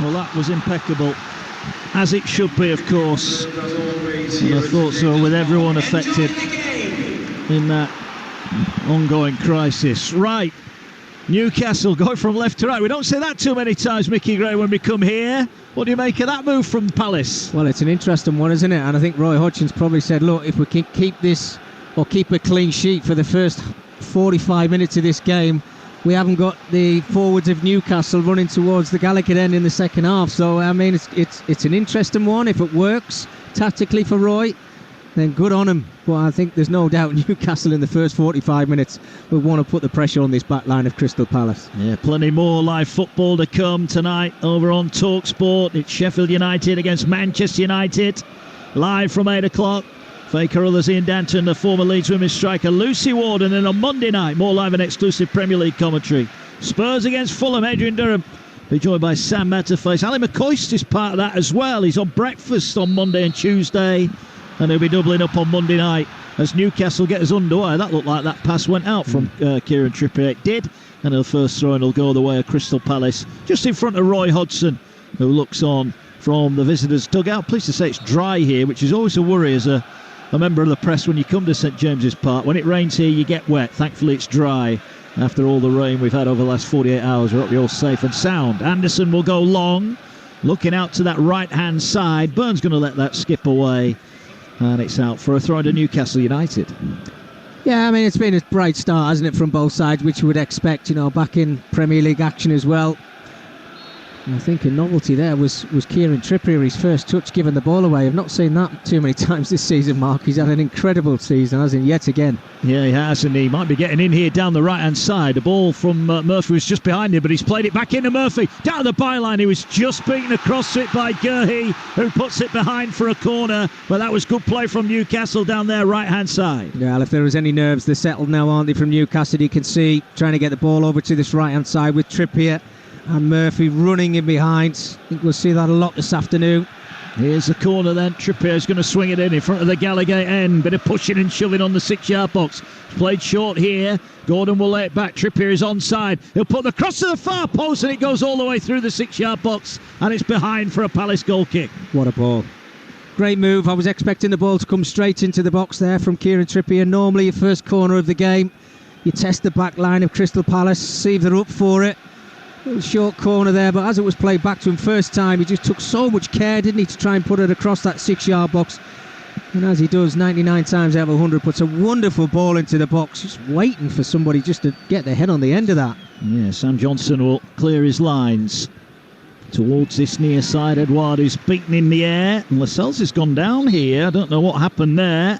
Well, that was impeccable, as it should be, of course. And I thought so with everyone affected in that ongoing crisis. Right, Newcastle going from left to right. We don't say that too many times, Mickey Gray, when we come here. What do you make of that move from Palace? Well, it's an interesting one, isn't it? And I think Roy Hodgson's probably said, look, if we can keep this, or keep a clean sheet for the first 45 minutes of this game, we haven't got the forwards of Newcastle running towards the Gallagher end in the second half. So, I mean, it's an interesting one. If it works tactically for Roy, then good on him. But I think there's no doubt Newcastle in the first 45 minutes will want to put the pressure on this back line of Crystal Palace. Yeah, plenty more live football to come tonight over on Talksport. It's Sheffield United against Manchester United, live from 8 o'clock. Faker Others, Ian Danton, the former Leeds women's striker Lucy Ward, and then on Monday night, more live and exclusive Premier League commentary. Spurs against Fulham, Adrian Durham. Be joined by Sam Matterface. Ali McCoist is part of that as well. He's on breakfast on Monday and Tuesday, and he'll be doubling up on Monday night as Newcastle get us underway. That looked like that pass went out from Kieran Trippier. It did, and the first throw-in will go the way of Crystal Palace, just in front of Roy Hodgson, who looks on from the visitors' dugout. Pleased to say it's dry here, which is always a worry as a member of the press when you come to St James's Park. When it rains here, you get wet. Thankfully, it's dry. After all the rain we've had over the last 48 hours, we hope you're all safe and sound. Anderson will go long, looking out to that right-hand side. Burns going to let that skip away, and it's out for a throw to Newcastle United. Yeah, I mean, it's been a bright start, hasn't it, from both sides, which you would expect, back in Premier League action as well. I think a novelty there was Kieran Trippier, his first touch giving the ball away. I've not seen that too many times this season, Mark. He's had an incredible season, hasn't he, yet again? Yeah, he has, and he might be getting in here down the right-hand side. The ball from Murphy was just behind him, but he's played it back into Murphy. Down the byline, he was just beaten across it by Gurhey, who puts it behind for a corner. But that was good play from Newcastle down there right-hand side. Yeah, well, if there was any nerves, they're settled now, aren't they, from Newcastle? You can see trying to get the ball over to this right-hand side with Trippier and Murphy running in behind. I think we'll see that a lot this afternoon. Here's the corner then. Trippier's going to swing it in front of the Gallagher end. Bit of pushing and shoving on the 6-yard box. Played short here. Gordon will lay it back. Trippier is onside. He'll put the cross to the far post, and it goes all the way through the 6-yard box, and it's behind for a Palace goal kick. What a ball. Great move. I was expecting the ball to come straight into the box there from Kieran Trippier. Normally, your first corner of the game, you test the back line of Crystal Palace, see if they're up for it. Little short corner there, but as it was played back to him first time, he just took so much care, didn't he, to try and put it across that 6-yard box. And as he does 99 times out of 100, puts a wonderful ball into the box, just waiting for somebody just to get their head on the end of that. Yeah, Sam Johnson will clear his lines towards this near side. Edouard is beaten in the air, and Lascelles has gone down here. I don't know what happened there.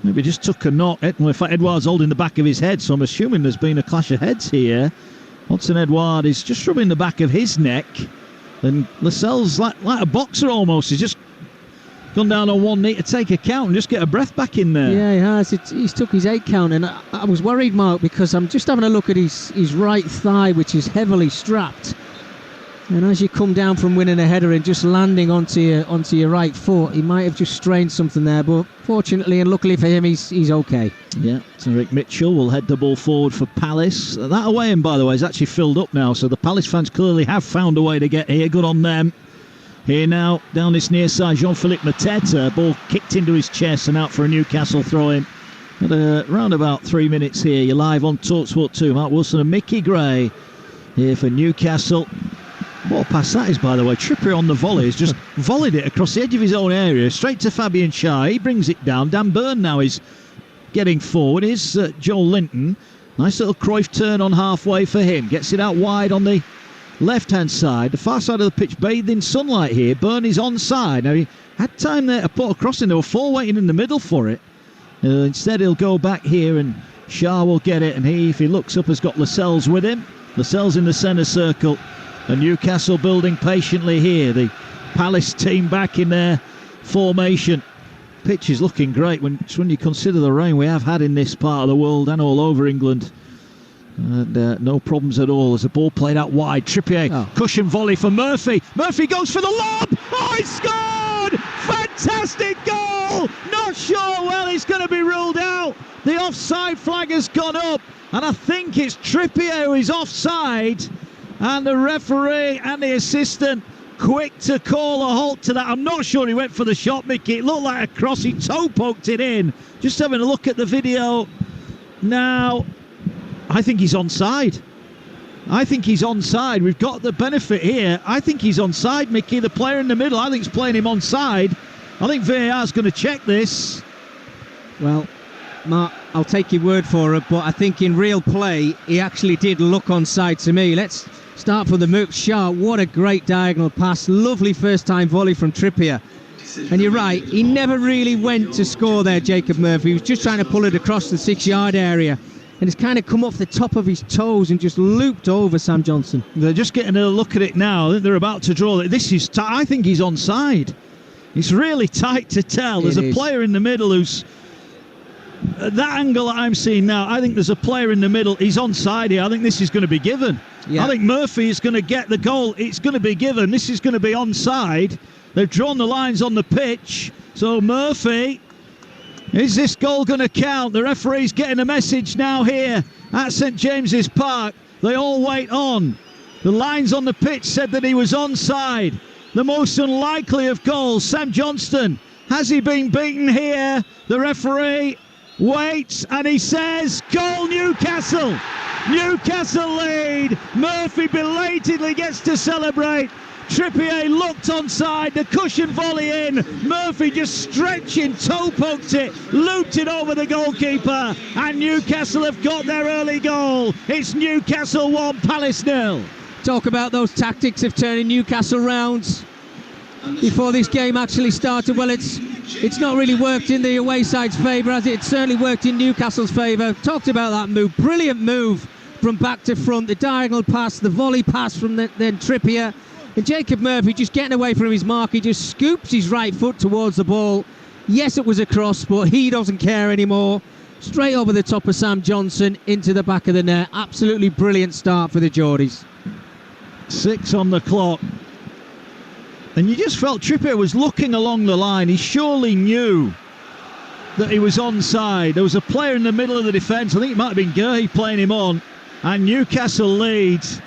Maybe just took a knock. In fact, Edouard's holding the back of his head, so I'm assuming there's been a clash of heads here. Hudson Edouard is just rubbing the back of his neck, and Lascelles, like a boxer almost, he's just gone down on one knee to take a count and just get a breath back in there. Yeah, he has. He's took his 8 count, and I was worried, Mark, because I'm just having a look at his right thigh, which is heavily strapped. And as you come down from winning a header and just landing onto your right foot, he might have just strained something there. But fortunately and luckily for him, he's okay. Yeah, Tariq Mitchell will head the ball forward for Palace. That away end, by the way, is actually filled up now, so the Palace fans clearly have found a way to get here. Good on them. Here now, down this near side, Jean-Philippe Mateta. Ball kicked into his chest and out for a Newcastle throw-in. At around about 3 minutes here. You're live on Talksport 2. Mark Wilson and Mickey Gray here for Newcastle. What a pass that is, by the way. Trippier on the volley has just volleyed it across the edge of his own area, straight to Fabian Schär. He brings it down. Dan Burn now is getting forward. Here's Joel Linton. Nice little Cruyff turn on halfway for him. Gets it out wide on the left-hand side. The far side of the pitch bathed in sunlight here. Burn is onside. Now, he had time there to put a cross in. There were 4 waiting in the middle for it. Instead, he'll go back here, and Schär will get it. And he, if he looks up, has got Lascelles with him. Lascelles in the centre circle. And Newcastle building patiently here. The Palace team back in their formation. Pitch is looking great when you consider the rain we have had in this part of the world and all over England. And no problems at all as the ball played out wide. Trippier, cushion volley for Murphy. Murphy goes for the lob. Oh, he scored! Fantastic goal! Not sure well it's going to be ruled out. The offside flag has gone up, and I think it's Trippier who is offside. And the referee and the assistant quick to call a halt to that. I'm not sure he went for the shot, Mickey. It looked like a cross. He toe poked it in. Just having a look at the video now. I think he's onside. We've got the benefit here. I think he's onside, Mickey. The player in the middle, I think, is playing him onside. I think VAR's going to check this. Well, Mark, I'll take your word for it, but I think in real play, he actually did look onside to me. Let's start from the Mook Sharp. What a great diagonal pass. Lovely first-time volley from Trippier. And you're right, he never really went to score there, Jacob Murphy. He was just trying to pull it across the 6-yard area. And it's kind of come off the top of his toes and just looped over Sam Johnson. They're just getting a look at it now. I think they're about to draw it. This is I think he's onside. It's really tight to tell. There's a player in the middle who's... At that angle that I'm seeing now, I think there's a player in the middle. He's onside here. I think this is going to be given. Yeah. I think Murphy is going to get the goal. It's going to be given. This is going to be onside. They've drawn the lines on the pitch. So Murphy... Is this goal going to count? The referee's getting a message now here at St James's Park. They all wait on. The lines on the pitch said that he was onside. The most unlikely of goals. Sam Johnston, has he been beaten here? The referee waits and he says, goal Newcastle! Newcastle lead! Murphy belatedly gets to celebrate. Trippier looked onside, the cushion volley in. Murphy just stretching, toe poked it, looped it over the goalkeeper, and Newcastle have got their early goal. It's Newcastle 1, Palace 0. Talk about those tactics of turning Newcastle round before this game actually started. Well, it's not really worked in the away side's favour, has it? It's certainly worked in Newcastle's favour. Talked about that move, brilliant move from back to front, the diagonal pass, the volley pass from then Trippier. And Jacob Murphy just getting away from his mark. He just scoops his right foot towards the ball. Yes, it was a cross, but he doesn't care anymore. Straight over the top of Sam Johnson into the back of the net. Absolutely brilliant start for the Geordies. 6 on the clock. And you just felt Trippier was looking along the line. He surely knew that he was onside. There was a player in the middle of the defence. I think it might have been Gurley playing him on. And Newcastle leads.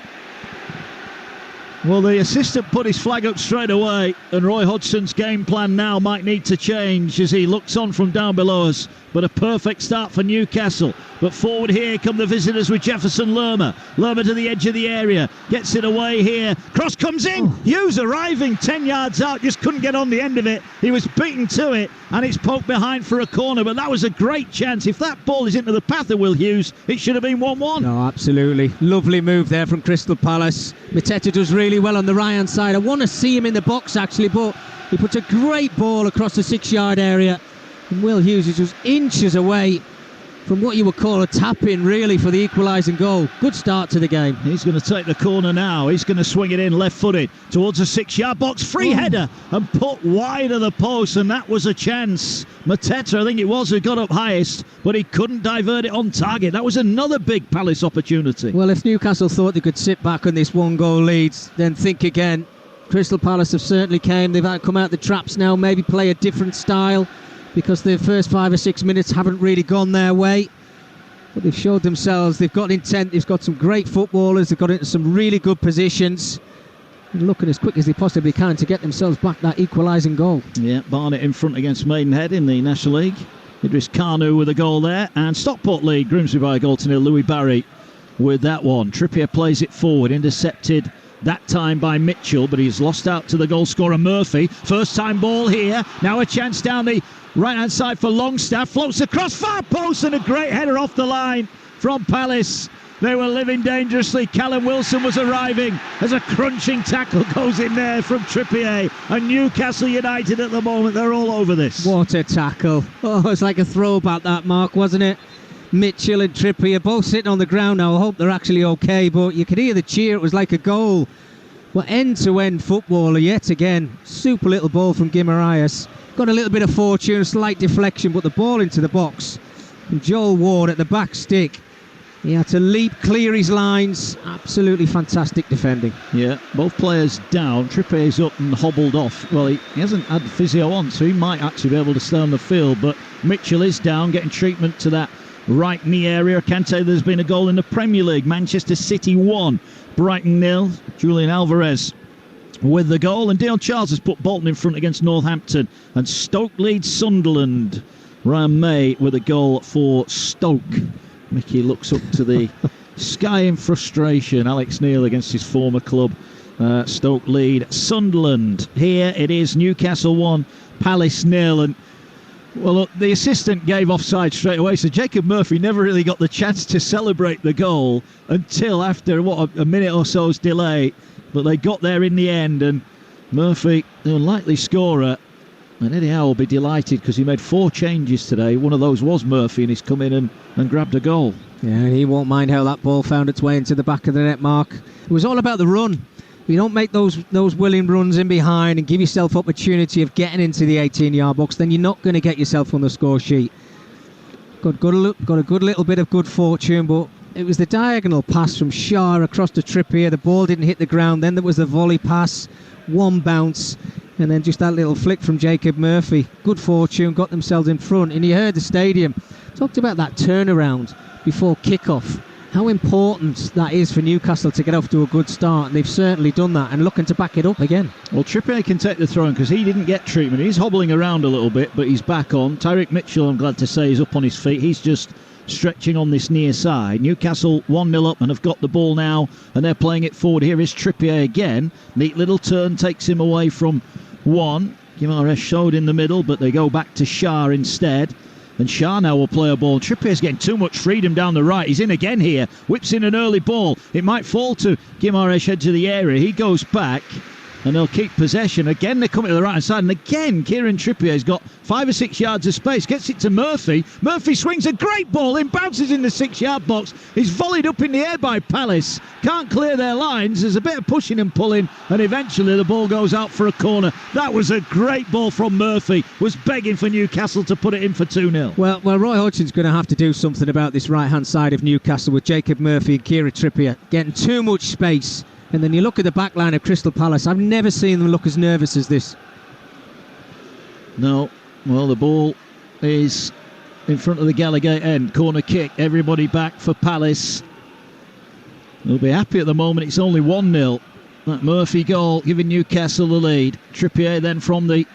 Well, the assistant put his flag up straight away, and Roy Hodgson's game plan now might need to change as he looks on from down below us. But a perfect start for Newcastle. But forward here come the visitors with Jefferson Lerma. Lerma to the edge of the area, gets it away here. Cross comes in. Hughes arriving 10 yards out, just couldn't get on the end of it. He was beaten to it, and it's poked behind for a corner. But that was a great chance. If that ball is into the path of Will Hughes, it should have been 1-1. No, absolutely. Lovely move there from Crystal Palace. Mateta does really well on the right-hand side. I want to see him in the box, actually, but he puts a great ball across the 6-yard area. And Will Hughes is just inches away from what you would call a tap-in, really, for the equalising goal. Good start to the game. He's going to take the corner now. He's going to swing it in left-footed towards the 6-yard box. Free header and put wide of the post, and that was a chance. Mateta, I think it was, who got up highest, but he couldn't divert it on target. That was another big Palace opportunity. Well, if Newcastle thought they could sit back on this 1-goal lead, then think again. Crystal Palace have certainly came. They've had to come out the traps now, maybe play a different style, because the first 5 or 6 minutes haven't really gone their way. But they've showed themselves, they've got intent, they've got some great footballers, they've got into some really good positions, and looking as quick as they possibly can to get themselves back that equalising goal. Yeah, Barnet in front against Maidenhead in the National League. Idris Kanu with a goal there, and Stockport lead Grimsby by a goal to nil. Louis Barry with that one. Trippier plays it forward, intercepted that time by Mitchell, but he's lost out to the goal scorer Murphy. First time ball here, now a chance down the right-hand side for Longstaff, floats across far post, and a great header off the line from Palace. They were living dangerously. Callum Wilson was arriving as a crunching tackle goes in there from Trippier. And Newcastle United at the moment, they're all over this. What a tackle. Oh, it's like a throwback, that, Mark, wasn't it? Mitchell and Trippier both sitting on the ground now. I hope they're actually okay, but you could hear the cheer. It was like a goal. Well, end-to-end footballer yet again. Super little ball from Guimaraes. Got a little bit of fortune, slight deflection, but the ball into the box. And Joel Ward at the back stick. He had to leap, clear his lines. Absolutely fantastic defending. Yeah, both players down. Trippier's up and hobbled off. Well, he hasn't had physio on, so he might actually be able to stay on the field. But Mitchell is down, getting treatment to that right knee area. I can tell you there's been a goal in the Premier League. Manchester City 1, Brighton 0. Julian Alvarez with the goal, and Dion Charles has put Bolton in front against Northampton, and Stoke leads Sunderland. Ryan May with a goal for Stoke. Mickey looks up to the sky in frustration. Alex Neil against his former club. Stoke lead Sunderland. Here it is, Newcastle 1, Palace 0, and well, look, the assistant gave offside straight away, so Jacob Murphy never really got the chance to celebrate the goal until after, a minute or so's delay. But they got there in the end, and Murphy, the unlikely scorer, and Eddie Howe will be delighted because he made 4 changes today. One of those was Murphy, and he's come in and grabbed a goal. Yeah, and he won't mind how that ball found its way into the back of the net, Mark. It was all about the run. If you don't make those willing runs in behind and give yourself opportunity of getting into the 18-yard box, then you're not going to get yourself on the score sheet. Got a good little bit of good fortune, but it was the diagonal pass from Shah across to Trippier. The ball didn't hit the ground. Then there was the volley pass, one bounce, and then just that little flick from Jacob Murphy. Good fortune, got themselves in front. And you heard the stadium talked about that turnaround before kick-off. How important that is for Newcastle to get off to a good start, and they've certainly done that, and looking to back it up again. Well, Trippier can take the throw-in because he didn't get treatment. He's hobbling around a little bit, but he's back on. Tyrick Mitchell, I'm glad to say, is up on his feet. He's just stretching on this near side. Newcastle 1-0 up and have got the ball now, and they're playing it forward. Here is Trippier again. Neat little turn takes him away from one. Guimaraes showed in the middle, but they go back to Shah instead. And Shah now will play a ball. Trippier's getting too much freedom down the right. He's in again here. Whips in an early ball. It might fall to Guimaraes, edge of the area. He goes back, and they'll keep possession. Again, they're coming to the right-hand side. And again, Kieran Trippier's got 5 or 6 yards of space. Gets it to Murphy. Murphy swings a great ball in, bounces in the 6-yard box. He's volleyed up in the air by Palace. Can't clear their lines. There's a bit of pushing and pulling, and eventually the ball goes out for a corner. That was a great ball from Murphy. Was begging for Newcastle to put it in for 2-0. Well, Roy Hodgson's going to have to do something about this right-hand side of Newcastle with Jacob Murphy and Kieran Trippier getting too much space. And then you look at the back line of Crystal Palace. I've never seen them look as nervous as this. No. Well, the ball is in front of the Gallagher end. Corner kick. Everybody back for Palace. They'll be happy at the moment. It's only 1-0. That Murphy goal giving Newcastle the lead. Trippier then from the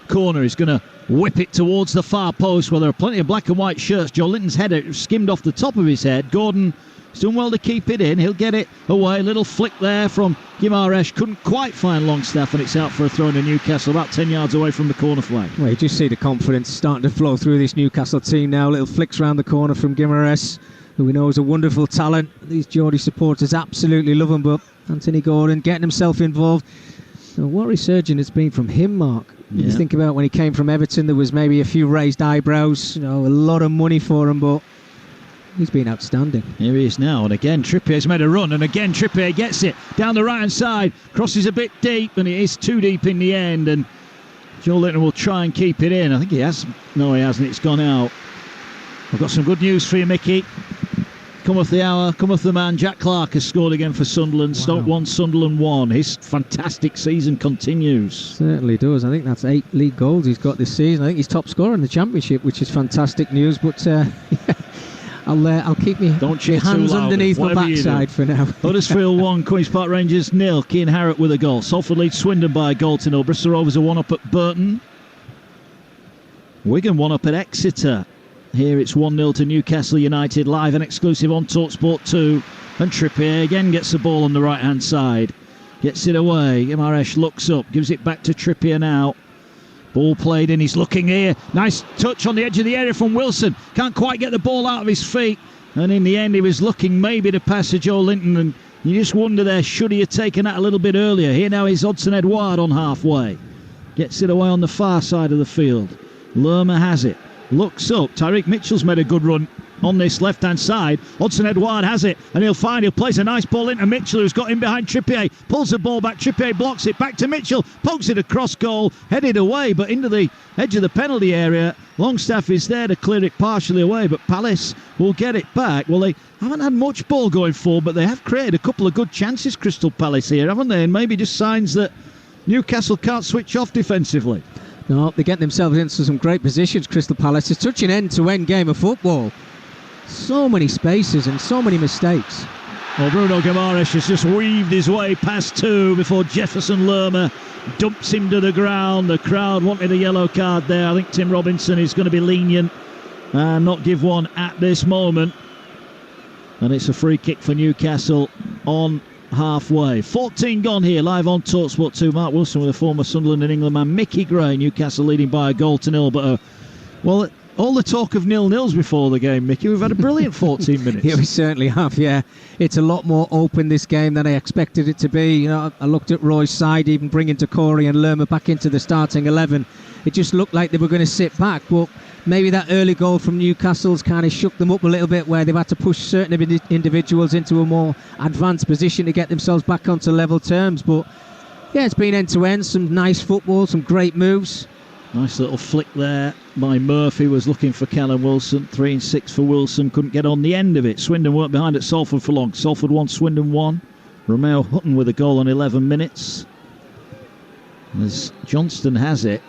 corner is going to whip it towards the far post where there are plenty of black and white shirts. Joe Linton's header skimmed off the top of his head. Gordon has done well to keep it in. He'll get it away. Little flick there from Guimaraes. Couldn't quite find Longstaff, and it's out for a throw into Newcastle, about 10 yards away from the corner flag. Well, you just see the confidence starting to flow through this Newcastle team now. Little flicks round the corner from Guimaraes, who we know is a wonderful talent. These Geordie supporters absolutely love him, but Anthony Gordon getting himself involved. And what a resurgence it's been from him, Mark. You think about when he came from Everton, there was maybe a few raised eyebrows, a lot of money for him, but he's been outstanding. Here he is now, and again Trippier's made a run, and again Trippier gets it down the right hand side, crosses a bit deep, and it is too deep in the end, and Joe Linton will try and keep it in. I think he has. No, he hasn't. It's gone out. I've got some good news for you, Mickey. Cometh the hour, cometh the man. Jack Clarke has scored again for Sunderland. Wow. Stoke 1, Sunderland 1. His fantastic season continues. Certainly does. I think that's 8 league goals he's got this season. I think he's top scorer in the Championship, which is fantastic news. But I'll keep my hands underneath my backside for now. Huddersfield 1, Queen's Park Rangers 0. Keane Harrop with a goal. Salford leads Swindon by a goal to 0. Bristol Rovers are 1-up at Burton. Wigan 1-up at Exeter. Here it's 1-0 to Newcastle United, live and exclusive on Talksport 2. And Trippier again gets the ball on the right-hand side. Gets it away. Guimaraes looks up, gives it back to Trippier now. Ball played in, he's looking here. Nice touch on the edge of the area from Wilson. Can't quite get the ball out of his feet. And in the end, he was looking maybe to pass to Joe Linton. And you just wonder there, should he have taken that a little bit earlier? Here now is Hudson Edouard on halfway. Gets it away on the far side of the field. Lerma has it. Looks up. Tyrick Mitchell's made a good run on this left-hand side. Hudson Edouard has it, and he'll plays a nice ball into Mitchell, who's got in behind Trippier. Pulls the ball back. Trippier blocks it. Back to Mitchell. Pokes it across goal. Headed away, but into the edge of the penalty area. Longstaff is there to clear it partially away, but Palace will get it back. Well, they haven't had much ball going forward, but they have created a couple of good chances, Crystal Palace here, haven't they? And maybe just signs that Newcastle can't switch off defensively. No, they're getting themselves into some great positions, Crystal Palace. It's such an end-to-end game of football. So many spaces and so many mistakes. Well, Bruno Guimaraes has just weaved his way past two before Jefferson Lerma dumps him to the ground. The crowd wanted a yellow card there. I think Tim Robinson is going to be lenient and not give one at this moment. And it's a free kick for Newcastle on halfway. 14 gone here, live on Talksport 2. Mark Wilson with a former Sunderland and England man. Mickey Gray, Newcastle leading by a goal to nil. But, well, all the talk of nil-nils before the game, Mickey. We've had a brilliant 14 minutes. Yeah, we certainly have, yeah. It's a lot more open, this game, than I expected it to be. You know, I looked at Roy's side, even bringing Toure and Lerma back into the starting 11. It just looked like they were going to sit back, but maybe that early goal from Newcastle's kind of shook them up a little bit, where they've had to push certain individuals into a more advanced position to get themselves back onto level terms. But, yeah, it's been end-to-end, some nice football, some great moves. Nice little flick there by Murphy, was looking for Callum Wilson. 3 and 6 for Wilson, couldn't get on the end of it. Swindon weren't behind at Salford for long. Salford 1, Swindon 1. Romeo Hutton with a goal on 11 minutes. As Johnston has it,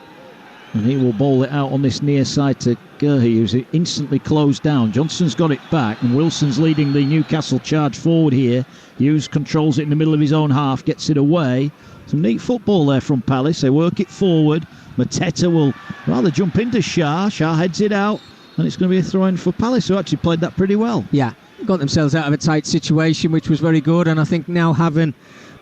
and he will bowl it out on this near side to Gurhey, who's instantly closed down. Johnston's got it back, and Wilson's leading the Newcastle charge forward here. Hughes controls it in the middle of his own half, gets it away. Some neat football there from Palace. They work it forward. Mateta will rather jump into Shah. Shah heads it out, and it's going to be a throw-in for Palace, who actually played that pretty well. Yeah, got themselves out of a tight situation, which was very good. And I think now having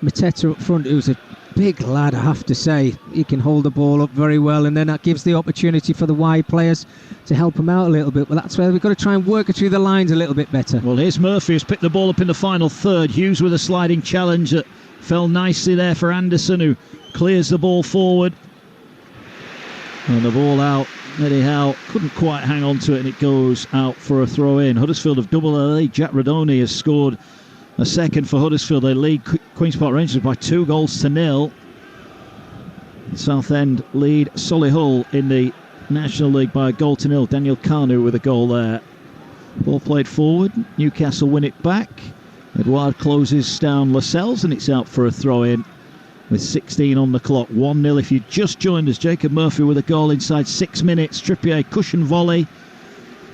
Mateta up front, who's a big lad, I have to say, he can hold the ball up very well, and then that gives the opportunity for the wide players to help him out a little bit. But that's where we've got to try and work it through the lines a little bit better. Well, here's Murphy, who's picked the ball up in the final third. Hughes with a sliding challenge that fell nicely there for Anderson, who clears the ball forward. And the ball out. Eddie Howe couldn't quite hang on to it, and it goes out for a throw-in. Huddersfield have doubled their lead. Jack Radoni has scored a second for Huddersfield. They lead Queen's Park Rangers by 2 goals to nil. Southend lead Solihull in the National League by a goal to nil. Daniel Kanu with a goal there. Ball played forward. Newcastle win it back. Edouard closes down Lascelles, and it's out for a throw-in with 16 on the clock. 1-0 if you just joined us. Jacob Murphy with a goal inside 6 minutes. Trippier cushion volley.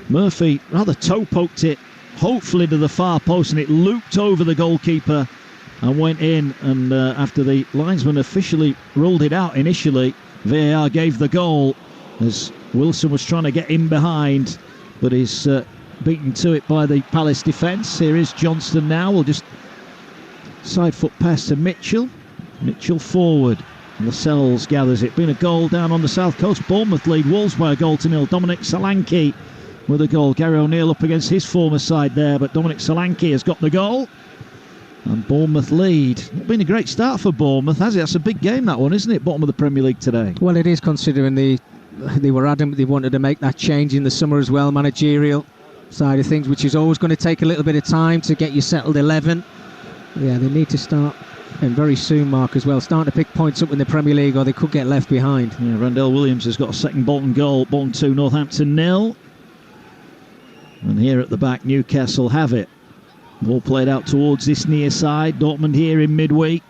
Murphy rather toe-poked it, hopefully to the far post, and it looped over the goalkeeper and went in. And after the linesman officially ruled it out initially, VAR gave the goal as Wilson was trying to get in behind, but he's beaten to it by the Palace defence. Here is Johnston now. We'll just side foot pass to Mitchell. Mitchell forward. Lascelles gathers it. Been a goal down on the south coast. Bournemouth lead Wolves by a goal to nil. Dominic Solanke with a goal. Gary O'Neill up against his former side there, but Dominic Solanke has got the goal. And Bournemouth lead. Not been a great start for Bournemouth, has it? That's a big game, that one, isn't it? Bottom of the Premier League today. Well, it is, considering they were adamant they wanted to make that change in the summer as well, managerial side of things, which is always going to take a little bit of time to get you settled 11. Yeah, they need to start, and very soon, Mark, as well, starting to pick points up in the Premier League, or they could get left behind. Yeah, Randell Williams has got a second Bolton goal. Bolton 2, Northampton 0. And here at the back, Newcastle have it. Ball played out towards this near side. Dortmund here in midweek.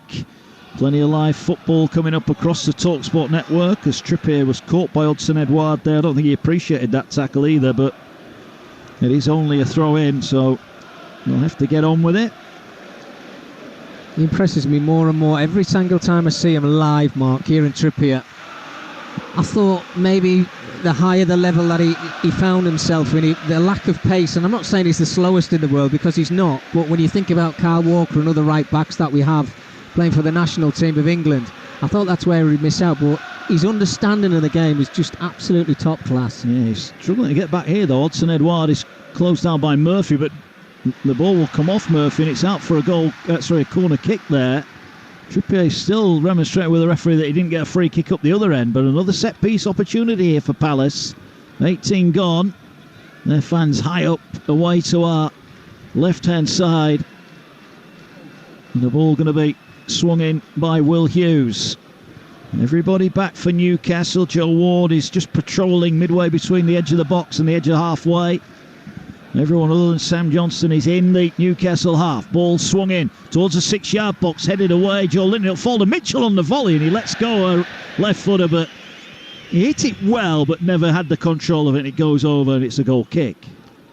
Plenty of live football coming up across the Talksport network, as Trippier was caught by Hudson Edouard there. I don't think he appreciated that tackle either, but it is only a throw-in, so they'll have to get on with it. He impresses me more and more every single time I see him live, Mark, Kieran Trippier. I thought maybe the higher the level that he found himself in, the lack of pace, and I'm not saying he's the slowest in the world, because he's not, but when you think about Kyle Walker and other right backs that we have playing for the national team of England, I thought that's where he'd miss out, but his understanding of the game is just absolutely top class. Yeah, he's struggling to get back here though. Hudson Edouard is closed down by Murphy, but the ball will come off Murphy, and it's out for a corner kick there. Trippier still remonstrating with the referee that he didn't get a free kick up the other end, but another set-piece opportunity here for Palace. 18 gone. Their fans high up away to our left-hand side. And the ball going to be swung in by Will Hughes. Everybody back for Newcastle. Joe Ward is just patrolling midway between the edge of the box and the edge of halfway. Everyone other than Sam Johnston is in the Newcastle half. Ball swung in towards the 6-yard box, headed away. Joe Linton, it'll fall to Mitchell on the volley, and he lets go a left footer, but he hit it well, but never had the control of it, and it goes over, and it's a goal kick.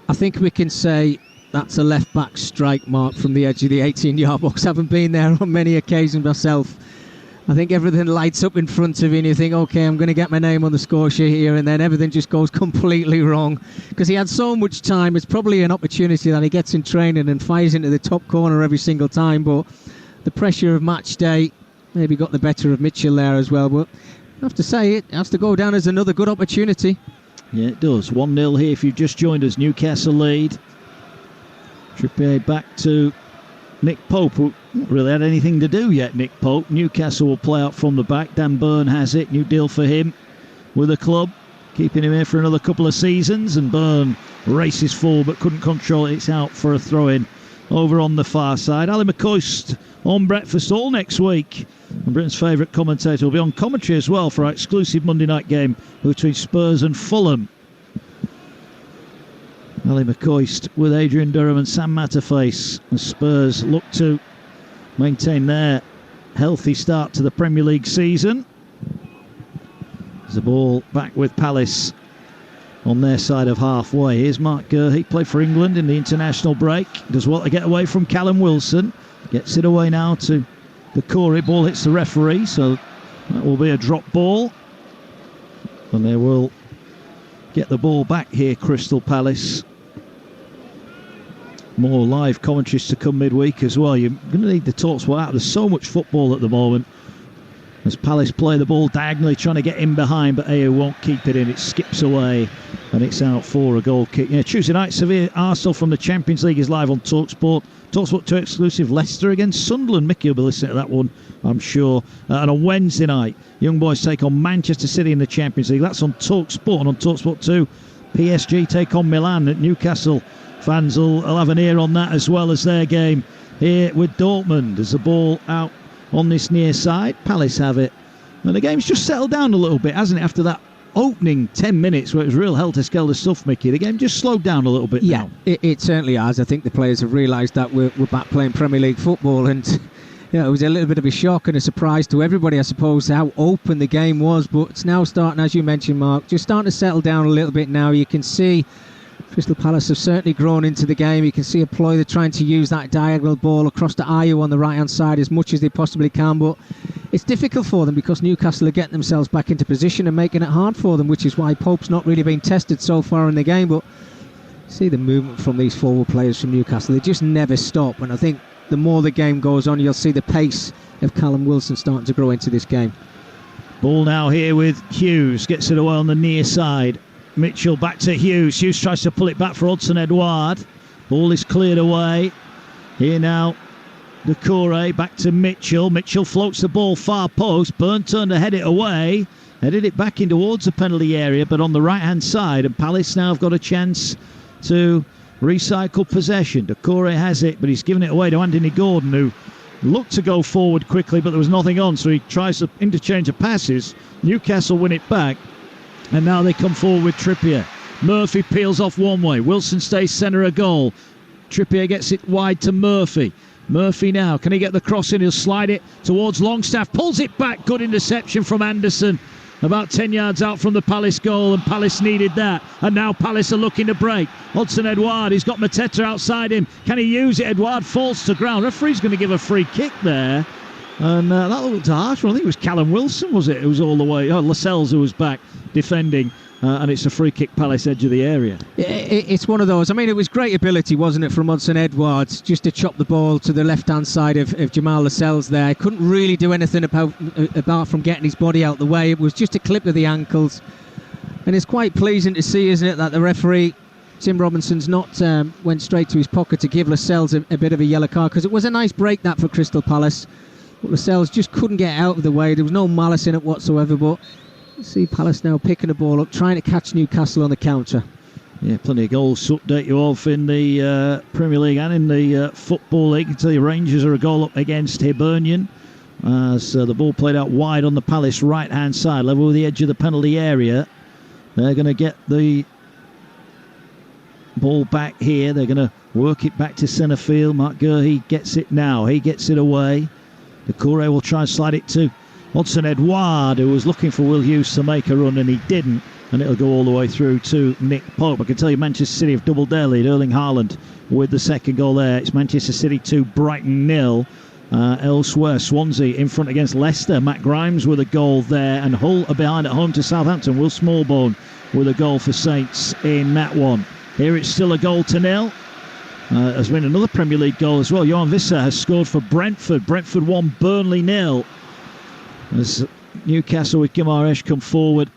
I think we can say that's a left-back strike, Mark, from the edge of the 18-yard box. Haven't been there on many occasions myself. I think everything lights up in front of you and you think, OK, I'm going to get my name on the score sheet here, and then everything just goes completely wrong because he had so much time. It's probably an opportunity that he gets in training and fires into the top corner every single time, but the pressure of match day maybe got the better of Mitchell there as well. But I have to say, it has to go down as another good opportunity. Yeah, it does. 1-0 here if you've just joined us. Newcastle lead. Trippier back to Nick Pope, who hasn't really had anything to do yet, Nick Pope. Newcastle will play out from the back. Dan Burn has it. New deal for him with the club, keeping him here for another couple of seasons. And Burn races forward but couldn't control it. It's out for a throw-in over on the far side. Ali McCoist on breakfast all next week. And Britain's favourite commentator will be on commentary as well for our exclusive Monday night game between Spurs and Fulham. Ali McCoist with Adrian Durham and Sam Matterface. The Spurs look to maintain their healthy start to the Premier League season. There's the ball back with Palace on their side of halfway. Here's Mark Gurhey, played for England in the international break. Does well to get away from Callum Wilson. Gets it away now to the Corey. Ball hits the referee, so that will be a drop ball. And they will get the ball back here, Crystal Palace. More live commentaries to come midweek as well. You're going to need the Talksport app. There's so much football at the moment. As Palace play the ball diagonally, trying to get in behind, but Ayew won't keep it in. It skips away, and it's out for a goal kick. Yeah, Tuesday night, Sevilla Arsenal from the Champions League is live on Talksport. Talksport 2 exclusive, Leicester against Sunderland. Mickey will be listening to that one, I'm sure. And on Wednesday night, Young Boys take on Manchester City in the Champions League. That's on Talksport. And on Talksport 2, PSG take on Milan. At Newcastle fans will have an ear on that as well as their game here with Dortmund. There's the ball out on this near side. Palace have it. And the game's just settled down a little bit, hasn't it, after that opening 10 minutes where it was real helter-skelter stuff, Mickey. The game just slowed down a little bit now. It certainly has. I think the players have realised that we're back playing Premier League football, and it was a little bit of a shock and a surprise to everybody, I suppose, how open the game was. But it's now starting, as you mentioned, Mark, just starting to settle down a little bit now. You can see Crystal Palace have certainly grown into the game. You can see a ploy, they're trying to use that diagonal ball across to Ayew on the right-hand side as much as they possibly can, but it's difficult for them because Newcastle are getting themselves back into position and making it hard for them, which is why Pope's not really been tested so far in the game. But see the movement from these forward players from Newcastle. They just never stop, and I think the more the game goes on, you'll see the pace of Callum Wilson starting to grow into this game. Ball now here with Hughes, gets it away on the near side. Mitchell back to Hughes. Hughes tries to pull it back for Hudson-Edouard. Ball is cleared away. Here now, Doucouré back to Mitchell. Mitchell floats the ball far post. Byrne turned to head it away. Headed it back in towards the penalty area, but on the right-hand side. And Palace now have got a chance to recycle possession. Doucouré has it, but he's given it away to Anthony Gordon, who looked to go forward quickly, but there was nothing on, so he tries to interchange of passes. Newcastle win it back. And now they come forward with Trippier. Murphy peels off one way. Wilson stays centre of goal. Trippier gets it wide to Murphy. Murphy now, can he get the cross in? He'll slide it towards Longstaff. Pulls it back. Good interception from Anderson. About 10 yards out from the Palace goal, and Palace needed that. And now Palace are looking to break. Hudson-Edouard, he's got Mateta outside him. Can he use it? Edouard falls to ground. Referee's going to give a free kick there. And that looked harsh. I think it was Callum Wilson, was it? It was all the way. Oh, Lascelles who was back defending. And it's a free kick, Palace edge of the area. It's one of those. I mean, it was great ability, wasn't it, from Hudson-Edouard, just to chop the ball to the left-hand side of Jamal Lascelles there. Couldn't really do anything apart from getting his body out the way. It was just a clip of the ankles. And it's quite pleasing to see, isn't it, that the referee, Tim Robinson's not went straight to his pocket to give Lascelles a bit of a yellow card, because it was a nice break, that, for Crystal Palace. But Lascelles just couldn't get out of the way. There was no malice in it whatsoever, but see Palace now picking the ball up, trying to catch Newcastle on the counter. Yeah, plenty of goals to update you of in the Premier League and in the Football League. I tell you, Rangers are a goal up against Hibernian as the ball played out wide on the Palace right-hand side, level with the edge of the penalty area. They're going to get the ball back here. They're going to work it back to centre field. Mark Gurhey gets it now. He gets it away. Doucouré will try and slide it to Hudson Edouard, who was looking for Will Hughes to make a run, and he didn't. And it'll go all the way through to Nick Pope. I can tell you Manchester City have doubled their lead. Erling Haaland with the second goal there. It's Manchester City 2, Brighton 0. Elsewhere, Swansea in front against Leicester. Matt Grimes with a goal there, and Hull are behind at home to Southampton. Will Smallbone with a goal for Saints in that one. Here it's still 1-0. There's been another Premier League goal as well. Johan Visser has scored for Brentford. Brentford 1, Burnley 0. As Newcastle with Guimaraes come forward,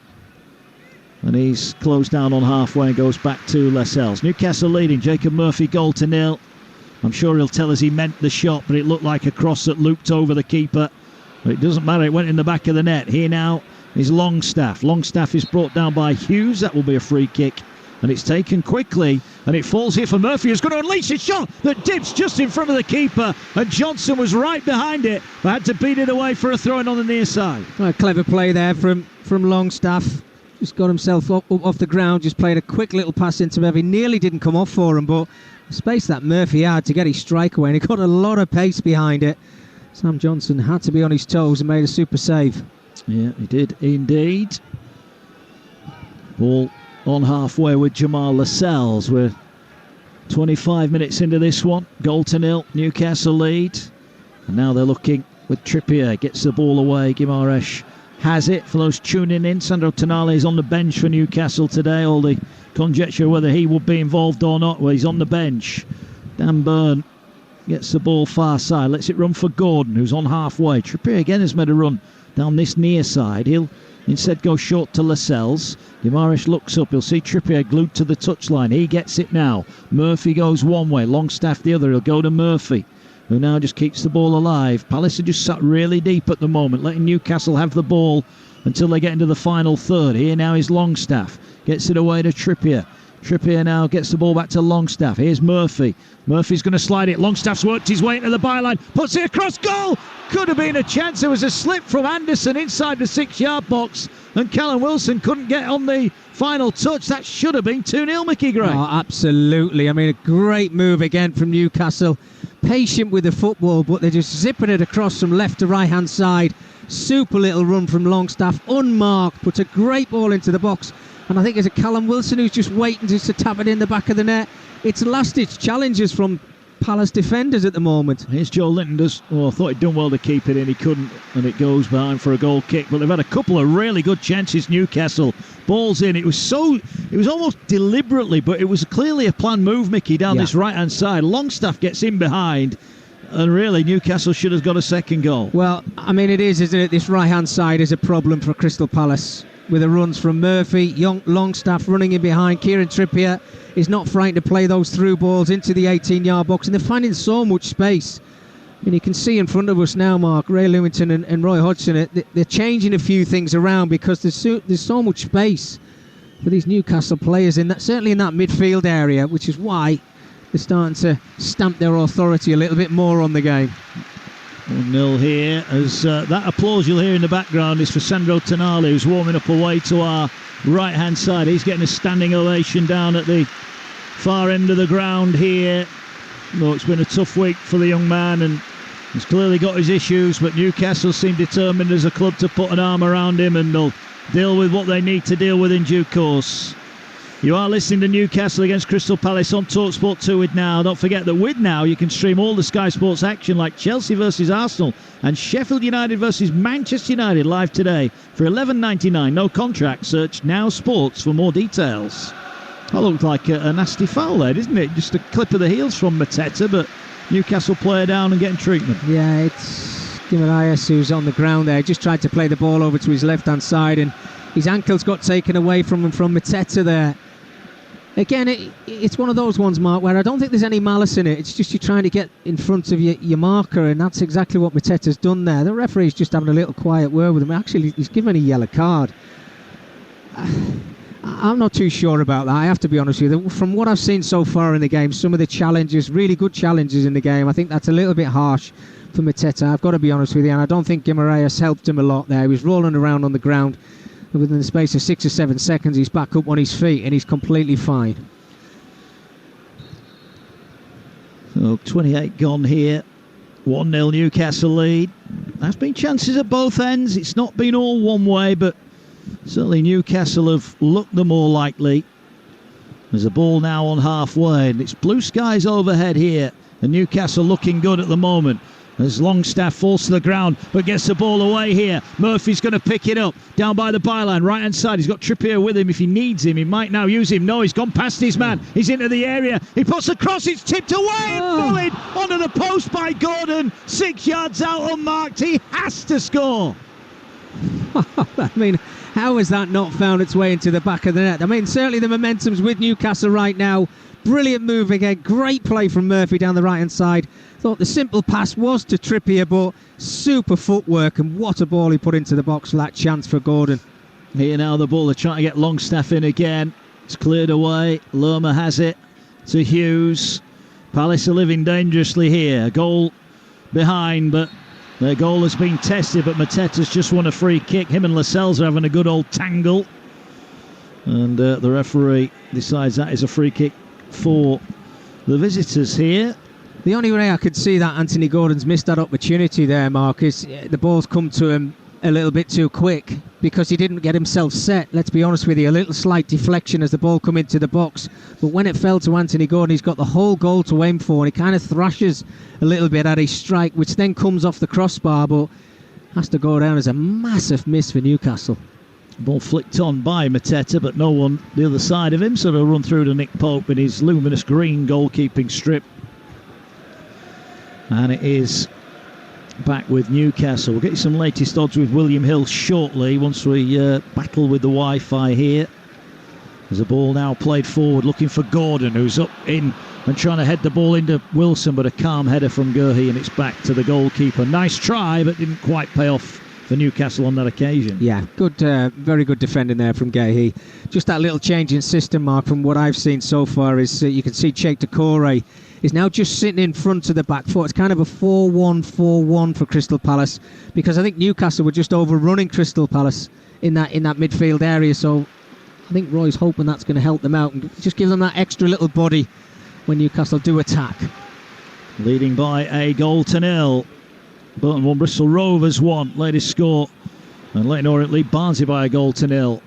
and he's closed down on halfway and goes back to Lascelles. Newcastle leading. Jacob Murphy 0-0. I'm sure he'll tell us he meant the shot, but it looked like a cross that looped over the keeper. But it doesn't matter, it went in the back of the net. Here now is Longstaff. Longstaff is brought down by Hughes. That will be a free kick. And it's taken quickly, and it falls here for Murphy, who's going to unleash a shot that dips just in front of the keeper. And Johnson was right behind it, but had to beat it away for a throw-in on the near side. Well, clever play there from Longstaff. Just got himself up off the ground, just played a quick little pass into Murphy. Nearly didn't come off for him, but the space that Murphy had to get his strike away, and he got a lot of pace behind it. Sam Johnson had to be on his toes and made a super save. Yeah, he did indeed. Ball on halfway with Jamal Lascelles. We're 25 minutes into this one. 0-0, Newcastle lead. And now they're looking with Trippier. Gets the ball away. Guimaraes has it. For those tuning in, Sandro Tonali is on the bench for Newcastle today. All the conjecture whether he will be involved or not. Well, he's on the bench. Dan Burn gets the ball far side. Lets it run for Gordon, who's on halfway. Trippier again has made a run down this near side. He'll instead go short to Lascelles. Guimaraes looks up. He'll see Trippier glued to the touchline. He gets it now. Murphy goes one way. Longstaff the other. He'll go to Murphy, who now just keeps the ball alive. Palace are just sat really deep at the moment, letting Newcastle have the ball until they get into the final third. Here now is Longstaff. Gets it away to Trippier. Trippier now gets the ball back to Longstaff. Here's Murphy. Murphy's going to slide it. Longstaff's worked his way into the byline. Puts it across goal. Could have been a chance. There was a slip from Anderson inside the 6-yard box, and Callum Wilson couldn't get on the final touch. That should have been 2-0, Mickey Gray. Oh, absolutely. I mean, a great move again from Newcastle. Patient with the football, but they're just zipping it across from left to right-hand side. Super little run from Longstaff, unmarked, puts a great ball into the box. And I think it's a Callum Wilson who's just waiting just to tap it in the back of the net. It's last-ditch challenges from Palace defenders at the moment. Here's Joe Linton. I thought he'd done well to keep it in. He couldn't, and it goes behind for a goal kick. But they've had a couple of really good chances, Newcastle. Balls in. It was almost deliberately, but it was clearly a planned move, Mickey, down this right-hand side. Longstaff gets in behind, and really Newcastle should have got a second goal. Well, I mean, it is, isn't it? This right-hand side is a problem for Crystal Palace, with the runs from Murphy, Longstaff running in behind. Kieran Trippier is not frightened to play those through balls into the 18-yard box, and they're finding so much space. And you can see in front of us now, Mark, Ray Lewington and Roy Hodgson, they're changing a few things around because there's so much space for these Newcastle players, certainly in that midfield area, which is why they're starting to stamp their authority a little bit more on the game. 1-0 here, as that applause you'll hear in the background is for Sandro Tonali, who's warming up away to our right-hand side. He's getting a standing ovation down at the far end of the ground here. Well, it's been a tough week for the young man, and he's clearly got his issues, but Newcastle seem determined as a club to put an arm around him, and they'll deal with what they need to deal with in due course. You are listening to Newcastle against Crystal Palace on Talksport 2 with Now. Don't forget that with Now you can stream all the Sky Sports action like Chelsea versus Arsenal and Sheffield United versus Manchester United live today for $11.99. No contract. Search Now Sports for more details. That looked like a nasty foul there, didn't it? Just a clip of the heels from Mateta, but Newcastle player down and getting treatment. Yeah, it's Guimaraes who's on the ground there. Just tried to play the ball over to his left-hand side, and his ankles got taken away from him from Mateta there. Again, it's one of those ones, Mark, where I don't think there's any malice in it. It's just you're trying to get in front of your marker, and that's exactly what Mateta's done there. The referee's just having a little quiet word with him. Actually, he's given a yellow card. I'm not too sure about that, I have to be honest with you. From what I've seen so far in the game, some of the challenges, really good challenges in the game, I think that's a little bit harsh for Mateta. I've got to be honest with you, and I don't think Guimaraes helped him a lot there. He was rolling around on the ground. Within the space of 6 or 7 seconds, he's back up on his feet and he's completely fine. So 28 gone here 1-0 Newcastle lead. There's been chances at both ends. It's not been all one way, but certainly Newcastle have looked the more likely. There's a ball now on halfway, and it's blue skies overhead here, and Newcastle looking good at the moment. As Longstaff falls to the ground but gets the ball away here. Murphy's going to pick it up down by the byline, right hand side. He's got Trippier with him if he needs him. He might now use him. No, he's gone past his man. He's into the area. He puts a cross. It's tipped away and volleyed onto the post by Gordon. 6 yards out unmarked. He has to score. I mean, how has that not found its way into the back of the net? I mean, certainly the momentum's with Newcastle right now. Brilliant move again. Great play from Murphy down the right-hand side. Thought the simple pass was to Trippier, but super footwork, and what a ball he put into the box for that chance for Gordon. Here now the ball. They're trying to get Longstaff in again. It's cleared away. Lerma has it to Hughes. Palace are living dangerously here. A goal behind, but their goal has been tested, but Mateta's just won a free kick. Him and Lascelles are having a good old tangle. And the referee decides that is a free kick for the visitors here. The only way I could see that Anthony Gordon's missed that opportunity there, Mark, is the ball's come to him a little bit too quick because he didn't get himself set. Let's be honest with you, a little slight deflection as the ball come into the box. But when it fell to Anthony Gordon, he's got the whole goal to aim for, and he kind of thrashes a little bit at his strike, which then comes off the crossbar, but has to go down as a massive miss for Newcastle. Ball flicked on by Mateta, but no one the other side of him, so they'll run through to Nick Pope in his luminous green goalkeeping strip. And it is back with Newcastle. We'll get you some latest odds with William Hill shortly once we battle with the Wi-Fi here. There's a ball now played forward, looking for Gordon, who's up in and trying to head the ball into Wilson, but a calm header from Gurhey, and it's back to the goalkeeper. Nice try, but didn't quite pay off for Newcastle on that occasion. Yeah, good, very good defending there from Gahey. Just that little change in system, Mark, from what I've seen so far is you can see Cheikh Doucouré is now just sitting in front of the back foot. It's kind of a 4-1-4-1 for Crystal Palace, because I think Newcastle were just overrunning Crystal Palace in that midfield area. So I think Roy's hoping that's going to help them out and just give them that extra little body when Newcastle do attack. Leading by a 1-0. Burton 1, Bristol Rovers 1. Latest score. And Leyton Orient lead Barnsley by a 0-0.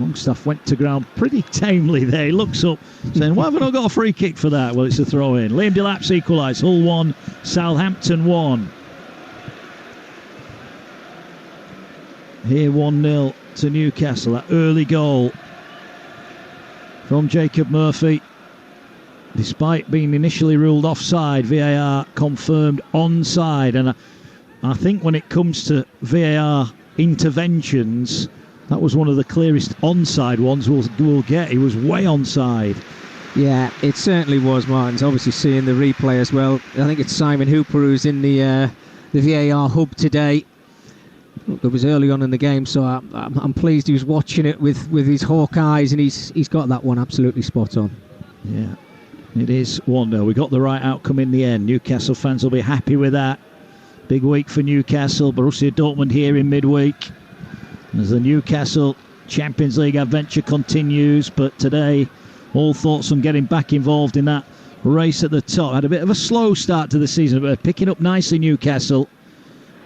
Longstaff went to ground pretty tamely there. He looks up saying, why have I not got a free kick for that? Well, it's a throw in. Liam Delap's equalised. Hull 1, Southampton 1. Here 1-0 to Newcastle. That early goal from Jacob Murphy. Despite being initially ruled offside, VAR confirmed onside. And I think when it comes to VAR interventions, that was one of the clearest onside ones we'll get. He was way onside. Yeah, it certainly was, Martin's obviously seeing the replay as well. I think it's Simon Hooper who's in the VAR hub today. It was early on in the game, so I'm pleased he was watching it with his hawk eyes, and he's got that one absolutely spot on. Yeah, it is 1-0. We got the right outcome in the end. Newcastle fans will be happy with that. Big week for Newcastle. Borussia Dortmund here in midweek as the Newcastle Champions League adventure continues, but today all thoughts on getting back involved in that race at the top. Had a bit of a slow start to the season, but picking up nicely Newcastle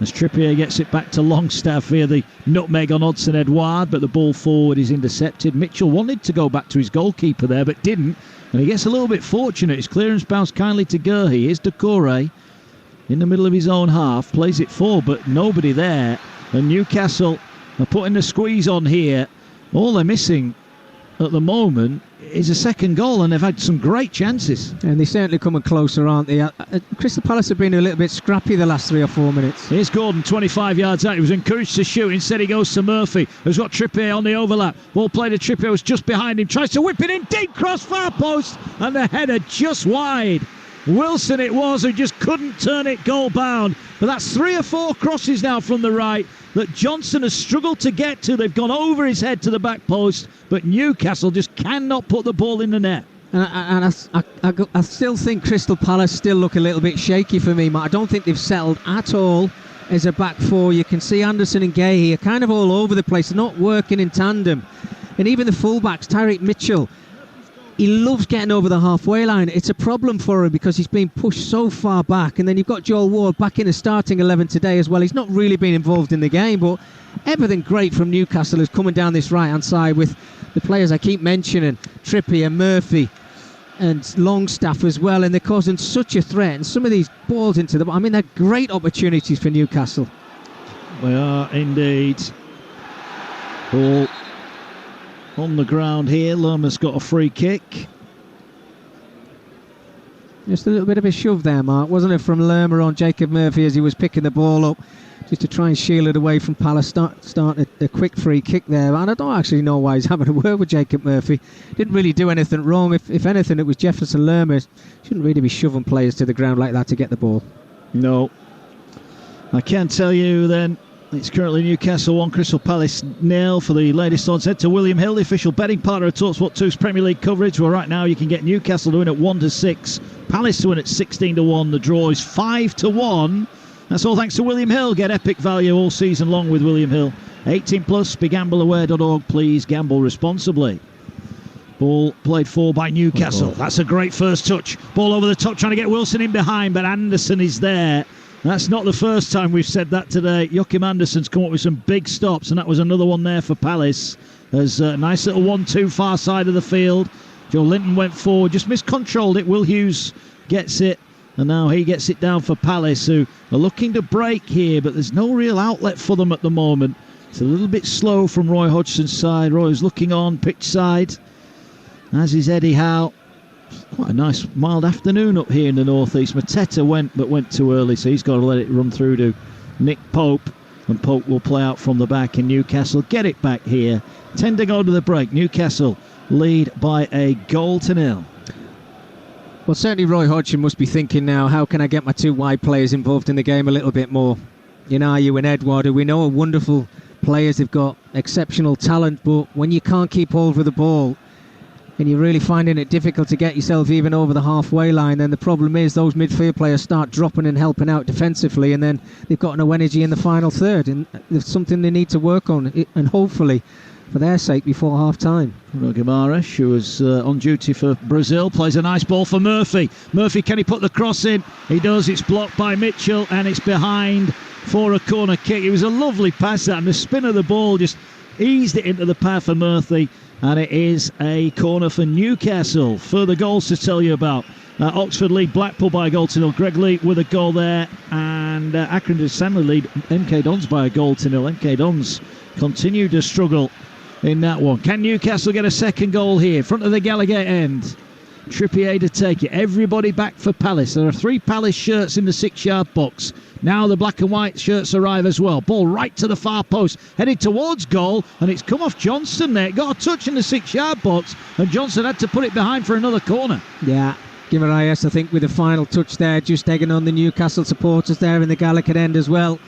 as Trippier gets it back to Longstaff via the nutmeg on Odsonne Edouard, but the ball forward is intercepted. Mitchell wanted to go back to his goalkeeper there, but didn't, and he gets a little bit fortunate. His clearance bounced kindly to Gurhey. Here's Doucouré in the middle of his own half, plays it forward, but nobody there, and Newcastle are putting the squeeze on here. All they're missing at the moment is a second goal, and they've had some great chances. And they're certainly coming closer, aren't they? Crystal Palace have been a little bit scrappy the last 3 or 4 minutes. Here's Gordon, 25 yards out. He was encouraged to shoot. Instead he goes to Murphy, who's got Trippier on the overlap. Ball played to Trippier, who's just behind him. Tries to whip it in, deep cross, far post, and the header just wide. Wilson it was, who just couldn't turn it goal bound. But that's 3 or 4 crosses now from the right that Johnson has struggled to get to. They've gone over his head to the back post, but Newcastle just cannot put the ball in the net. And I still think Crystal Palace still look a little bit shaky for me, Matt. I don't think they've settled at all as a back four. You can see Anderson and Gahey are kind of all over the place. They're not working in tandem. And even the fullbacks, Tyreek Mitchell, he loves getting over the halfway line. It's a problem for him because he's been pushed so far back, and then you've got Joel Ward back in the starting 11 today as well. He's not really been involved in the game, but everything great from Newcastle is coming down this right-hand side with the players I keep mentioning, Trippier, Murphy and Longstaff as well, and they're causing such a threat, and some of these balls into the... I mean, they're great opportunities for Newcastle. They are indeed. Ball on the ground here. Lerma's got a free kick. Just a little bit of a shove there, Mark, wasn't it, from Lerma on Jacob Murphy as he was picking the ball up, just to try and shield it away from Palace. Start a quick free kick there. And I don't actually know why he's having a word with Jacob Murphy. Didn't really do anything wrong. If anything, it was Jefferson Lerma. Shouldn't really be shoving players to the ground like that to get the ball. No. I can tell you then, it's currently Newcastle 1, Crystal Palace 0 for the latest odds. Head to William Hill, the official betting partner of Talksport 2's Premier League coverage. Well, right now you can get Newcastle to win at 1-6, Palace to win at 16-1. The draw is 5-1. That's all thanks to William Hill. Get epic value all season long with William Hill. 18 plus, begambleaware.org. Please gamble responsibly. Ball played for by Newcastle. That's a great first touch. Ball over the top, trying to get Wilson in behind, but Anderson is there. That's not the first time we've said that today. Joachim Anderson's come up with some big stops, and that was another one there for Palace. There's a nice little 1-2 far side of the field. Joe Linton went forward, just miscontrolled it. Will Hughes gets it, and now he gets it down for Palace, who are looking to break here, but there's no real outlet for them at the moment. It's a little bit slow from Roy Hodgson's side. Roy's looking on pitch side, as is Eddie Howe. Quite a nice mild afternoon up here in the northeast. Mateta went too early, so he's got to let it run through to Nick Pope, and Pope will play out from the back, and Newcastle get it back here. 10 to go to the break. Newcastle lead by a 1-0. Well, certainly Roy Hodgson must be thinking now, how can I get my two wide players involved in the game a little bit more? You know, you and Edward, who we know are wonderful players, they've got exceptional talent, but when you can't keep hold of the ball and you're really finding it difficult to get yourself even over the halfway line, then the problem is those midfield players start dropping and helping out defensively, and then they've got no energy in the final third, and there's something they need to work on, and hopefully for their sake before half-time. Guimaraes, who was on duty for Brazil, plays a nice ball for Murphy. Murphy, can he put the cross in? He does. It's blocked by Mitchell, and it's behind for a corner kick. It was a lovely pass, that, and the spin of the ball just eased it into the path for Murphy, and it is a corner for Newcastle. Further goals to tell you about. Oxford lead Blackpool by a goal to 0. Greg Lee with a goal there, and Accrington Stanley lead MK Dons by a goal to 0. MK Dons continue to struggle in that one. Can Newcastle get a second goal here? Front of the Gallagher end. Trippier to take it. Everybody back for Palace. There are 3 Palace shirts in the 6-yard box. Now the black and white shirts arrive as well. Ball right to the far post, headed towards goal, and it's come off Johnson there. It got a touch in the 6-yard box, and Johnson had to put it behind for another corner. Yeah, Guimaraes, I think, with the final touch there, just egging on the Newcastle supporters there in the Gallagher end as well.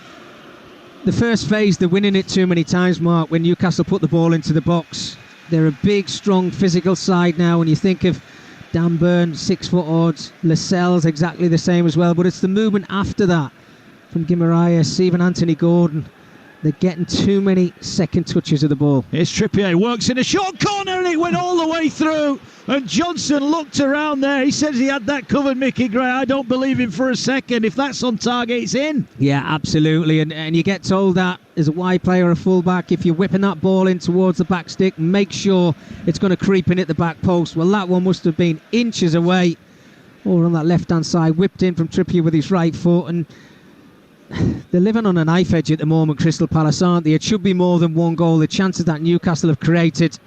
The first phase, they're winning it too many times, Mark, when Newcastle put the ball into the box. They're a big, strong, physical side now. When you think of Dan Burn, 6 foot odds, Lascelles exactly the same as well, but it's the movement after that from Guimaraes, even Anthony Gordon. They're getting too many second touches of the ball. Here's Trippier, works in a short corner, and it went all the way through. And Johnson looked around there. He says he had that covered, Mickey Gray. I don't believe him for a second. If that's on target, it's in. Yeah, absolutely. And you get told that as a wide player or a full-back, if you're whipping that ball in towards the back stick, make sure it's going to creep in at the back post. Well, that one must have been inches away over on that left-hand side, whipped in from Trippier with his right foot, and they're living on a knife edge at the moment, Crystal Palace, aren't they? It should be more than one goal. The chances that Newcastle have created,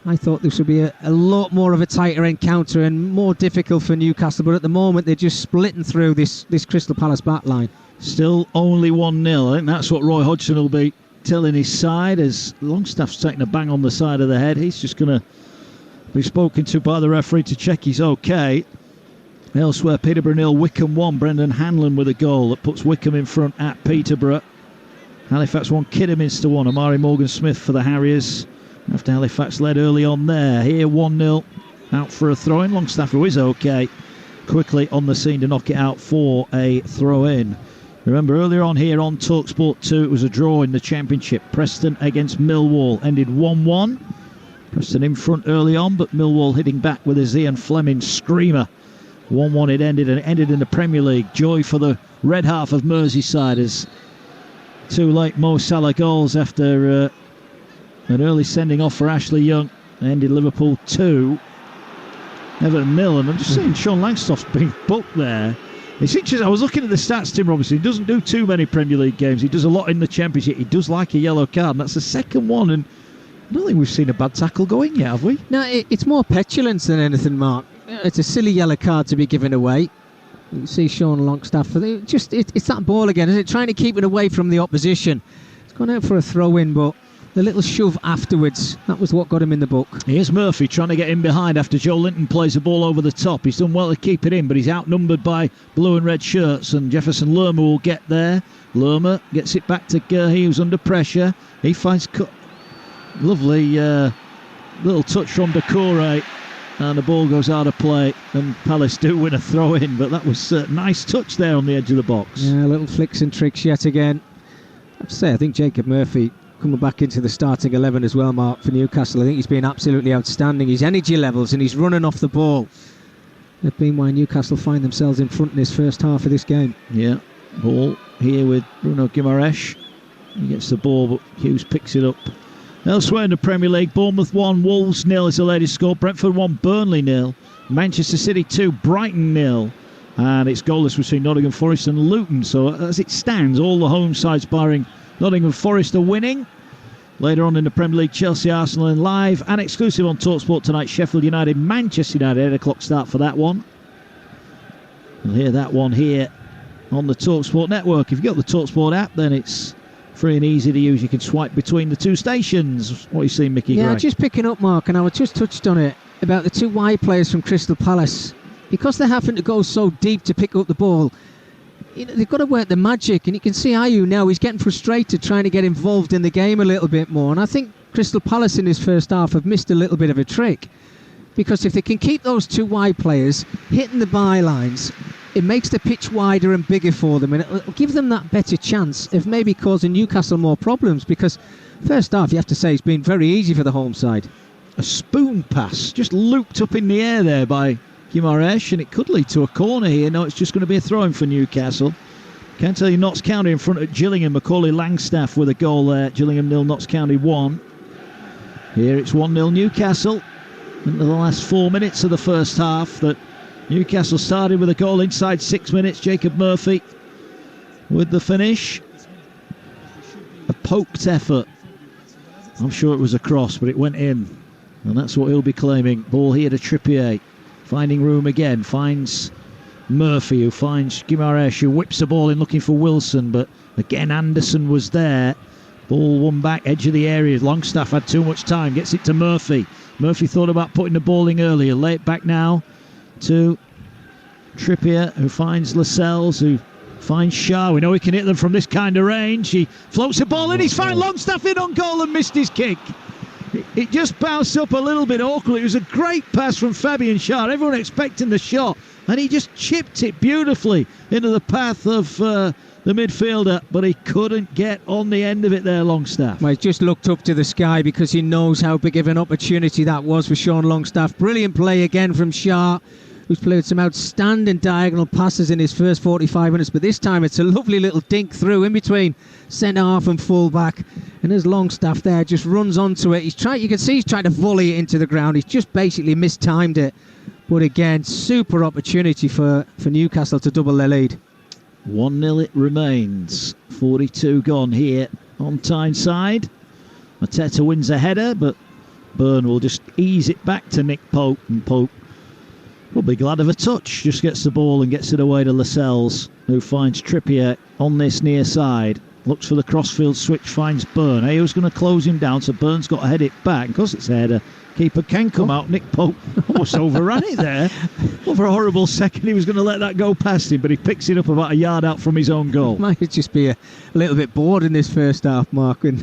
I thought this would be a lot more of a tighter encounter and more difficult for Newcastle, but at the moment they're just splitting through this Crystal Palace back line. Still only 1-0. I think that's what Roy Hodgson will be telling his side, as Longstaff's taking a bang on the side of the head. He's just going to be spoken to by the referee to check he's okay. Elsewhere, Peterborough 0, Wickham 1. Brendan Hanlon with a goal that puts Wickham in front at Peterborough. Halifax 1, Kidderminster 1. Amari Morgan-Smith for the Harriers, after Halifax led early on there. Here 1-0, out for a throw-in. Longstaff, who is okay, quickly on the scene to knock it out for a throw-in. Remember, earlier on here on Talksport 2, it was a draw in the Championship. Preston against Millwall ended 1-1. Preston in front early on, but Millwall hitting back with a Zian Fleming screamer. 1-1 it ended, and it ended in the Premier League. Joy for the red half of Merseyside as 2 late Mo Salah goals after an early sending off for Ashley Young ended Liverpool 2, Everton 0. And I'm just saying, Sean Langstaff's been booked there. It's interesting. I was looking at the stats, Tim Robinson. He doesn't do too many Premier League games. He does a lot in the Championship. He does like a yellow card, and that's the second one. And I don't think we've seen a bad tackle go in yet, have we? No, it's more petulance than anything, Mark. It's a silly yellow card to be given away. You can see Sean Longstaff. It's that ball again, is it? Trying to keep it away from the opposition. It's gone out for a throw-in, but the little shove afterwards, that was what got him in the book. Here's Murphy trying to get in behind after Joe Linton plays the ball over the top. He's done well to keep it in, but he's outnumbered by blue and red shirts, and Jefferson Lerma will get there. Lerma gets it back to Gurhey, who's under pressure. He finds lovely little touch from Decore, and the ball goes out of play, and Palace do win a throw-in, but that was a nice touch there on the edge of the box. Yeah, little flicks and tricks yet again. I have to say, I think Jacob Murphy coming back into the starting 11 as well, Mark, for Newcastle. I think he's been absolutely outstanding. His energy levels and he's running off the ball have been why Newcastle find themselves in front in this first half of this game. Yeah, ball here with Bruno Guimaraes. He gets the ball, but Hughes picks it up. Elsewhere in the Premier League, Bournemouth 1, Wolves 0 is the latest score. Brentford 1, Burnley 0. Manchester City 2, Brighton 0. And it's goalless between Nottingham Forest and Luton. So as it stands, all the home sides barring Nottingham Forest are winning. Later on in the Premier League, Chelsea, Arsenal in live and exclusive on Talksport tonight. Sheffield United, Manchester United, 8 o'clock start for that one. You'll hear that one here on the Talksport network. If you've got the Talksport app, then it's free and easy to use. You can swipe between the two stations. What are you seeing, Mickey? Yeah, Gray? just picking up, Mark, and I was just touched on it about the 2 wide players from Crystal Palace. Because they're having to go so deep to pick up the ball, they've got to work the magic, and you can see Ayew now, he's getting frustrated trying to get involved in the game a little bit more, and I think Crystal Palace in this first half have missed a little bit of a trick, because if they can keep those 2 wide players hitting the bylines, it makes the pitch wider and bigger for them, and it'll give them that better chance of maybe causing Newcastle more problems, because first half, you have to say, it's been very easy for the home side. A spoon pass just looped up in the air there by Guimaraes, and it could lead to a corner here. No, it's just going to be a throw-in for Newcastle. Can't tell you, Notts County in front of Gillingham. Macaulay Langstaff with a goal there. Gillingham 0, Notts County 1. Here it's 1-0 Newcastle. Into the last 4 minutes of the first half, that Newcastle started with a goal inside 6 minutes. Jacob Murphy with the finish. A poked effort. I'm sure it was a cross, but it went in, and that's what he'll be claiming. Ball here to Trippier. Finding room again, finds Murphy, who finds Guimaraes, who whips the ball in looking for Wilson, but again Anderson was there. Ball won back, edge of the area. Longstaff had too much time, gets it to Murphy. Murphy thought about putting the ball in earlier. Lay it back now to Trippier, who finds Lascelles, who finds Shah. We know he can hit them from this kind of range. He floats the ball in, he's found Longstaff in on goal and missed his kick. It just bounced up a little bit awkwardly. It was a great pass from Fabian Schär. Everyone expecting the shot, and he just chipped it beautifully into the path of the midfielder, but he couldn't get on the end of it there, Longstaff. Well, he just looked up to the sky because he knows how big of an opportunity that was for Sean Longstaff. Brilliant play again from Schär, who's played some outstanding diagonal passes in his first 45 minutes, but this time it's a lovely little dink through in between centre-half and full-back, and as Longstaff there just runs onto it. You can see he's trying to volley it into the ground. He's just basically mistimed it, but again, super opportunity for Newcastle to double their lead. 1-0 it remains. 42 gone here on Tyneside. Mateta wins a header, but Byrne will just ease it back to Nick Pope, and Pope will be glad of a touch. Just gets the ball and gets it away to Lascelles, who finds Trippier on this near side. Looks for the crossfield switch, finds Byrne. Ayo's going to close him down, so Byrne's got to head it back. Because it's a header, keeper can come out. Nick Pope almost overran it there. Well, for a horrible second, he was going to let that go past him, but he picks it up about a yard out from his own goal. Might just be a little bit bored in this first half, Mark. And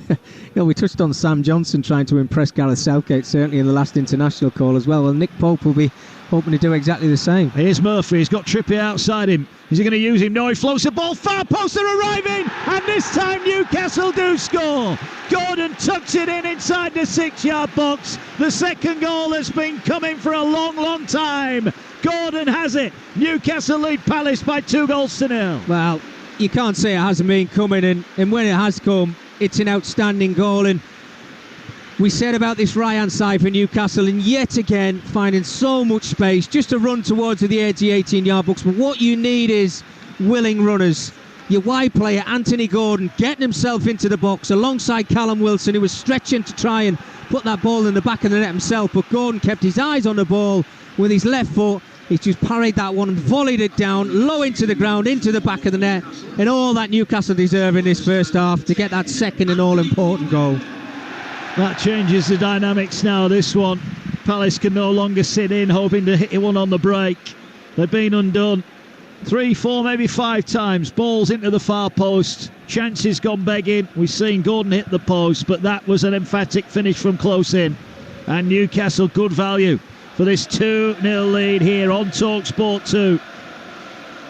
we touched on Sam Johnson trying to impress Gareth Southgate, certainly in the last international call as well. And Nick Pope will be hoping to do exactly the same. Here's Murphy. He's got Trippier outside him. Is he going to use him? No, he floats the ball. Far post, they're arriving. And this time Newcastle do score. Gordon tucks it in inside the 6-yard box. The second goal has been coming for a long time. Gordon has it. Newcastle lead Palace by 2-0. Well, you can't say it hasn't been coming, and when it has come, it's an outstanding goal. And we said about this right-hand side for Newcastle, and yet again finding so much space just to run towards the edge of the 18-yard box. But what you need is willing runners. Your wide player, Anthony Gordon, getting himself into the box alongside Callum Wilson, who was stretching to try and put that ball in the back of the net himself. But Gordon kept his eyes on the ball with his left foot. He's just parried that one and volleyed it down, low into the ground, into the back of the net. And all that Newcastle deserve in this first half to get that second and all-important goal. That changes the dynamics now, this one. Palace can no longer sit in, hoping to hit one on the break. They've been undone 3, 4, maybe 5 times. Balls into the far post. Chances gone begging. We've seen Gordon hit the post, but that was an emphatic finish from close in. And Newcastle, good value for this 2-0 lead here on Talksport 2.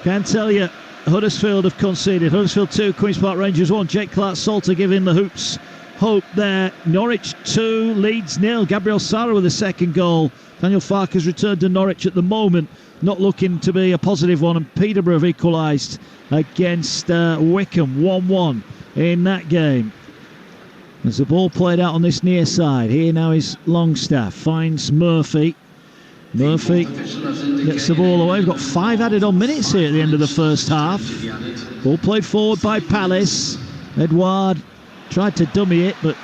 Can't tell you, Huddersfield have conceded. Huddersfield 2, Queen's Park Rangers 1. Jake Clark-Salter giving the Hoops hope there. Norwich 2, Leeds 0. Gabriel Sara with the second goal. Daniel Farke's returned to Norwich at the moment, not looking to be a positive one, and Peterborough have equalised against Wickham 1-1 in that game. As the ball played out on this near side, here now is Longstaff, finds Murphy. Murphy gets the ball away. We've got 5 added on minutes here at the end of the first half. Ball played forward by Palace. Edouard tried to dummy it, but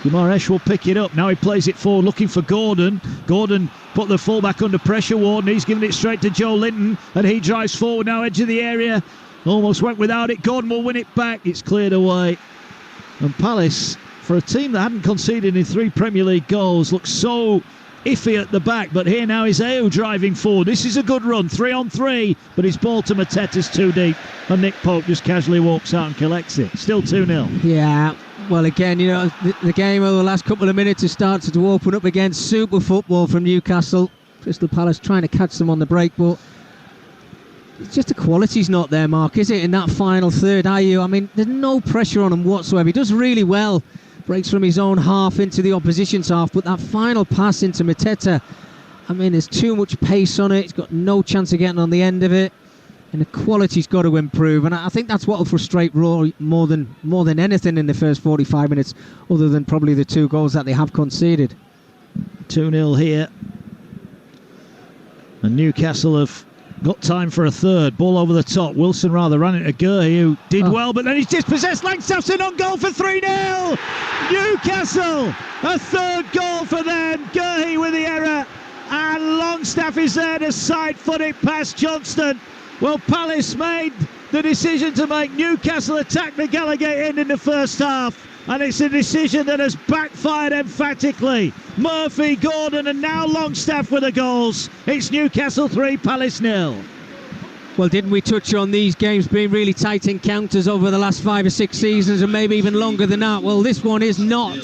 Guimaraes will pick it up. Now he plays it forward, looking for Gordon. Gordon put the fullback under pressure. Warden, he's giving it straight to Joe Linton, and he drives forward now, edge of the area. Almost went without it. Gordon will win it back. It's cleared away. And Palace, for a team that hadn't conceded in 3 Premier League goals, looks so iffy at the back. But here now is Ayew driving forward. This is a good run, 3-on-3, but his ball to Mateta's too deep, and Nick Pope just casually walks out and collects it. Still 2-0. Yeah. Well, again, you know, the game over the last couple of minutes has started to open up again. Super football from Newcastle. Crystal Palace trying to catch them on the break, but it's just the quality's not there, Mark, is it, in that final third? Ayew, I mean, there's no pressure on him whatsoever. He does really well. Breaks from his own half into the opposition's half, but that final pass into Mateta, I mean, there's too much pace on it. He's got no chance of getting on the end of it. And the quality's got to improve, and I think that's what will frustrate Roy more than anything in the first 45 minutes, other than probably the 2 goals that they have conceded. 2-0 here, and Newcastle have got time for a third. Ball over the top. Wilson rather ran into Gurhey, who did well, but then he's dispossessed. Langstaff's in on goal for 3-0. Newcastle, a third goal for them. Gurhey with the error, and Longstaff is there to side-foot it past Johnston. Well, Palace made the decision to make Newcastle attack the Gallowgate end in the first half, and it's a decision that has backfired emphatically. Murphy, Gordon, and now Longstaff with the goals. It's Newcastle 3, Palace 0. Well, didn't we touch on these games being really tight encounters over the last 5 or 6 seasons, and maybe even longer than that? Well, this one is not.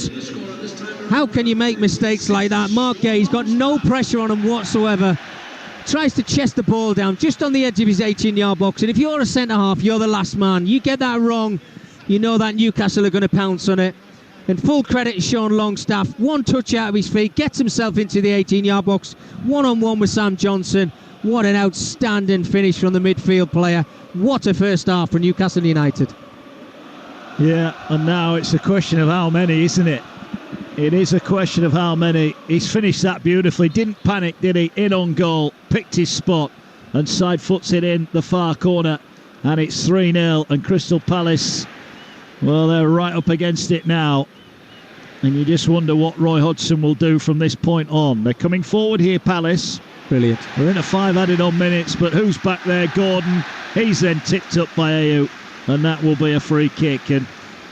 How can you make mistakes like that? Mark Gay's got no pressure on him whatsoever. Tries to chest the ball down just on the edge of his 18-yard box, and if you're a centre-half, you're the last man. You get that wrong, you know that Newcastle are going to pounce on it. And full credit to Sean Longstaff. 1 touch out of his feet, gets himself into the 18-yard box, 1-on-1 with Sam Johnson. What an outstanding finish from the midfield player. What a first half for Newcastle United. Yeah, and now it's a question of how many, isn't it? It is a question of how many. He's finished that beautifully. Didn't panic, did he? In on goal. Picked his spot and side foots it in the far corner. And it's 3-0. And Crystal Palace, well, they're right up against it now. And you just wonder what Roy Hodgson will do from this point on. They're coming forward here, Palace. Brilliant. We're in a 5 added on minutes, but who's back there? Gordon. He's then tipped up by Ayew. And that will be a free kick. And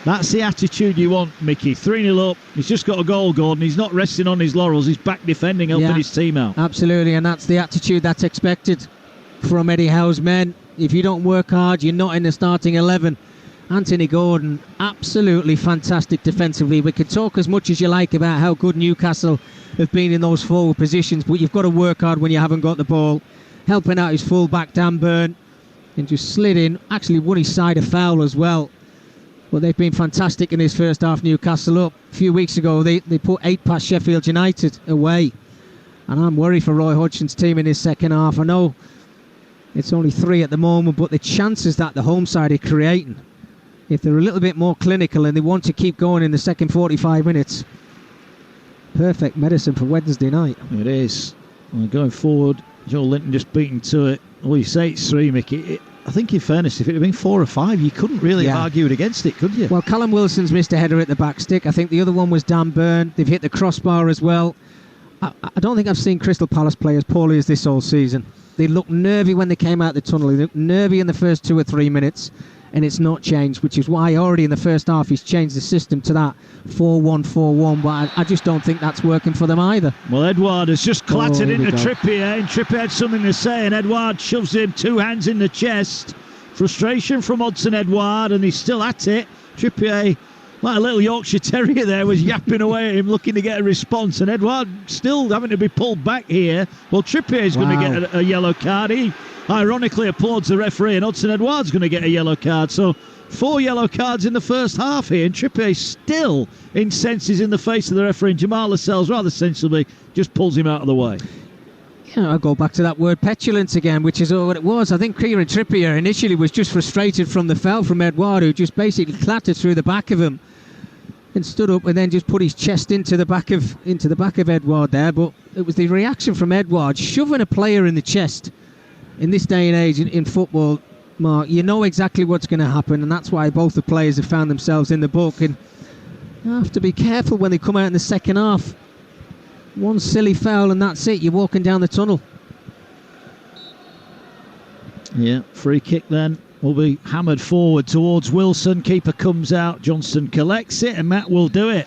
that's the attitude you want, Mickey. 3-0 up. He's just got a goal, Gordon. He's not resting on his laurels. He's back defending, helping his team out. Absolutely, and that's the attitude that's expected from Eddie Howe's men. If you don't work hard, you're not in the starting 11. Anthony Gordon, absolutely fantastic defensively. We can talk as much as you like about how good Newcastle have been in those forward positions, but you've got to work hard when you haven't got the ball. Helping out his full-back, Dan Burn, and just slid in. Actually won his side a foul as well. But they've been fantastic in this first half. Newcastle up. A few weeks ago, they put 8 past Sheffield United away. And I'm worried for Roy Hodgson's team in his second half. I know it's only 3 at the moment, but the chances that the home side are creating, if they're a little bit more clinical and they want to keep going in the second 45 minutes, perfect medicine for Wednesday night. It is. Well, going forward, Joel Linton just beaten to it. Well, you say it's 3, Mickey. I think in fairness, if it had been 4 or 5, you couldn't really have argued against it, could you? Well, Callum Wilson's missed a header at the back stick. I think the other one was Dan Burn. They've hit the crossbar as well. I don't think I've seen Crystal Palace play as poorly as this all season. They looked nervy when they came out the tunnel. They looked nervy in the first 2 or 3 minutes, and it's not changed, which is why already in the first half he's changed the system to that 4-1-4-1, but I just don't think that's working for them either. Well, Edouard has just clattered into Trippier, and Trippier had something to say, and Edouard shoves him 2 hands in the chest. Frustration from Odsonne Edouard, and he's still at it. Trippier, like a little Yorkshire Terrier there, was yapping away at him looking to get a response, and Edouard still having to be pulled back here. Well, Trippier is going to get a yellow card. He ironically applauds the referee, and Odsonne Edouard's going to get a yellow card. So 4 yellow cards in the first half here, and Trippier still incenses in the face of the referee, and Jamal Lascelles rather sensibly just pulls him out of the way. Yeah, I'll go back to that word petulance again, which is what it was. I think Kieran Trippier initially was just frustrated from the foul from Edouard, who just basically clattered through the back of him and stood up and then just put his chest into the back of Edouard there. But it was the reaction from Edouard shoving a player in the chest. In this day and age in football, Mark, you know exactly what's going to happen, and that's why both the players have found themselves in the book. And you have to be careful when they come out in the second half. One silly foul and that's it. You're walking down the tunnel. Yeah, free kick then will be hammered forward towards Wilson. Keeper comes out. Johnston collects it, and Matt will do it.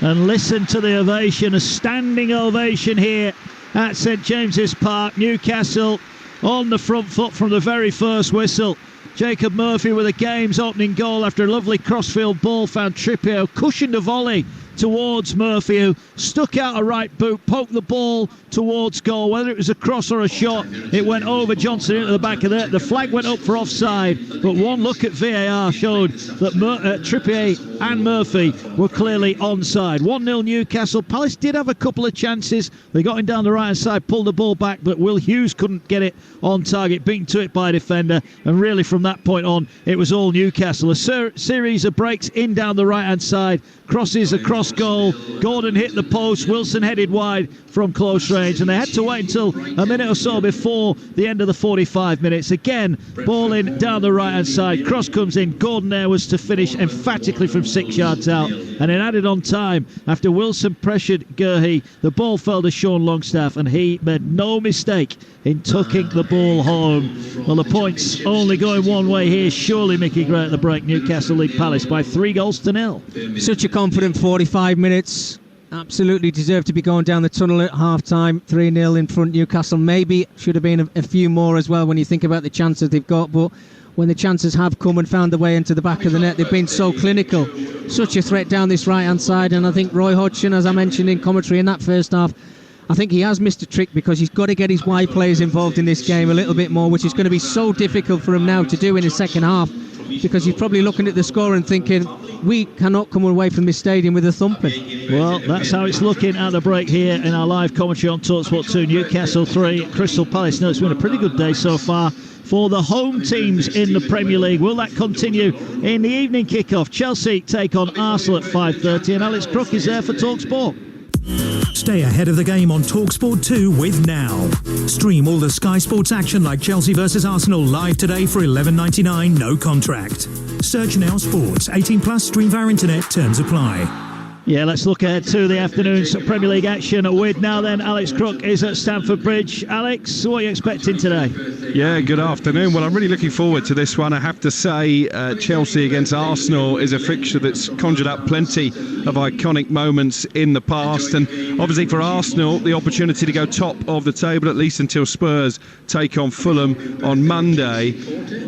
And listen to the ovation, a standing ovation here at St James's Park. Newcastle on the front foot from the very first whistle. Jacob Murphy with the game's opening goal after a lovely crossfield ball found Trippier, cushioned a volley towards Murphy, who stuck out a right boot, poked the ball towards goal. Whether it was a cross or a shot, it went over Johnson into the back of it. The flag went up for offside, but one look at VAR showed that Trippier and Murphy were clearly onside. 1-0 Newcastle. Palace did have a couple of chances. They got him down the right hand side, pulled the ball back, but Will Hughes couldn't get it on target, beaten to it by a defender, and really from that point on it was all Newcastle. A series of breaks in down the right hand side, crosses across goal. Gordon hit the post, Wilson headed wide from close range, and they had to wait until a minute or so before the end of the 45 minutes. Again, ball in down the right hand side, cross comes in, Gordon there was to finish emphatically from 6 yards out, and it added on time after Wilson pressured Gurhey. The ball fell to Sean Longstaff, and he made no mistake in tucking the ball home. Well, the points only going one way here. Surely Mickey Gray at the break. Newcastle lead Palace by 3-0. Such a confident 45 minutes. Absolutely deserved to be going down the tunnel at half-time. 3-0 in front. Newcastle maybe should have been a few more as well when you think about the chances they've got, but when the chances have come and found their way into the back of the net, they've been so clinical. Such a threat down this right-hand side, and I think Roy Hodgson, as I mentioned in commentary in that first half, I think he has missed a trick because he's got to get his wide players involved in this game a little bit more, which is going to be so difficult for him now to do in the second half, because he's probably looking at the score and thinking, we cannot come away from this stadium with a thumping. Well, that's how it's looking at the break here in our live commentary on Talksport 2. Newcastle 3, Crystal Palace. No, it's been a pretty good day so far for the home teams in the Premier League. Will that continue in the evening kickoff? Chelsea take on Arsenal at 5:30, and Alex Crook is there for Talksport. Stay ahead of the game on Talksport 2 with Now. Stream all the Sky Sports action like Chelsea versus Arsenal live today for $11.99, no contract. Search Now Sports. 18 plus. Stream via internet. Terms apply. Yeah, let's look ahead to the afternoon's Premier League action with Now Then. Alex Crook is at Stamford Bridge. Alex, what are you expecting today? Yeah, good afternoon. Well, I'm really looking forward to this one. I have to say, Chelsea against Arsenal is a fixture that's conjured up plenty of iconic moments in the past, and obviously for Arsenal, the opportunity to go top of the table, at least until Spurs take on Fulham on Monday.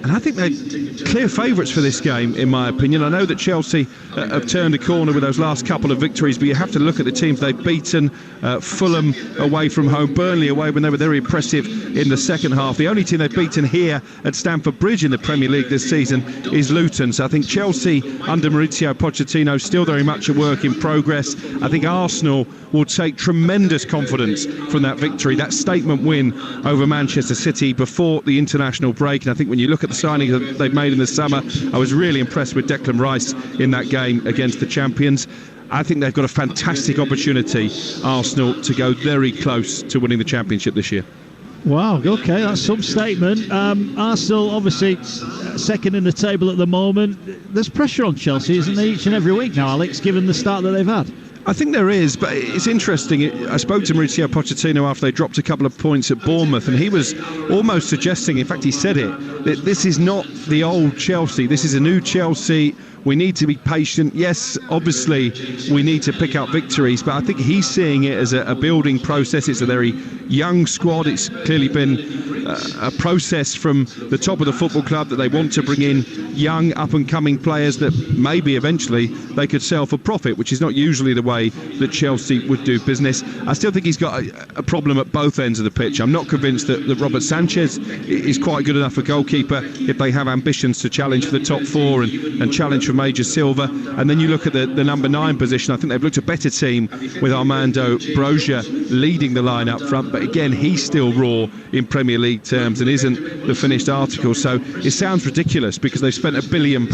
And I think they're clear favourites for this game, in my opinion. I know that Chelsea have turned a corner with those last couple couple of victories, but you have to look at the teams they've beaten. Fulham away from home, Burnley away when they were very impressive in the second half. The only team they've beaten here at Stamford Bridge in the Premier League this season is Luton. So I think Chelsea under Mauricio Pochettino still very much a work in progress. I think Arsenal will take tremendous confidence from that victory, that statement win over Manchester City before the international break. And I think when you look at the signings that they've made in the summer, I was really impressed with Declan Rice in that game against the champions. I think they've got a fantastic opportunity, Arsenal, to go very close to winning the championship this year. Wow, okay, that's some statement. Arsenal, obviously, second in the table at the moment. There's pressure on Chelsea, isn't there, each and every week now, Alex, given the start that they've had? I think there is, but it's interesting. I spoke to Mauricio Pochettino after they dropped a couple of points at Bournemouth, and he was almost suggesting, in fact he said it, that this is not the old Chelsea, this is a new Chelsea. We need to be patient. Yes, obviously we need to pick up victories, but I think he's seeing it as a building process. It's a very young squad. It's clearly been a process from the top of the football club that they want to bring in young up-and-coming players that maybe eventually they could sell for profit, which is not usually the way that Chelsea would do business. I still think he's got a problem at both ends of the pitch. I'm not convinced that Robert Sanchez is quite good enough a goalkeeper if they have ambitions to challenge for the top four and challenge for major silver. And then you look at the number 9 position. I think they've looked a better team with Armando Broja leading the line up front, but again he's still raw in Premier League terms and isn't the finished article. So it sounds ridiculous because they've spent £1 billion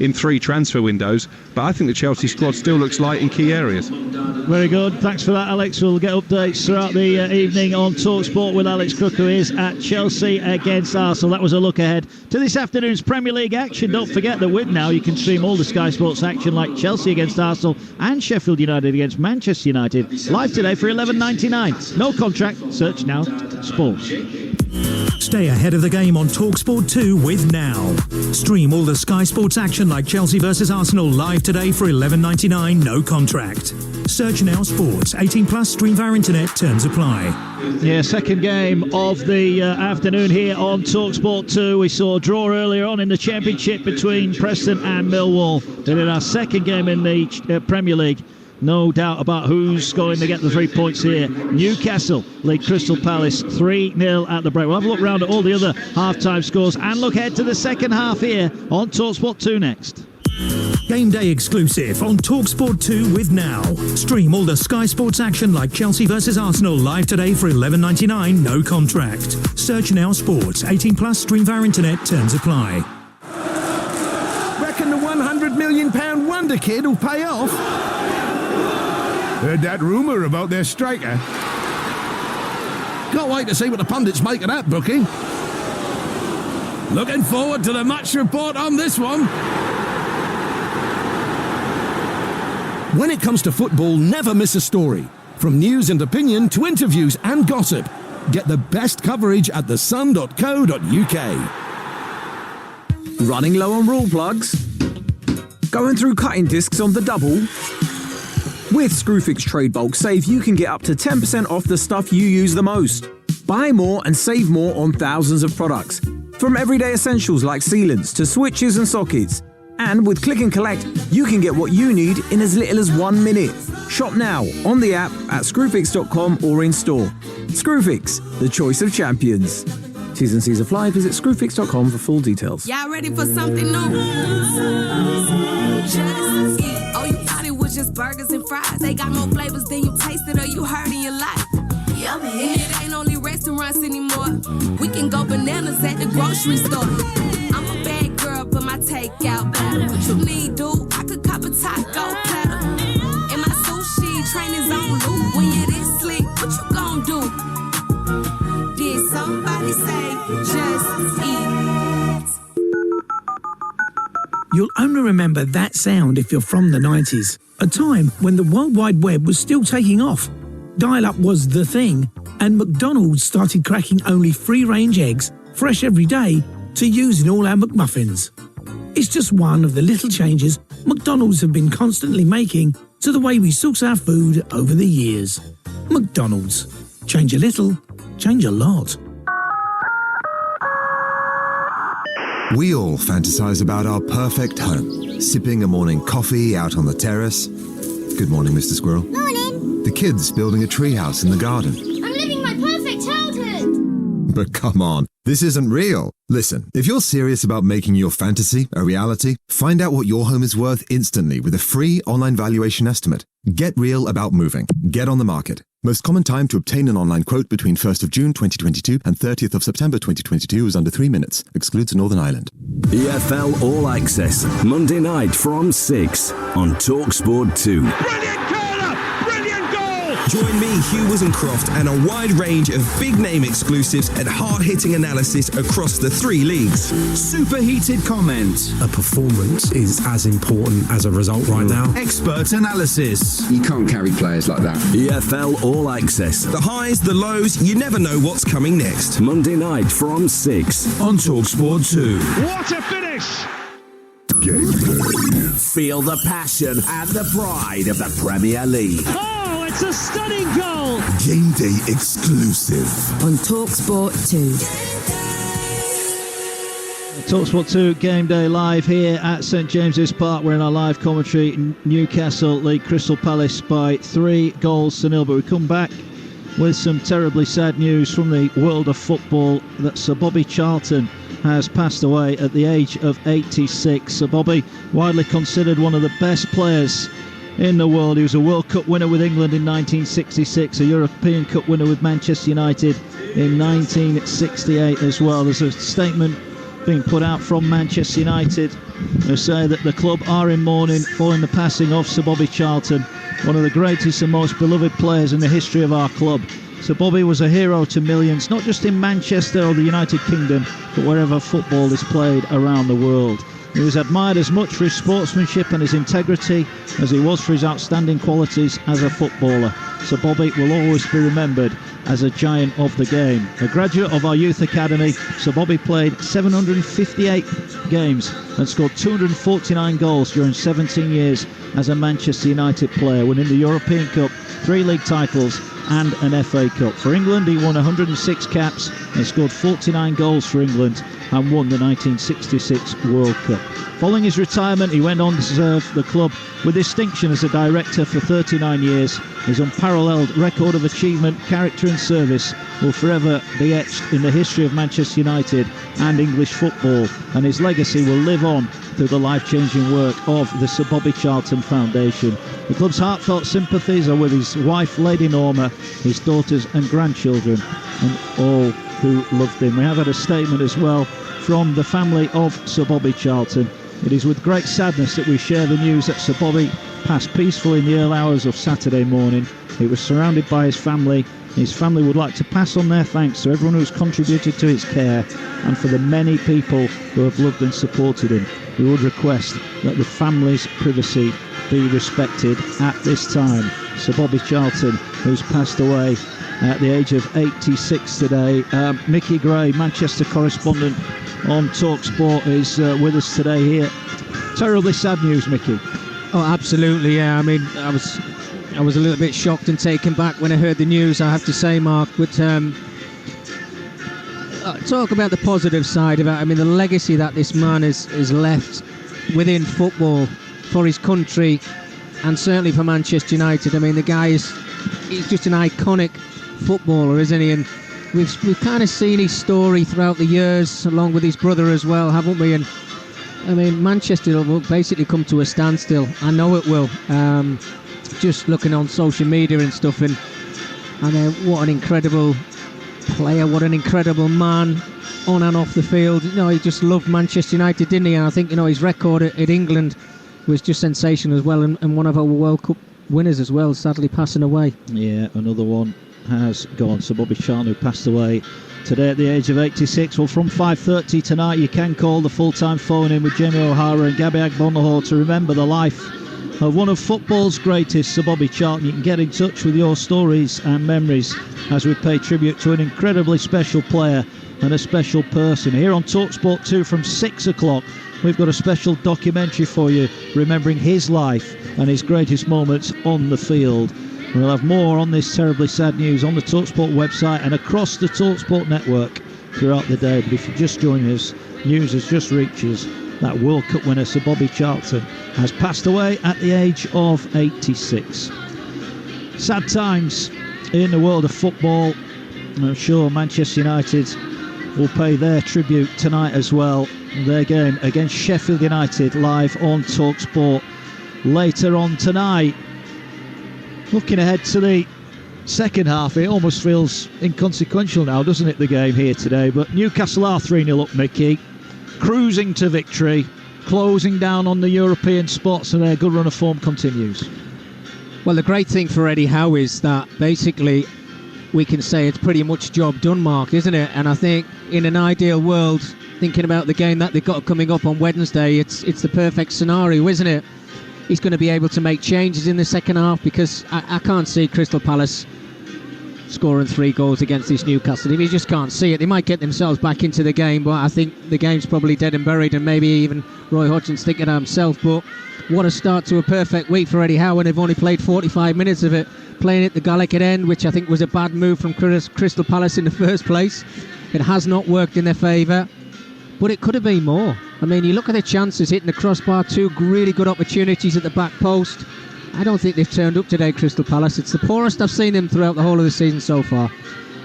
in 3 transfer windows, but I think the Chelsea squad still looks light in key areas. Very good, thanks for that, Alex. We'll get updates throughout the evening on Talksport with Alex Cook, who is at Chelsea against Arsenal. That was a look ahead to this afternoon's Premier League action. Don't forget that with Now you can stream all the Sky Sports action like Chelsea against Arsenal and Sheffield United against Manchester United live today for $11.99. No contract. Search Now Sports. Stay ahead of the game on Talksport 2 with Now. Stream all the Sky Sports action like Chelsea versus Arsenal live today for $11.99, no contract. Search Now Sports. 18 plus. Stream via internet. Terms apply. Yeah, second game of the afternoon here on Talksport 2. We saw a draw earlier on in the Championship between Preston and Millwall. Then in our second game in the Premier League, no doubt about who's going to get the 3 points here. Newcastle lead Crystal Palace 3-0 at the break. We'll have a look round at all the other half-time scores and look ahead to the second half here on Talksport 2 next. Game day exclusive on Talksport 2 with Now. Stream all the Sky Sports action like Chelsea versus Arsenal live today for $11.99, no contract. Search Now Sports. 18 plus. Stream via internet. Terms apply. Reckon the £100 million wonder kid will pay off? Heard that rumour about their striker. Can't wait to see what the pundits make of that booking. Looking forward to the match report on this one. When it comes to football, never miss a story. From news and opinion to interviews and gossip. Get the best coverage at thesun.co.uk. Running low on raw plugs? Going through cutting discs on the double? With Screwfix Trade Bulk Save, you can get up to 10% off the stuff you use the most. Buy more and save more on thousands of products. From everyday essentials like sealants to switches and sockets. And with Click and Collect, you can get what you need in as little as 1 minute. Shop now on the app at screwfix.com or in store. Screwfix, the choice of champions. T's and C's apply. Visit screwfix.com for full details. Y'all ready for something new? Just eat. Oh, you thought it was just burgers and fries. They got more flavors than you tasted or you heard in your life. Yummy. And it ain't only restaurants anymore. We can go bananas at the grocery store. I'm a bad girl, but my takeout better. What you need, dude? I could cop a taco platter. And my sushi train is on loop. When you this slick, what you gon' do? Did somebody say just eat? You'll only remember that sound if you're from the 90s, a time when the World Wide Web was still taking off. Dial-up was the thing, and McDonald's started cracking only free-range eggs, fresh every day, to use in all our McMuffins. It's just one of the little changes McDonald's have been constantly making to the way we source our food over the years. McDonald's. Change a little, change a lot. We all fantasize about our perfect home, sipping a morning coffee out on the terrace, Good morning, Mr. Squirrel. Morning. The kids building a treehouse in the garden. I'm living my perfect childhood. But come on, this isn't real. Listen, if you're serious about making your fantasy a reality, find out what your home is worth instantly with a free online valuation estimate. Get real about moving. Get on the market. Most common time to obtain an online quote between 1st of June 2022 and 30th of September 2022 is under 3 minutes. Excludes Northern Ireland. EFL All Access, Monday night from 6 on Talksport 2. Brilliant curler! Brilliant goal! Join me, Hugh Wizencroft, and a wide range of big-name exclusives and hard-hitting analysis across the 3 leagues. Superheated comments. A performance is as important as a result right now. Expert analysis. You can't carry players like that. EFL All Access. The highs, the lows, you never know what's coming next. Monday night from 6 on Talksport 2. What a finish! Gameplay. Feel the passion and the pride of the Premier League. Oh, it's a stunning goal! Game day exclusive on Talksport 2. Talksport 2 Game Day live here at St James's Park. We're in our live commentary. Newcastle lead Crystal Palace by 3-0. But we come back with some terribly sad news from the world of football that Sir Bobby Charlton has passed away at the age of 86. Sir Bobby, widely considered one of the best players in the world. He was a World Cup winner with England in 1966, a European Cup winner with Manchester United in 1968 as well. There's a statement being put out from Manchester United who say that the club are in mourning following the passing of Sir Bobby Charlton, one of the greatest and most beloved players in the history of our club. Sir Bobby was a hero to millions, not just in Manchester or the United Kingdom, but wherever football is played around the world. He was admired as much for his sportsmanship and his integrity as he was for his outstanding qualities as a footballer. Sir Bobby will always be remembered as a giant of the game. A graduate of our youth academy, Sir Bobby played 758 games and scored 249 goals during 17 years as a Manchester United player, winning the European Cup, 3 league titles and an FA Cup. For England, he won 106 caps and scored 49 goals for England and won the 1966 World Cup. Following his retirement, he went on to serve the club with distinction as a director for 39 years. His unparalleled record of achievement, character and service will forever be etched in the history of Manchester United and English football, and his legacy will live on through the life-changing work of the Sir Bobby Charlton Foundation. The club's heartfelt sympathies are with his wife, Lady Norma, his daughters and grandchildren, and all who loved him. We have had a statement as well from the family of Sir Bobby Charlton. It is with great sadness that we share the news that Sir Bobby passed peacefully in the early hours of Saturday morning. He was surrounded by his family. His family would like to pass on their thanks to everyone who has contributed to his care and for the many people who have loved and supported him. We would request that the family's privacy be respected at this time. Sir Bobby Charlton, who's passed away at the age of 86 today. Mickey Gray, Manchester correspondent on Talksport, is with us today here. Terribly sad news, Mickey. Oh, absolutely, yeah. I mean, I was a little bit shocked and taken back when I heard the news, I have to say, Mark. But talk about the positive side of it. I mean, the legacy that this man has left within football for his country and certainly for Manchester United. I mean, the guy he's just an iconic footballer, isn't he? And we've kind of seen his story throughout the years, along with his brother as well, haven't we? And I mean, Manchester will basically come to a standstill. I know it will. Just looking on social media and stuff, and what an incredible player, what an incredible man, on and off the field. You know, he just loved Manchester United, didn't he? And I think, you know, his record at England was just sensational as well, and one of our World Cup winners as well, sadly passing away. Yeah, another one has gone. So Bobby Charlton, who passed away today at the age of 86. Well, from 5:30 tonight, you can call the full-time phone in with Jamie O'Hara and Gabby Agbonlahor to remember the life of one of football's greatest, Sir Bobby Charlton. You can get in touch with your stories and memories as we pay tribute to an incredibly special player and a special person. Here on Talksport 2 from 6 o'clock, we've got a special documentary for you remembering his life and his greatest moments on the field. We'll have more on this terribly sad news on the Talksport website and across the Talksport network throughout the day. But if you're just joining us, news has just reached us that World Cup winner, Sir Bobby Charlton, has passed away at the age of 86. Sad times in the world of football. I'm sure Manchester United will pay their tribute tonight as well. Their game against Sheffield United live on Talksport later on tonight. Looking ahead to the second half, it almost feels inconsequential now, doesn't it, the game here today? But Newcastle are 3-0 up, Mickey, cruising to victory, closing down on the European spots, and their good run of form continues. Well, the great thing for Eddie Howe is that basically we can say it's pretty much job done, Mark, isn't it? And I think in an ideal world, thinking about the game that they've got coming up on Wednesday, it's the perfect scenario, isn't it? He's going to be able to make changes in the second half, because I can't see Crystal Palace scoring 3 goals against this Newcastle team. You just can't see it. They might get themselves back into the game, but I think the game's probably dead and buried, and maybe even Roy Hodgson's thinking of himself. But what a start to a perfect week for Eddie Howe, and they've only played 45 minutes of it, playing at the Gallagher end, which I think was a bad move from Crystal Palace in the first place. It has not worked in their favour, but it could have been more. I mean, you look at the chances, hitting the crossbar, 2 really good opportunities at the back post. I don't think they've turned up today, Crystal Palace. It's the poorest I've seen them throughout the whole of the season so far.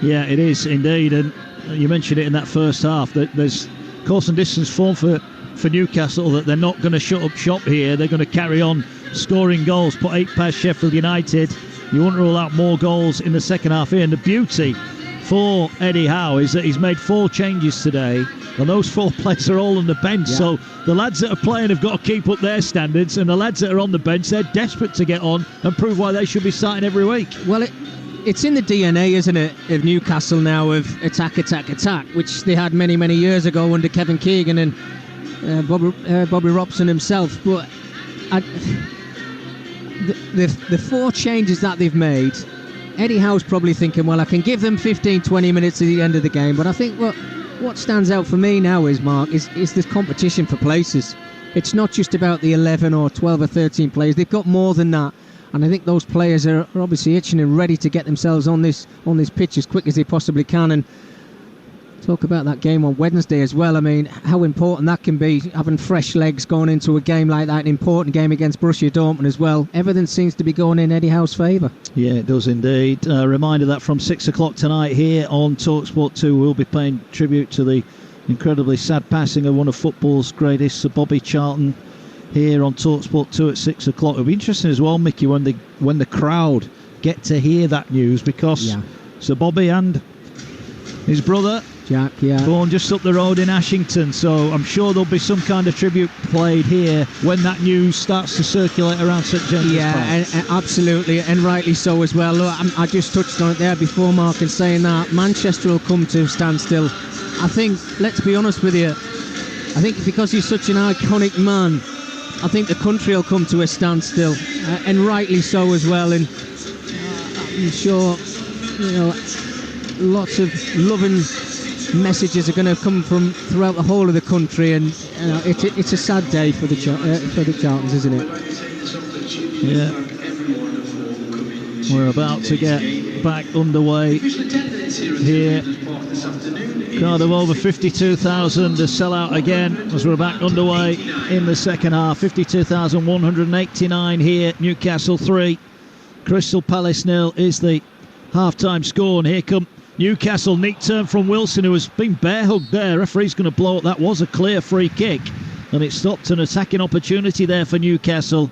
Yeah, it is indeed, and you mentioned it in that first half, that there's course and distance form for Newcastle, that they're not going to shut up shop here. They're going to carry on scoring goals, put 8 past Sheffield United. You wouldn't rule out more goals in the second half here, and the beauty for Eddie Howe is that he's made 4 changes today, and those 4 players are all on the bench. Yeah. So the lads that are playing have got to keep up their standards, and the lads that are on the bench, they're desperate to get on and prove why they should be starting every week. Well, it's in the DNA, isn't it, of Newcastle now, of attack, which they had many, many years ago under Kevin Keegan and Bobby Robson himself. But the 4 changes that they've made, Eddie Howe's probably thinking, well, I can give them 15-20 minutes at the end of the game. But I think what stands out for me now is, Mark, is this competition for places. It's not just about the 11 or 12 or 13 players. They've got more than that. And I think those players are obviously itching and ready to get themselves on this pitch as quick as they possibly can. And talk about that game on Wednesday as well. I mean, how important that can be, having fresh legs going into a game like that, an important game against Borussia Dortmund as well. Everything seems to be going in Eddie Howe's favour. Yeah, it does indeed. Reminder that from 6 o'clock tonight here on Talksport 2, we'll be paying tribute to the incredibly sad passing of one of football's greatest, Sir Bobby Charlton, here on Talksport 2 at 6 o'clock. It'll be interesting as well, Mickey, when the crowd get to hear that news, because Sir Bobby and his brother Jack, born just up the road in Ashington, so I'm sure there'll be some kind of tribute played here when that news starts to circulate around St James's Park. And absolutely, and rightly so as well. Look, I just touched on it there before, Mark, in saying that Manchester will come to a standstill. I think, let's be honest with you, I think because he's such an iconic man, I think the country will come to a standstill, and rightly so as well. And I'm sure, lots of loving messages are going to come from throughout the whole of the country, and it's a sad day for the Charltons, isn't it? Yeah. We're about to get back underway here. Crowd of over 52,000 to sell out again as we're back underway in the second half. 52,189 here. Newcastle 3, Crystal Palace 0 is the half-time score, and here come Newcastle. Neat turn from Wilson, who has been bear-hugged there. Referee's going to blow it. That was a clear free kick, and it stopped an attacking opportunity there for Newcastle.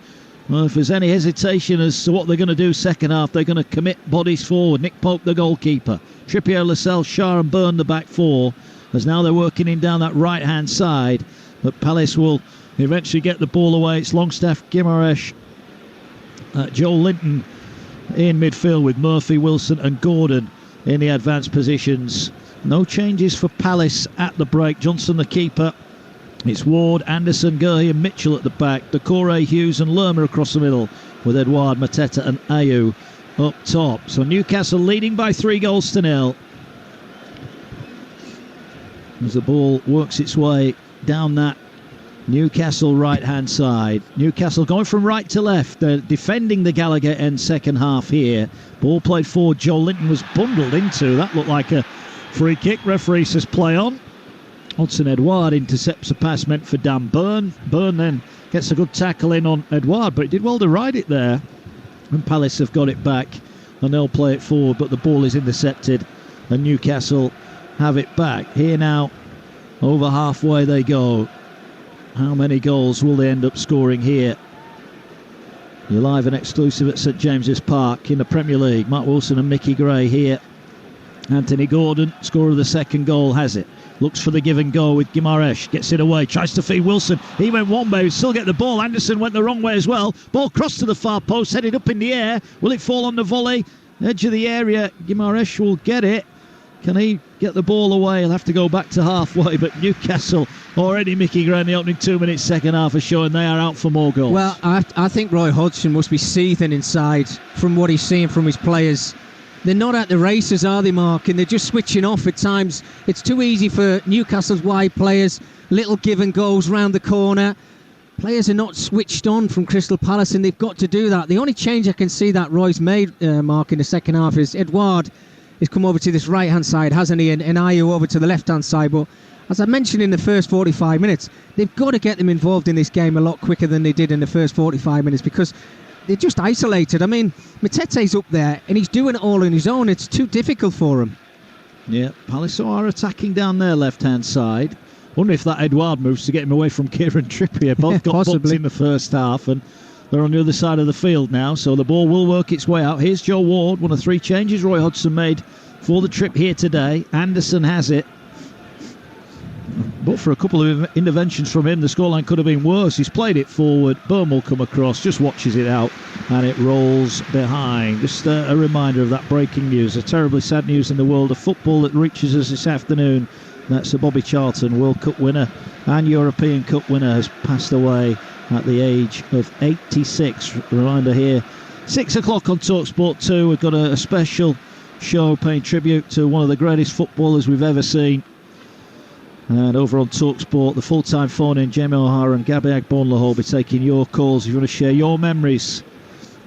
Well, if there's any hesitation as to what they're going to do second half, they're going to commit bodies forward. Nick Pope, the goalkeeper. Trippier, Lascelles, Shah and Byrne, the back 4, as now they're working in down that right-hand side. But Palace will eventually get the ball away. It's Longstaff, Guimaraes, Joel Linton in midfield with Murphy, Wilson and Gordon in the advanced positions. No changes for Palace at the break. Johnson, the keeper. It's Ward, Anderson, Gurley and Mitchell at the back. Decore, Hughes and Lerma across the middle, with Edouard, Mateta and Ayew up top. So Newcastle leading by 3-0 as the ball works its way down that Newcastle right-hand side. Newcastle going from right to left. They're defending the Gallagher end second half here. Ball played forward. Joe Linton was bundled into. That looked like a free kick. Referee says play on. Hudson-Edouard intercepts a pass meant for Dan Burn. Burn then gets a good tackle in on Edouard, but he did well to ride it there. And Palace have got it back, and they'll play it forward, but the ball is intercepted, and Newcastle have it back. Here now, over halfway they go. How many goals will they end up scoring here? You're live and exclusive at St James's Park in the Premier League. Mark Wilson and Mickey Gray here. Anthony Gordon, scorer of the second goal, has it. Looks for the give and go with Guimaraes. Gets it away. Tries to feed Wilson. He went one way. Still get the ball. Anderson went the wrong way as well. Ball crossed to the far post. Headed up in the air. Will it fall on the volley? Edge of the area. Guimaraes will get it. Can he get the ball away? He'll have to go back to halfway. But Newcastle, already Mickey Gray in the opening 2 minutes, second half, are showing they are out for more goals. Well, I think Roy Hodgson must be seething inside from what he's seeing from his players. They're not at the races, are they, Mark? And they're just switching off at times. It's too easy for Newcastle's wide players. Little give and goes round the corner. Players are not switched on from Crystal Palace, and they've got to do that. The only change I can see that Roy's made, Mark, in the second half is Edouard has come over to this right-hand side, hasn't he? And Ayew over to the left-hand side. But as I mentioned in the first 45 minutes, they've got to get them involved in this game a lot quicker than they did in the first 45 minutes, because they're just isolated. I mean, Matete's up there and he's doing it all on his own. It's too difficult for him. Yeah, Palace are attacking down their left-hand side. Wonder if that Edouard moves to get him away from Kieran Trippier. Both got bumped in the first half, and they're on the other side of the field now, so the ball will work its way out. Here's Joe Ward, one of 3 changes Roy Hodgson made for the trip here today. Anderson has it. But for a couple of interventions from him, the scoreline could have been worse. He's played it forward. Burn will come across, just watches it out, and it rolls behind. Just a reminder of that breaking news. A terribly sad news in the world of football that reaches us this afternoon. That's Sir Bobby Charlton, World Cup winner and European Cup winner, has passed away at the age of 86. Reminder here, 6 o'clock on Talksport 2. We've got a special show paying tribute to one of the greatest footballers we've ever seen. And over on Talksport, the full-time phone-in, Jamie O'Hara and Gabby Agbourne-Lahore will be taking your calls if you want to share your memories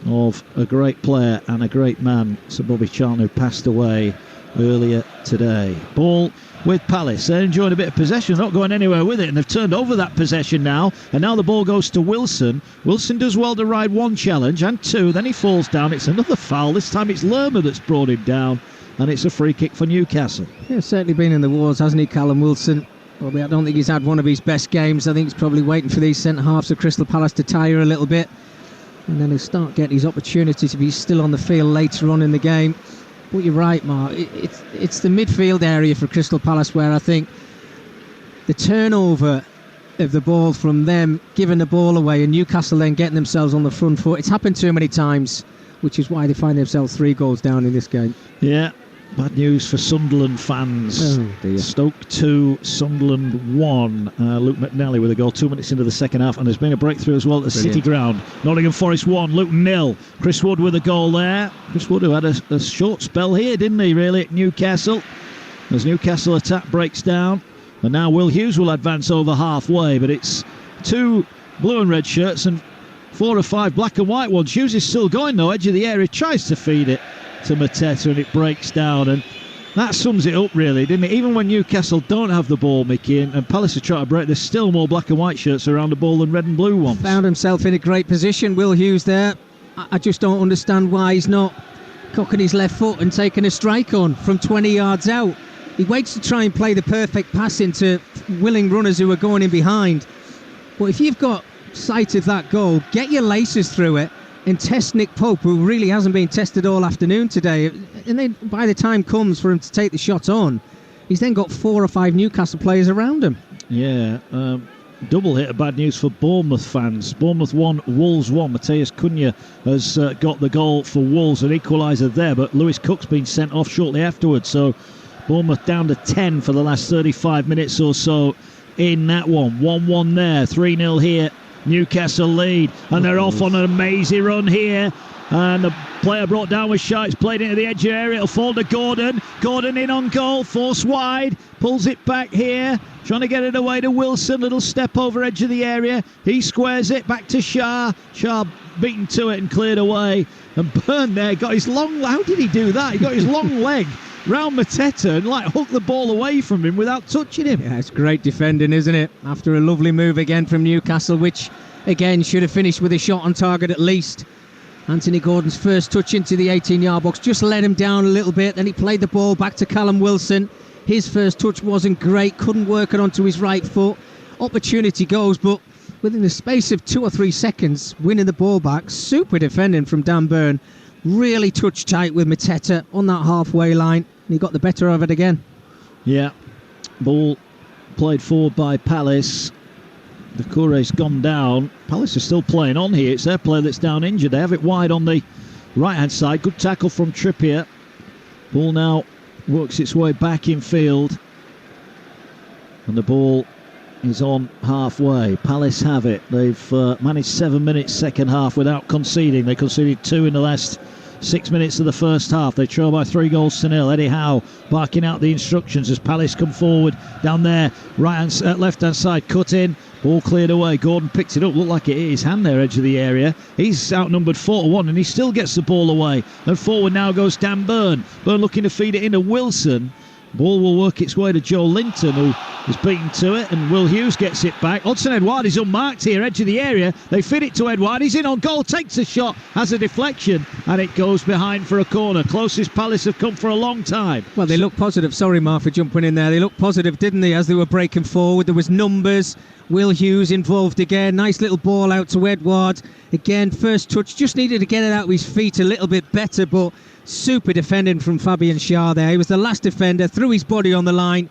of a great player and a great man, Sir Bobby Charlton, who passed away earlier today. Ball with Palace. They're enjoying a bit of possession, not going anywhere with it, and they've turned over that possession now, and now the ball goes to Wilson. Wilson does well to ride one challenge and 2, then he falls down. It's another foul. This time it's Lerma that's brought him down, and it's a free kick for Newcastle. Yeah, certainly been in the wars, hasn't he, Callum Wilson? Probably, I don't think he's had one of his best games. I think he's probably waiting for these centre-halves of Crystal Palace to tire a little bit, and then he'll start getting his opportunities if he's still on the field later on in the game. But you're right, Mark. It's the midfield area for Crystal Palace where I think the turnover of the ball from them giving the ball away and Newcastle then getting themselves on the front foot, it's happened too many times, which is why they find themselves 3 goals down in this game. Yeah. Bad news for Sunderland fans. Oh, dear. Stoke 2, Sunderland 1. Luke McNally with a goal 2 minutes into the second half, and there's been a breakthrough as well at the City Ground. Nottingham Forest 1, Luton 0. Chris Wood with a goal there. Chris Wood, who had a short spell here, didn't he, really, at Newcastle? As Newcastle attack breaks down, and now Will Hughes will advance over halfway, but it's 2 blue and red shirts and 4 or 5 black and white ones. Hughes is still going, though, edge of the area, tries to feed it to Mateta, and it breaks down, and that sums it up, really, didn't it? Even when Newcastle don't have the ball, Mickey, and Palace are trying to break, there's still more black and white shirts around the ball than red and blue ones. Found himself in a great position, Will Hughes there. I just don't understand why he's not cocking his left foot and taking a strike on from 20 yards out. He waits to try and play the perfect pass into willing runners who are going in behind. But if you've got sight of that goal, get your laces through it and test Nick Pope, who really hasn't been tested all afternoon today. And then by the time comes for him to take the shot on, he's then got 4 or 5 Newcastle players around him. Yeah, double hit of bad news for Bournemouth fans. Bournemouth 1, Wolves 1. Mateus Cunha has got the goal for Wolves, an equaliser there, but Lewis Cook's been sent off shortly afterwards. So Bournemouth down to 10 for the last 35 minutes or so in that one. 1-1 there, 3-0 here. Newcastle lead, and they're off on an amazing run here, and the player brought down with Shite, played into the edge of the area. It'll fall to Gordon in on goal, forced wide, pulls it back here, trying to get it away to Wilson. Little step over edge of the area, he squares it back to Shah beaten to it and cleared away, and Byrne there got his long, how did he do that? He got his long leg round Mateta and hook the ball away from him without touching him. Yeah, it's great defending, isn't it? After a lovely move again from Newcastle, which again should have finished with a shot on target at least. Anthony Gordon's first touch into the 18-yard box just let him down a little bit. Then he played the ball back to Callum Wilson. His first touch wasn't great, couldn't work it onto his right foot. Opportunity goes, but within the space of 2 or 3 seconds, winning the ball back. Super defending from Dan Burn. Really touch tight with Mateta on that halfway line. And he got the better of it again. Yeah. Ball played forward by Palace. The Doucouré's gone down. Palace are still playing on here. It's their player that's down injured. They have it wide on the right-hand side. Good tackle from Trippier. Ball now works its way back in field. And the ball is on halfway. Palace have it. They've managed 7 minutes second half without conceding. They conceded 2 in the last 6 minutes of the first half. They trail by 3-0. Eddie Howe barking out the instructions as Palace come forward down there. Left-hand side, cut in. Ball cleared away. Gordon picks it up. Looked like it hit his hand there, edge of the area. He's outnumbered 4-1 and he still gets the ball away. And forward now goes Dan Burn. Burn looking to feed it into Wilson. Ball will work its way to Joe Linton, who is beaten to it, and Will Hughes gets it back. Hudson-Edouard is unmarked here, edge of the area. They fit it to Edouard. He's in on goal, takes a shot, has a deflection, and it goes behind for a corner. Closest Palace have come for a long time. Well, they look positive. Sorry, Mark, for jumping in there. They looked positive, didn't they, as they were breaking forward? There was numbers. Will Hughes involved again. Nice little ball out to Edouard. Again, first touch. Just needed to get it out of his feet a little bit better, but super defending from Fabian Schär there. He was the last defender, threw his body on the line.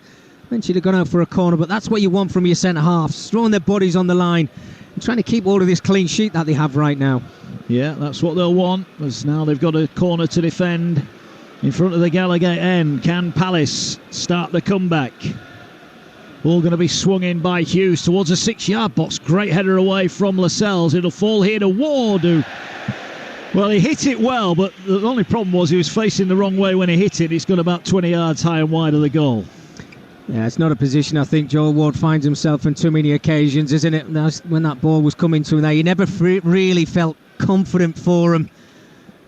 Then she'd have gone out for a corner, but that's what you want from your centre-halves. Throwing their bodies on the line and trying to keep all of this clean sheet that they have right now. Yeah, that's what they'll want, as now they've got a corner to defend in front of the Gallagher end. Can Palace start the comeback? Ball going to be swung in by Hughes towards a 6-yard box. Great header away from Lascelles. It'll fall here to Ward, who... Well, he hit it well, but the only problem was he was facing the wrong way when he hit it. It's gone about 20 yards high and wide of the goal. Yeah, it's not a position I think Joel Ward finds himself in too many occasions, isn't it? When that ball was coming to him there, you never really felt confident for him.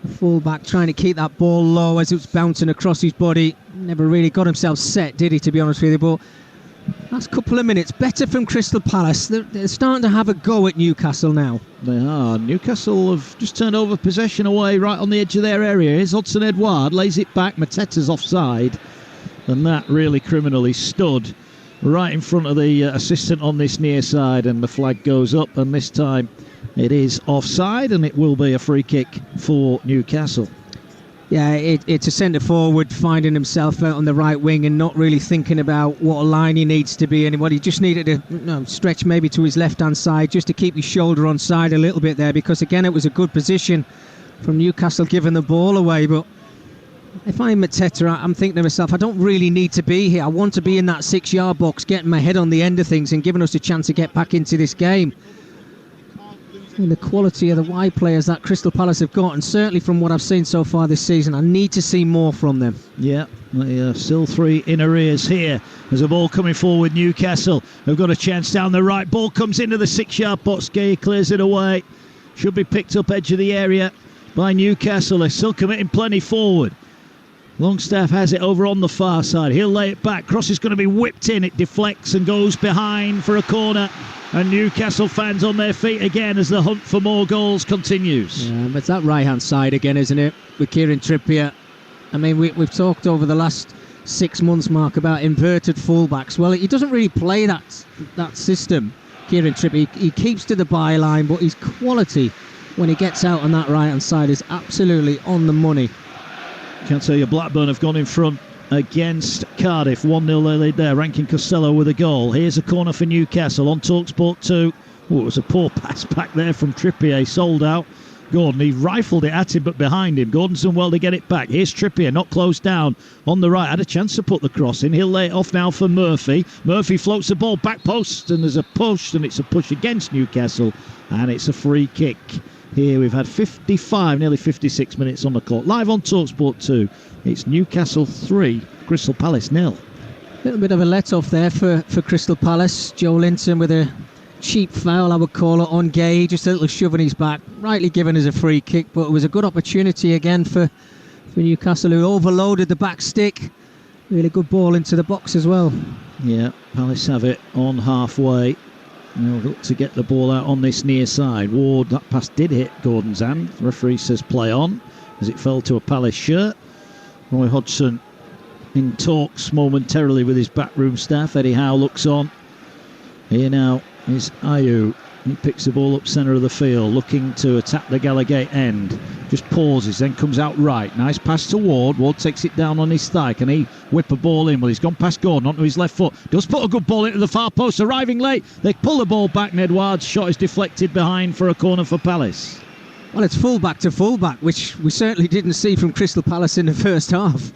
The full-back trying to keep that ball low as it was bouncing across his body. Never really got himself set, did he, to be honest with you? But last couple of minutes, better from Crystal Palace. They're starting to have a go at Newcastle now. They are. Newcastle have just turned over possession away right on the edge of their area. Here's Hudson-Edouard, lays it back. Mateta's offside. And that really criminally stood right in front of the assistant on this near side. And the flag goes up. And this time it is offside. And it will be a free kick for Newcastle. Yeah, it's a centre-forward finding himself out on the right wing and not really thinking about what line he needs to be in. What he just needed to stretch maybe to his left-hand side just to keep his shoulder on side a little bit there, because, again, it was a good position from Newcastle giving the ball away. But if I'm Mateta, I'm thinking to myself, I don't really need to be here. I want to be in that 6-yard box, getting my head on the end of things and giving us a chance to get back into this game. And the quality of the wide players that Crystal Palace have got, and certainly from what I've seen so far this season, I need to see more from them. Yeah, still 3 in arrears here. There's a ball coming forward. Newcastle have got a chance down the right. Ball comes into the 6-yard box. Gay clears it away. Should be picked up edge of the area by Newcastle. They're still committing plenty forward. Longstaff has it over on the far side. He'll lay it back. Cross is going to be whipped in. It deflects and goes behind for a corner. And Newcastle fans on their feet again as the hunt for more goals continues. Yeah, but it's that right-hand side again, isn't it? With Kieran Trippier. I mean, we've talked over the last 6 months, Mark, about inverted fullbacks. Well, he doesn't really play that system, Kieran Trippier. He keeps to the byline, but his quality when he gets out on that right-hand side is absolutely on the money. Can't tell you, Blackburn have gone in front against Cardiff. 1-0 they lead there. Rankin Costello with a goal. Here's a corner for Newcastle on Talksport 2. Oh, it was a poor pass back there from Trippier. Sold out. Gordon, he rifled it at him, but behind him. Gordon's done well to get it back. Here's Trippier, not closed down on the right. Had a chance to put the cross in. He'll lay it off now for Murphy. Murphy floats the ball back post, and there's a push, and it's a push against Newcastle, and it's a free kick. Here we've had 55, nearly 56 minutes on the clock. Live on Talksport 2. It's Newcastle 3, Crystal Palace 0. A little bit of a let-off there for Crystal Palace. Joe Linton with a cheap foul, I would call it, on Gay. Just a little shove in his back. Rightly given as a free kick, but it was a good opportunity again for for Newcastle, who overloaded the back stick. Really good ball into the box as well. Yeah, Palace have it on halfway. They'll look to get the ball out on this near side. Ward, that pass did hit Gordon's hand. The referee says play on as it fell to a Palace shirt. Roy Hodgson in talks momentarily with his backroom staff. Eddie Howe looks on. Here now is Ayew. He picks the ball up centre of the field, looking to attack the Gallagate end. Just pauses, then comes out right. Nice pass to Ward. Ward takes it down on his thigh. Can he whip a ball in? Well, he's gone past Gordon onto his left foot. Does put a good ball into the far post. Arriving late. They pull the ball back. Edouard's shot is deflected behind for a corner for Palace. Well, it's full-back to full-back, which we certainly didn't see from Crystal Palace in the first half.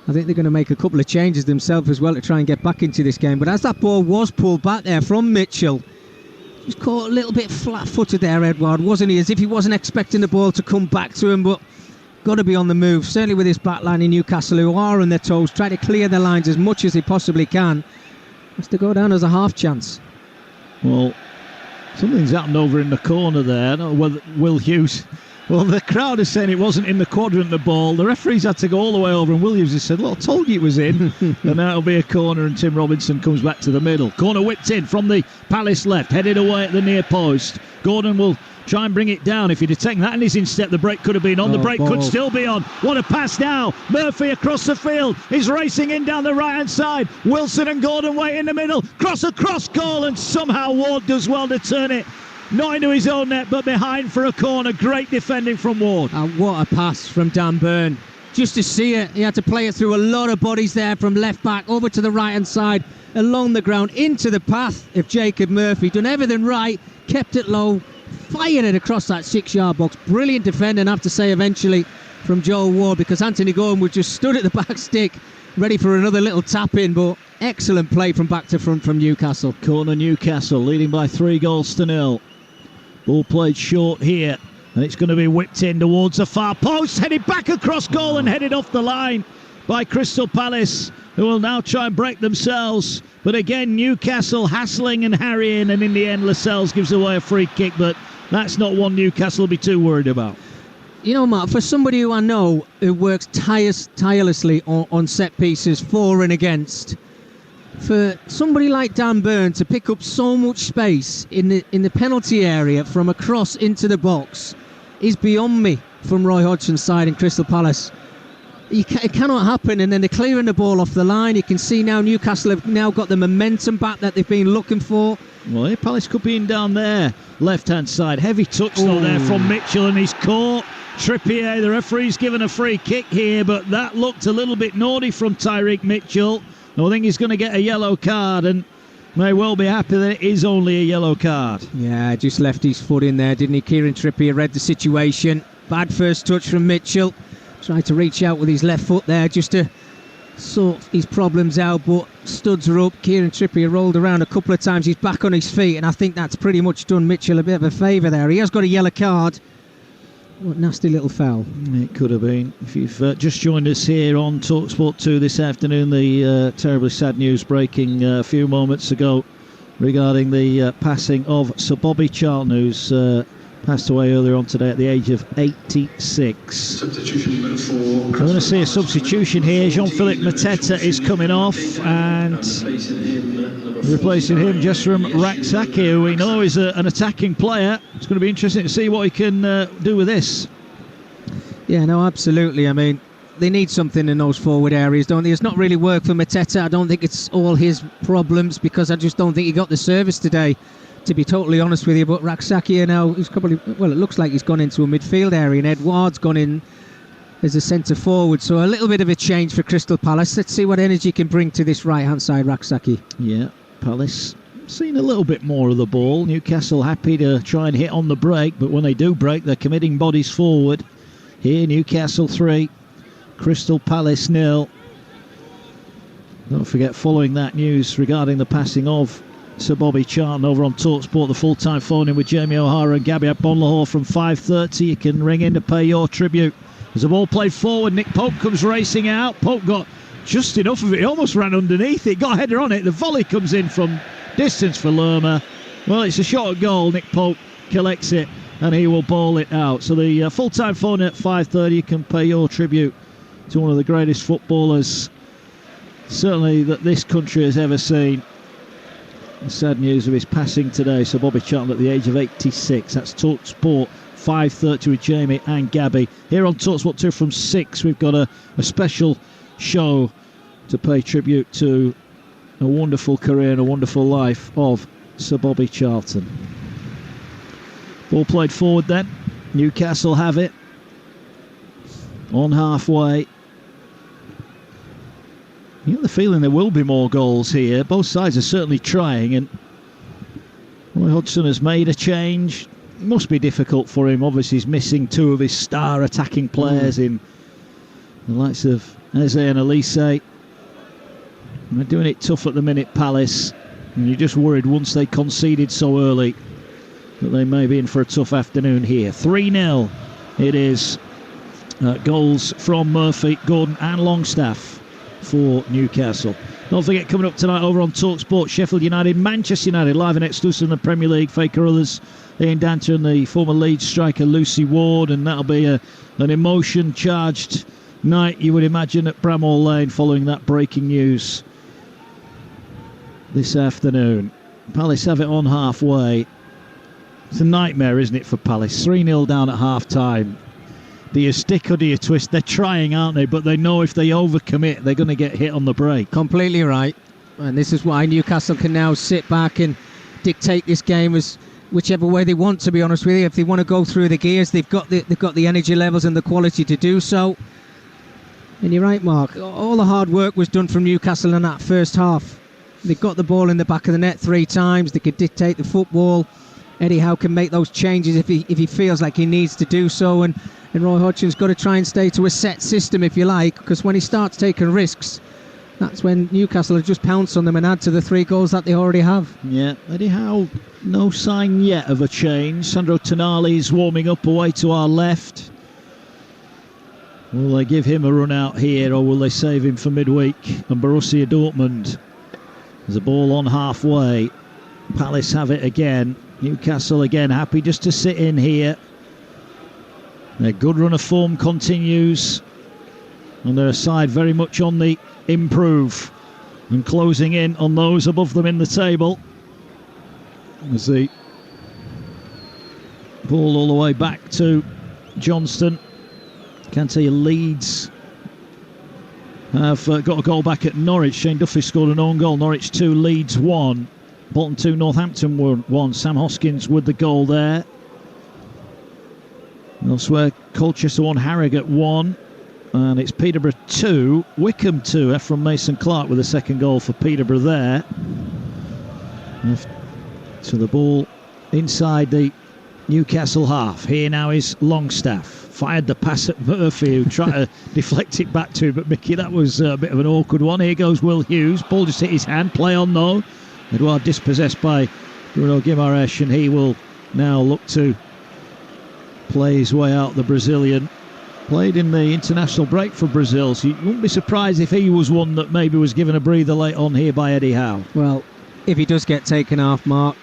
I think they're going to make a couple of changes themselves as well to try and get back into this game. But as that ball was pulled back there from Mitchell, he was caught a little bit flat-footed there, Edouard, wasn't he? As if he wasn't expecting the ball to come back to him, but got to be on the move. Certainly with his back line in Newcastle, who are on their toes, try to clear their lines as much as they possibly can. Has to go down as a half chance. Well, something's happened over in the corner there. I don't know whether Will Hughes... Well, the crowd is saying it wasn't in the quadrant, the ball. The referees had to go all the way over, and Williams has said, look, I told you it was in. And now it'll be a corner, and Tim Robinson comes back to the middle. Corner whipped in from the Palace left, headed away at the near post. Gordon will try and bring it down. If he'd have taken that in his instep, the break could have been on. The break could still be on. What a pass now. Murphy across the field. He's racing in down the right-hand side. Wilson and Gordon wait in the middle. Cross across goal, and somehow Ward does well to turn it. Not into his own net, but behind for a corner. Great defending from Ward. What a pass from Dan Burn. Just to see it, he had to play it through a lot of bodies there from left back over to the right-hand side, along the ground, into the path of Jacob Murphy. Done everything right, kept it low, fired it across that 6-yard box. Brilliant defending, I have to say, eventually, from Joel Ward, because Anthony Gordon was just stood at the back stick, ready for another little tap-in, but excellent play from back to front from Newcastle. Corner Newcastle, leading by 3-0. Ball played short here, and it's going to be whipped in towards the far post, headed back across goal and headed off the line by Crystal Palace, who will now try and break themselves. But again, Newcastle hassling and harrying, and in the end, Lascelles gives away a free kick, but that's not one Newcastle will be too worried about. You know, Mark, for somebody who I know who works tirelessly on set pieces for and against, for somebody like Dan Burn to pick up so much space in the penalty area from across into the box is beyond me from Roy Hodgson's side in Crystal Palace. It cannot happen, and then they're clearing the ball off the line. You can see now Newcastle have now got the momentum back that they've been looking for. Well, here Palace could be in down there, left-hand side. Heavy touch though there from Mitchell, and he's caught. Trippier, the referee's given a free kick here, but that looked a little bit naughty from Tyreek Mitchell. I think he's going to get a yellow card, and may well be happy that it is only a yellow card. Yeah, just left his foot in there, didn't he? Kieran Trippier read the situation. Bad first touch from Mitchell. Tried to reach out with his left foot there just to sort his problems out, but studs are up. Kieran Trippier rolled around a couple of times. He's back on his feet, and I think that's pretty much done Mitchell a bit of a favour there. He has got a yellow card. What nasty little foul. It could have been. If you've just joined us here on Talksport 2 this afternoon, the terribly sad news breaking a few moments ago regarding the passing of Sir Bobby Charlton, who's passed away earlier on today at the age of 86. Substitution number 4. We're going to see a substitution here. Jean-Philippe Mateta is coming off, and replacing him Jesram Raksaki, who we know is an attacking player. It's going to be interesting to see what he can do with this. Yeah, no, absolutely. I mean, they need something in those forward areas, don't they? It's not really worked for Mateta. I don't think it's all his problems, because I just don't think he got the service today, to be totally honest with you. But Raksaki now, he's probably, well, it looks like he's gone into a midfield area, and Edouard's gone in as a centre forward. So a little bit of a change for Crystal Palace. Let's see what energy can bring to this right-hand side, Raksaki. Yeah, Palace seen a little bit more of the ball. Newcastle happy to try and hit on the break, but when they do break, they're committing bodies forward. Here, Newcastle 3, Crystal Palace 0. Don't forget, following that news regarding the passing of Sir Bobby Charlton over on Talksport, the full-time phone-in with Jamie O'Hara and Gabby Bonlahor from 5:30. You can ring in to pay your tribute. As the ball played forward, Nick Pope comes racing out. Pope got just enough of it. He almost ran underneath it. Got a header on it. The volley comes in from distance for Lerma. Well, it's a short goal. Nick Pope collects it, and he will ball it out. So the full-time phone at 5:30, you can pay your tribute to one of the greatest footballers, certainly that this country has ever seen. The sad news of his passing today, Sir Bobby Charlton, at the age of 86. That's Talksport 5:30 with Jamie and Gabby. Here on Talksport 2 from 6, we've got a special show to pay tribute to a wonderful career and a wonderful life of Sir Bobby Charlton. Ball played forward then. Newcastle have it on halfway. You get the feeling there will be more goals here. Both sides are certainly trying, and Roy Hodgson has made a change. It must be difficult for him. Obviously, he's missing two of his star attacking players in the likes of Eze and Elise. They're doing it tough at the minute, Palace, and you're just worried once they conceded so early that they may be in for a tough afternoon here. 3-0 it is. Goals from Murphy, Gordon and Longstaff for Newcastle. Don't forget, coming up tonight over on Talksport, Sheffield United, Manchester United, live and exclusive in the Premier League. Faker Others, Ian Danter and the former Leeds striker Lucy Ward, and that'll be an emotion-charged night, you would imagine, at Bramhall Lane following that breaking news this afternoon. Palace have it on halfway. It's a nightmare, isn't it, for Palace? 3-0 down at half-time. Do you stick or do you twist? They're trying, aren't they? But they know if they overcommit, they're going to get hit on the break. Completely right. And this is why Newcastle can now sit back and dictate this game as whichever way they want, to be honest with you. If they want to go through the gears, they've got the energy levels and the quality to do so. And you're right, Mark. All the hard work was done from Newcastle in that first half. They got the ball in the back of the net 3 times. They could dictate the football. Eddie Howe can make those changes if he feels like he needs to do so. And Roy Hodgson's got to try and stay to a set system, if you like, because when he starts taking risks, that's when Newcastle will just pounce on them and add to the 3 goals that they already have. Yeah, Eddie Howe, no sign yet of a change. Sandro Tonali's warming up away to our left. Will they give him a run out here, or will they save him for midweek? And Borussia Dortmund. There's a ball on halfway. Palace have it again. Newcastle again happy just to sit in here. Their good run of form continues, and their side very much on the improve and closing in on those above them in the table. As the ball all the way back to Johnston. Can't tell you, Leeds have got a goal back at Norwich. Shane Duffy scored an own goal. Norwich 2, Leeds 1. Bolton 2, Northampton 1. Sam Hoskins with the goal there. Elsewhere, Colchester 1, Harrogate 1. And it's Peterborough 2, Wickham 2. From Mason Clark with the second goal for Peterborough there. So the ball inside the Newcastle half. Here now is Longstaff. Fired the pass at Murphy, who tried to deflect it back to him. But Mickey, that was a bit of an awkward one. Here goes Will Hughes. Ball just hit his hand. Play on though. Edouard dispossessed by Bruno Guimaraes, and he will now look to play his way out, the Brazilian. Played in the international break for Brazil, so you wouldn't be surprised if he was one that maybe was given a breather late on here by Eddie Howe. Well, if he does get taken off, Mark,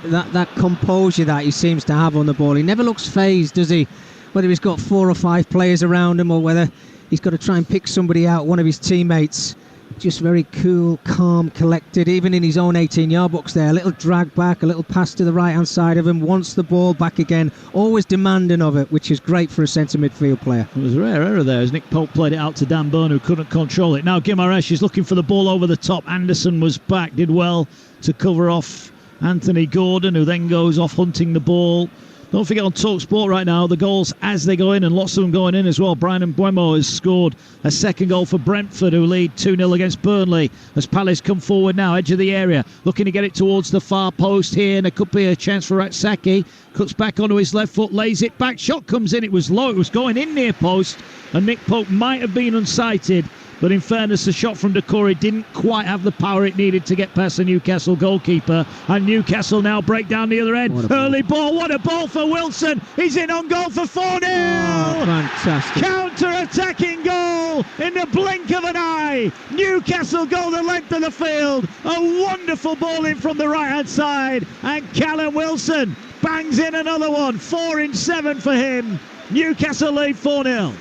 that composure that he seems to have on the ball, he never looks phased, does he? Whether he's got 4 or 5 players around him or whether he's got to try and pick somebody out, one of his teammates. Just very cool, calm, collected, even in his own 18-yard box there. A little drag back, a little pass to the right-hand side of him, wants the ball back again, always demanding of it, which is great for a centre midfield player. It was a rare error there as Nick Pope played it out to Dan Byrne, who couldn't control it. Now Guimaraes is looking for the ball over the top. Anderson was back, did well to cover off Anthony Gordon, who then goes off hunting the ball. Don't forget on Talksport right now, the goals as they go in, and lots of them going in as well. Brian Mbeumo has scored a second goal for Brentford, who lead 2-0 against Burnley. As Palace come forward now, edge of the area, looking to get it towards the far post here, and it could be a chance for Ratsaki. Cuts back onto his left foot, lays it back, shot comes in, it was low, it was going in near post, and Nick Pope might have been unsighted. But in fairness, the shot from Decore didn't quite have the power it needed to get past the Newcastle goalkeeper. And Newcastle now break down the other end. Early ball, what a ball for Wilson. He's in on goal for 4-0. Oh, fantastic. Counter-attacking goal in the blink of an eye. Newcastle go the length of the field. A wonderful ball in from the right-hand side. And Callum Wilson bangs in another one. 4 in 7 for him. Newcastle lead 4-0.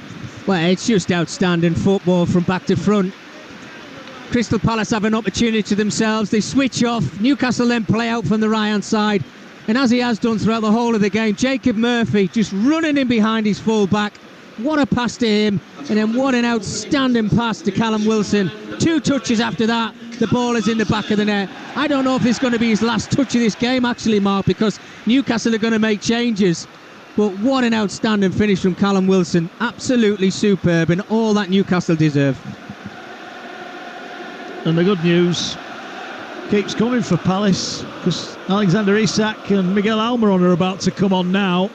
Well, it's just outstanding football from back to front. Crystal Palace have an opportunity to themselves. They switch off. Newcastle then play out from the right-hand side. And as he has done throughout the whole of the game, Jacob Murphy just running in behind his full-back. What a pass to him. And then what an outstanding pass to Callum Wilson. 2 touches after that. The ball is in the back of the net. I don't know if it's going to be his last touch of this game, actually, Mark, because Newcastle are going to make changes. But what an outstanding finish from Callum Wilson. Absolutely superb, and all that Newcastle deserve. And the good news keeps coming for Palace, because Alexander Isak and Miguel Almiron are about to come on now.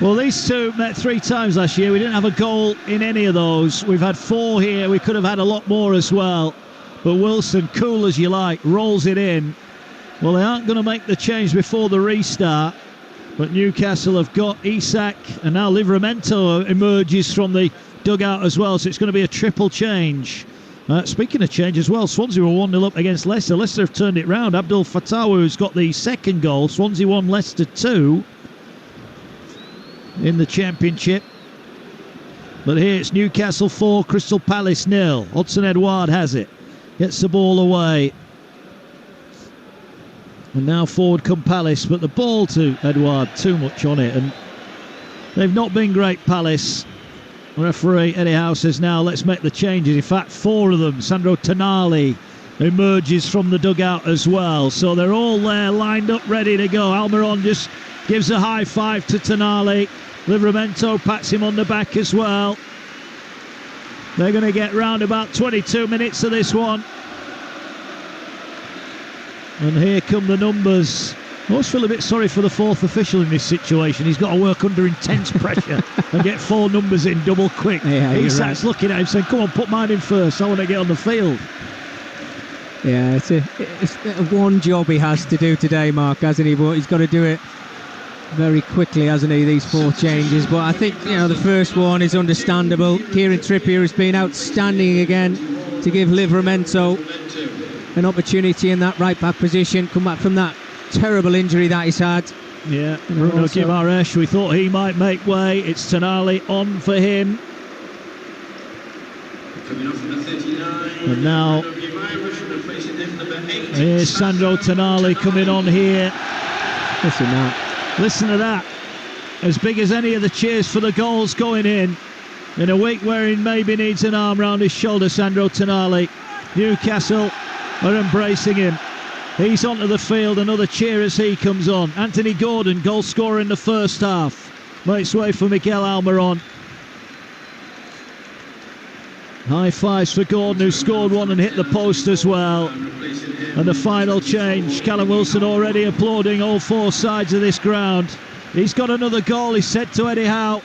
Well, these two met 3 times last year. We didn't have a goal in any of those. We've had 4 here. We could have had a lot more as well. But Wilson, cool as you like, rolls it in. Well, they aren't going to make the change before the restart. But Newcastle have got Isak, and now Livramento emerges from the dugout as well. So it's going to be a triple change. Speaking of change as well, Swansea were 1-0 up against Leicester. Leicester have turned it round. Abdul Fattah, who's got the second goal. Swansea 1, Leicester 2 in the Championship. But here it's Newcastle 4, Crystal Palace 0. Hudson Edouard has it. Gets the ball away. And now forward come Palace, but the ball to Edouard, too much on it. And they've not been great, Palace. Referee Eddie Howe says now let's make the changes. In fact, 4 of them. Sandro Tonali emerges from the dugout as well. So they're all there, lined up, ready to go. Almiron just gives a high five to Tonali. Livramento pats him on the back as well. They're going to get round about 22 minutes of this one. And here come the numbers. I always feel a bit sorry for the 4th official in this situation. He's got to work under intense pressure and get 4 numbers in double quick. Yeah, Isak's looking at him saying, come on, put mine in first. I want to get on the field. Yeah, it's one job he has to do today, Mark, hasn't he? But he's got to do it very quickly, hasn't he, these 4 changes. But I think, the first one is understandable. Kieran Trippier has been outstanding again to give Livramento an opportunity in that right-back position, come back from that terrible injury that he's had. Yeah, Bruno Guimaraes, we thought he might make way. It's Tonali on for him. And now here's Sandro Tonali coming on here. Listen to that. As big as any of the cheers for the goals going in a week where he maybe needs an arm round his shoulder, Sandro Tonali. Newcastle are embracing him. He's onto the field, another cheer as he comes on. Anthony Gordon, goal scorer in the first half. Makes way for Miguel Almiron. High fives for Gordon, who scored one and hit the post as well. And the final change, Callum Wilson already applauding all 4 sides of this ground. He's got another goal, he said to Eddie Howe.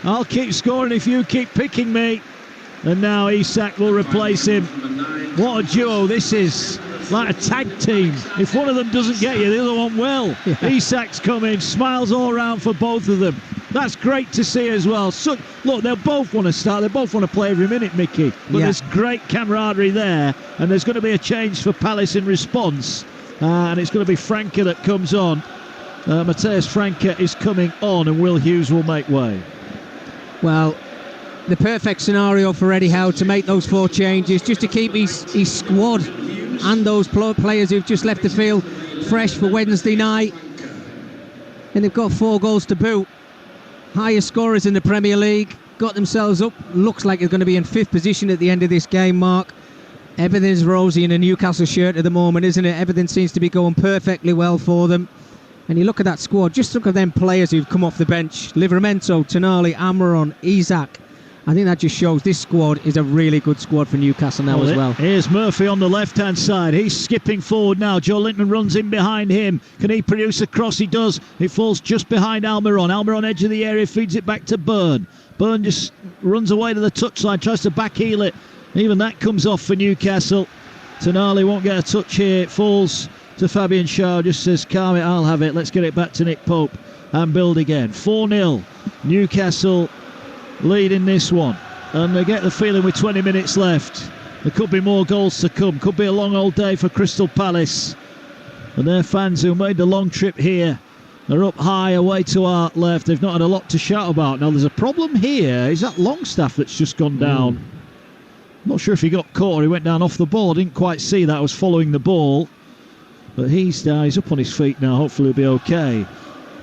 I'll keep scoring if you keep picking me. And now Isak will replace him. What a duo this is. Like a tag team. If one of them doesn't get you, the other one will. Yeah. Isak's coming, smiles all round for both of them. That's great to see as well. So, look, they'll both want to start. They both want to play every minute, Mickey. But there's great camaraderie there. And there's going to be a change for Palace in response. And it's going to be Franca that comes on. Mateus Franca is coming on, and Will Hughes will make way. Well, the perfect scenario for Eddie Howe to make those 4 changes, just to keep his squad and those players who've just left the field fresh for Wednesday night. And they've got 4 goals to boot. Highest scorers in the Premier League. Got themselves up. Looks like they're going to be in 5th position at the end of this game, Mark. Everything's rosy in a Newcastle shirt at the moment, isn't it? Everything seems to be going perfectly well for them. And you look at that squad, just look at them players who've come off the bench. Livramento, Tonali, Almiron, Isak. I think that just shows this squad is a really good squad for Newcastle now as well. Here's Murphy on the left-hand side. He's skipping forward now. Joe Linton runs in behind him. Can he produce a cross? He does. It falls just behind Almiron. Almiron edge of the area, feeds it back to Byrne. Byrne just runs away to the touchline, tries to backheel it. Even that comes off for Newcastle. Tonali won't get a touch here. It falls to Fabian Schär. Just says, calm it, I'll have it. Let's get it back to Nick Pope and build again. 4-0. Newcastle lead in this one, and they get the feeling with 20 minutes left there could be more goals to come. Could be a long old day for Crystal Palace and their fans who made the long trip here They're up high away to our left. They've not had a lot to shout about. Now, there's a problem here. Is that Longstaff that's just gone down? Not sure if he got caught or he went down off the ball. I didn't quite see that. I was following the ball. But he's up on his feet now. Hopefully he'll be okay.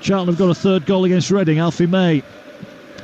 Charlton have got a third goal against Reading. Alfie May,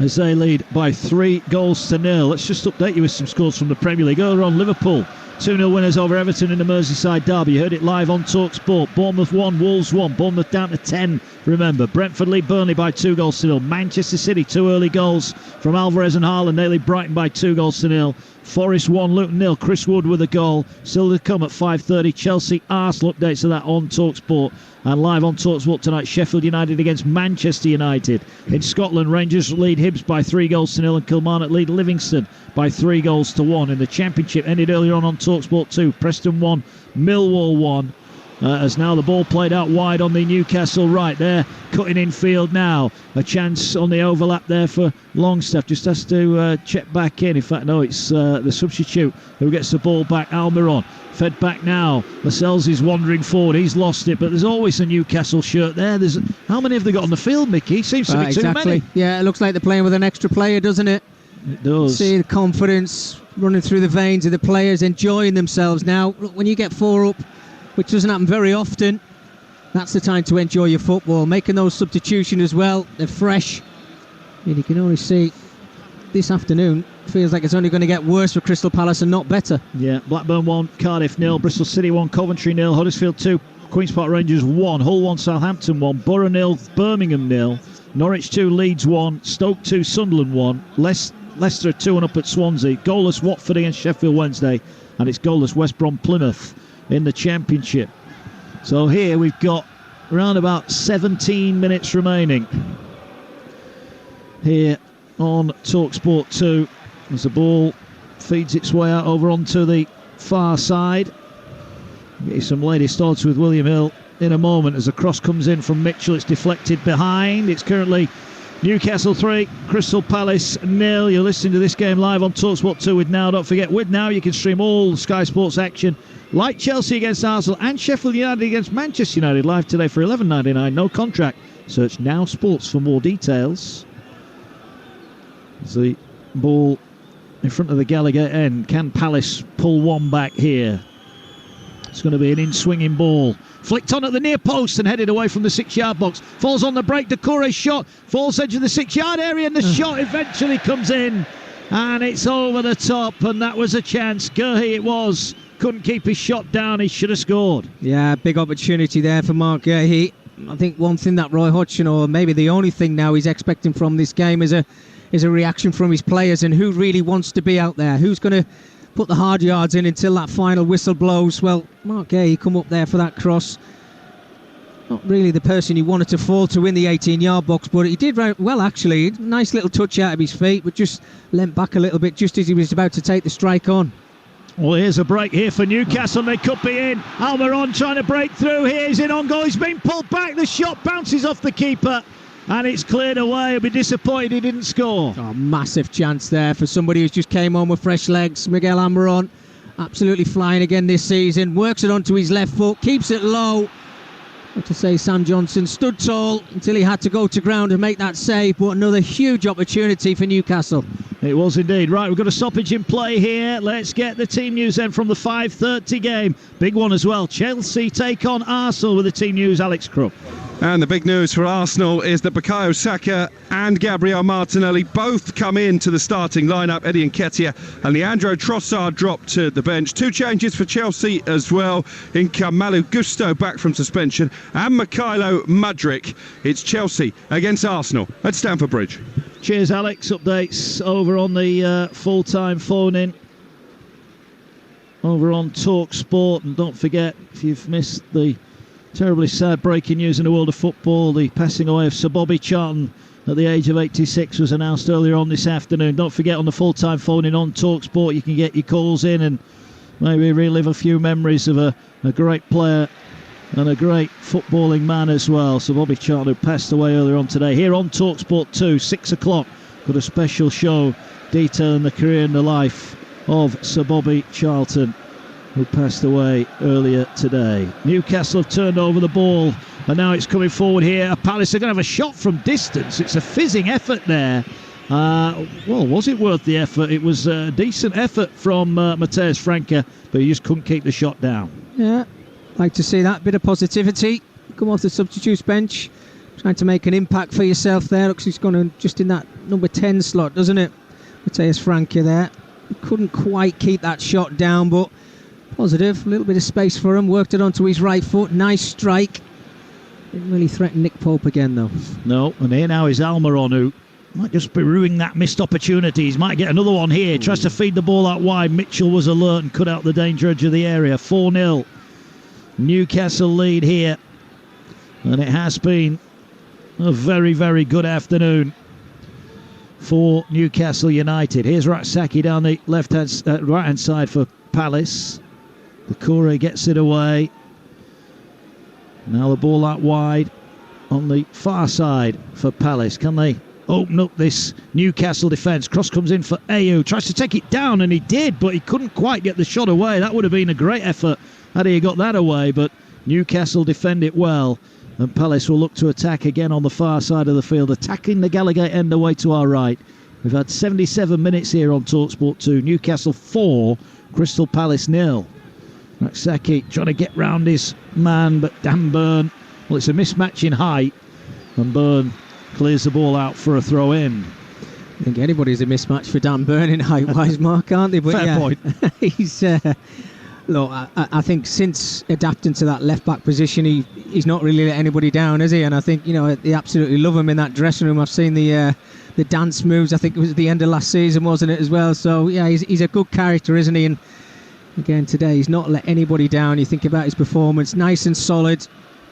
as they lead by 3-0. Let's just update you with some scores from the Premier League. Earlier on, Liverpool 2-0 winners over Everton in the Merseyside derby. You heard it live on Talksport. Bournemouth 1, Wolves 1. Bournemouth down to 10, remember. Brentford lead Burnley by 2-0. Manchester City, 2 early goals from Alvarez and Haaland. They lead Brighton by 2-0. Forest 1, Luton 0. Chris Wood with a goal. Still to come at 5:30. Chelsea, Arsenal. Updates of that on Talksport. And live on Talksport tonight, Sheffield United against Manchester United. In Scotland, Rangers lead Hibs by 3-0 and Kilmarnock lead Livingston by 3-1. In the Championship, ended earlier on Talksport 2. Preston 1, Millwall 1. As now the ball played out wide on the Newcastle right. They're cutting in field now. A chance on the overlap there for Longstaff. Just has to check back in. In fact, no, it's the substitute who gets the ball back. Almiron fed back now. Lascelles is wandering forward. He's lost it, but there's always a Newcastle shirt there. How many have they got on the field, Mickey? Seems to be exactly. too many. Yeah, it looks like they're playing with an extra player, doesn't it? It does. See the confidence running through the veins of the players, enjoying themselves now. Look, when you get 4 up, which doesn't happen very often, that's the time to enjoy your football. Making those substitutions as well, they're fresh. And you can only see this afternoon, feels like it's only going to get worse for Crystal Palace and not better. Yeah, Blackburn 1, Cardiff 0, Bristol City 1, Coventry 0, Huddersfield 2, Queen's Park Rangers 1, Hull 1, Southampton 1, Borough 0, Birmingham 0, Norwich 2, Leeds 1, Stoke 2, Sunderland 1, Leicester 2 and up at Swansea, goalless Watford against Sheffield Wednesday, and it's goalless West Brom Plymouth in the Championship. So here we've got around about 17 minutes remaining here on Talksport 2 as the ball feeds its way out over onto the far side. Get you some latest odds with William Hill in a moment as the cross comes in from Mitchell. It's deflected behind. It's currently Newcastle 3, Crystal Palace 0. You're listening to this game live on Talksport 2 with Now. Don't forget, with Now you can stream all Sky Sports action like Chelsea against Arsenal and Sheffield United against Manchester United live today for $11.99. No contract. Search Now Sports for more details. As the ball in front of the Gallagher end. Can Palace pull one back here? It's going to be an in-swinging ball. Flicked on at the near post and headed away from the 6-yard box. Falls on the break. Doucouré's shot. Falls edge of the 6-yard area and the shot eventually comes in. And it's over the top. And that was a chance. Gurhey it was. Couldn't keep his shot down. He should have scored. Yeah, big opportunity there for Mark Gurhey. I think one thing that Roy Hodgson, or maybe the only thing now he's expecting from this game is a reaction from his players and who really wants to be out there. Who's going to put the hard yards in until that final whistle blows. Well, Mark Gay come up there for that cross. Not really the person he wanted to fall to in the 18-yard box, but he did very well, actually. Nice little touch out of his feet, but just leant back a little bit just as he was about to take the strike on. Well, here's a break here for Newcastle. They could be in. Almiron trying to break through. Here's in on goal. He's been pulled back. The shot bounces off the keeper. And it's cleared away. He'll be disappointed he didn't score. Oh, massive chance there for somebody who's just came on with fresh legs. Miguel Almiron, absolutely flying again this season. Works it onto his left foot, keeps it low. What to say, Sam Johnson stood tall until he had to go to ground and make that save. But another huge opportunity for Newcastle. It was indeed. Right, we've got a stoppage in play here. Let's get the team news then from the 5:30 game. Big one as well. Chelsea take on Arsenal with the team news. Alex Krupp. And the big news for Arsenal is that Bukayo Saka and Gabriel Martinelli both come into the starting lineup. Eddie Nketiah and Leandro Trossard dropped to the bench. Two changes for Chelsea as well. In come Malo Gusto back from suspension and Mykhailo Mudryk. It's Chelsea against Arsenal at Stamford Bridge. Cheers, Alex. Updates over on the full-time phone-in over on Talksport. And don't forget, if you've missed the terribly sad breaking news in the world of football, the passing away of Sir Bobby Charlton at the age of 86 was announced earlier on this afternoon. Don't forget, on the full-time phone-in on Talksport, you can get your calls in and maybe relive a few memories of a great player and a great footballing man as well. Sir Bobby Charlton, who passed away earlier on today. Here on Talksport 2, 6 o'clock, got a special show detailing the career and the life of Sir Bobby Charlton, who passed away earlier today. Newcastle have turned over the ball And now it's coming forward here. Palace are going to have a shot from distance. It's a fizzing effort there. Well, was it worth the effort? It was a decent effort from Mateusz Franke, but he just couldn't keep the shot down. Yeah, like to see that bit of positivity. Come off the substitutes bench, trying to make an impact for yourself there. Looks he's gone just in that number 10 slot, doesn't it? Mateusz Franke there. He couldn't quite keep that shot down, but positive. A little bit of space for him. Worked it onto his right foot. Nice strike. Didn't really threaten Nick Pope again, though. No, and here now is Almiron, who might just be ruining that missed opportunities. Might get another one here. Tries to feed the ball out wide. Mitchell was alert and cut out the danger edge of the area. 4-0. Newcastle lead here. And it has been a very, very good afternoon for Newcastle United. Here's Ratsaki down the right-hand side for Palace. Doucouré gets it away. Now the ball out wide on the far side for Palace. Can they open up this Newcastle defence? Cross comes in for Ayew. Tries to take it down, and he did, but he couldn't quite get the shot away. That would have been a great effort had he got that away, but Newcastle defend it well. And Palace will look to attack again on the far side of the field, attacking the Gallowgate end away to our right. We've had 77 minutes here on Talksport 2. Newcastle 4, Crystal Palace 0. Ratsaki trying to get round his man, but Dan Burn, well, it's a mismatch in height, and Burn clears the ball out for a throw in. I think anybody's a mismatch for Dan Burn in height-wise, Mark, aren't they? But fair point. He's look, I think since adapting to that left-back position, he's not really let anybody down, has he? And I think, they absolutely love him in that dressing room. I've seen the dance moves. I think it was at the end of last season, wasn't it, as well? So, yeah, he's a good character, isn't he? And again, today, he's not let anybody down. You think about his performance, nice and solid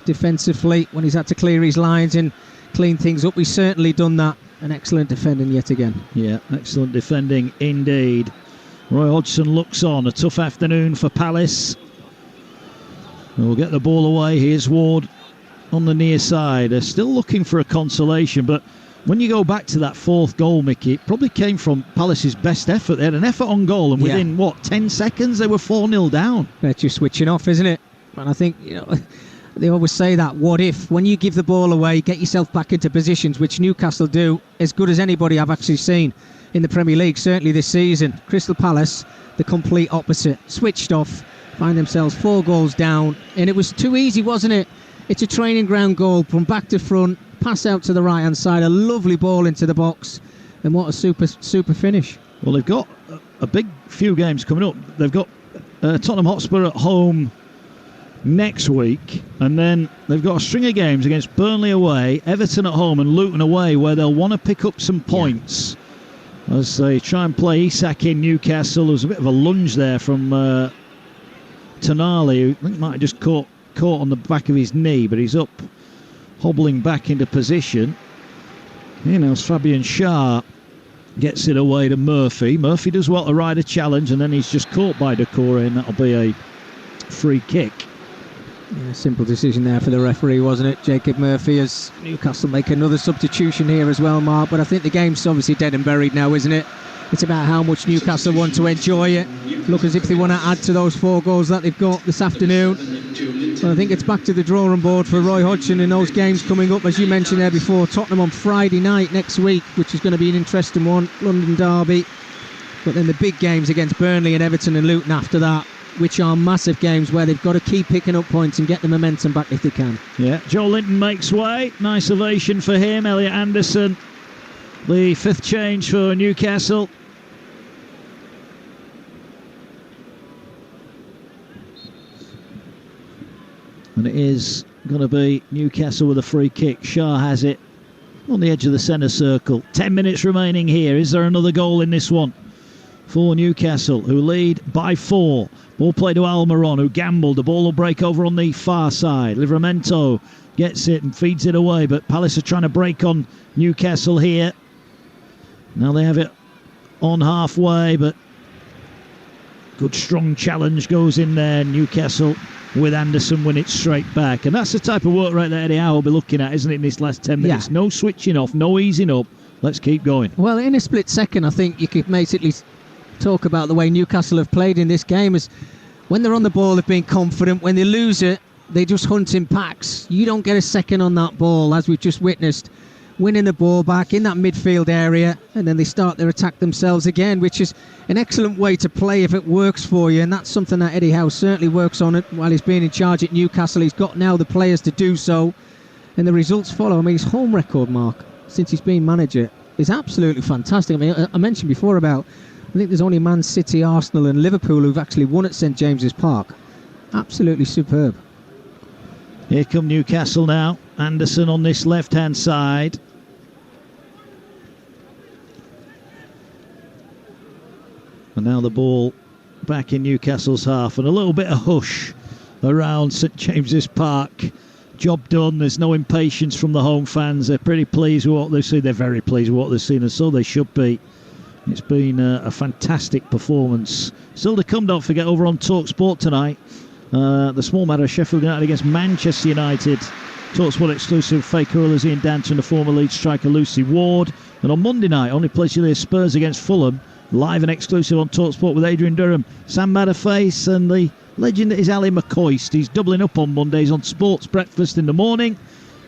defensively when he's had to clear his lines and clean things up. He's certainly done that. An excellent defending yet again. Yeah, excellent defending indeed. Roy Hodgson looks on. A tough afternoon for Palace. We'll get the ball away. Here's Ward on the near side. They're still looking for a consolation, but when you go back to that fourth goal, Mickey, it probably came from Palace's best effort. They had an effort on goal, and within, 10 seconds, they were 4-0 down. That's you switching off, isn't it? And I think, they always say that, what if? When you give the ball away, get yourself back into positions, which Newcastle do as good as anybody I've actually seen in the Premier League, certainly this season. Crystal Palace, the complete opposite. Switched off, find themselves 4 goals down, and it was too easy, wasn't it? It's a training ground goal from back to front, pass out to the right-hand side, a lovely ball into the box, and what a super finish. Well, they've got a big few games coming up. They've got Tottenham Hotspur at home next week, and then they've got a string of games against Burnley away, Everton at home, and Luton away, where they'll want to pick up some points as they try and play Isak in Newcastle. There was a bit of a lunge there from Tonali, who I think might have just caught on the back of his knee, but he's up, hobbling back into position. As Fabian Schär gets it away to Murphy. Murphy does well to ride a challenge, and then he's just caught by Doucouré, and that'll be a free kick. Yeah, simple decision there for the referee, wasn't it? Jacob Murphy, as Newcastle make another substitution here as well, Mark. But I think the game's obviously dead and buried now, isn't it? It's about how much Newcastle want to enjoy it. Look as if they want to add to those 4 goals that they've got this afternoon. So I think it's back to the drawing board for Roy Hodgson in those games coming up, as you mentioned there before. Tottenham on Friday night next week, which is going to be an interesting one. London derby. But then the big games against Burnley and Everton and Luton after that, which are massive games where they've got to keep picking up points and get the momentum back if they can. Yeah, Joe Linton makes way. Nice ovation for him. Elliot Anderson, the 5th change for Newcastle. And it is going to be Newcastle with a free kick. Schär has it on the edge of the centre circle. 10 minutes remaining here. Is there another goal in this one for Newcastle, who lead by 4? Ball play to Almiron, who gambled. The ball will break over on the far side. Livramento gets it and feeds it away, but Palace are trying to break on Newcastle here. Now they have it on halfway, but good strong challenge goes in there. Newcastle with Anderson win it straight back. And that's the type of work right there Eddie Howe will be looking at, isn't it, in this last 10 minutes? No switching off, no easing up. Let's keep going. Well, in a split second, I think you could basically talk about the way Newcastle have played in this game. As when they're on the ball, they've been confident. When they lose it, they just hunt in packs. You don't get a second on that ball, as we've just witnessed, winning the ball back in that midfield area, and then they start their attack themselves again, which is an excellent way to play if it works for you, and that's something that Eddie Howe certainly works on it while he's been in charge at Newcastle. He's got now the players to do so, and the results follow. I mean, his home record, Mark, since he's been manager, is absolutely fantastic. I mean, I mentioned before about, I think there's only Man City, Arsenal and Liverpool who've actually won at St James's Park. Absolutely superb. Here come Newcastle now. Anderson on this left-hand side. And now the ball back in Newcastle's half, and a little bit of hush around St James's Park. Job done. There's no impatience from the home fans. They're pretty pleased with what they've seen. They're very pleased with what they've seen, and so they should be. It's been a fantastic performance. Still to come, don't forget, over on Talksport tonight. The small matter of Sheffield United against Manchester United. Talksport exclusive, Faker Ullers, Ian Danton, the former lead striker Lucy Ward. And on Monday night, only place you there, Spurs against Fulham. Live and exclusive on Talksport with Adrian Durham, Sam Matterface, and the legend that is Ali McCoist. He's doubling up on Mondays on Sports Breakfast in the morning,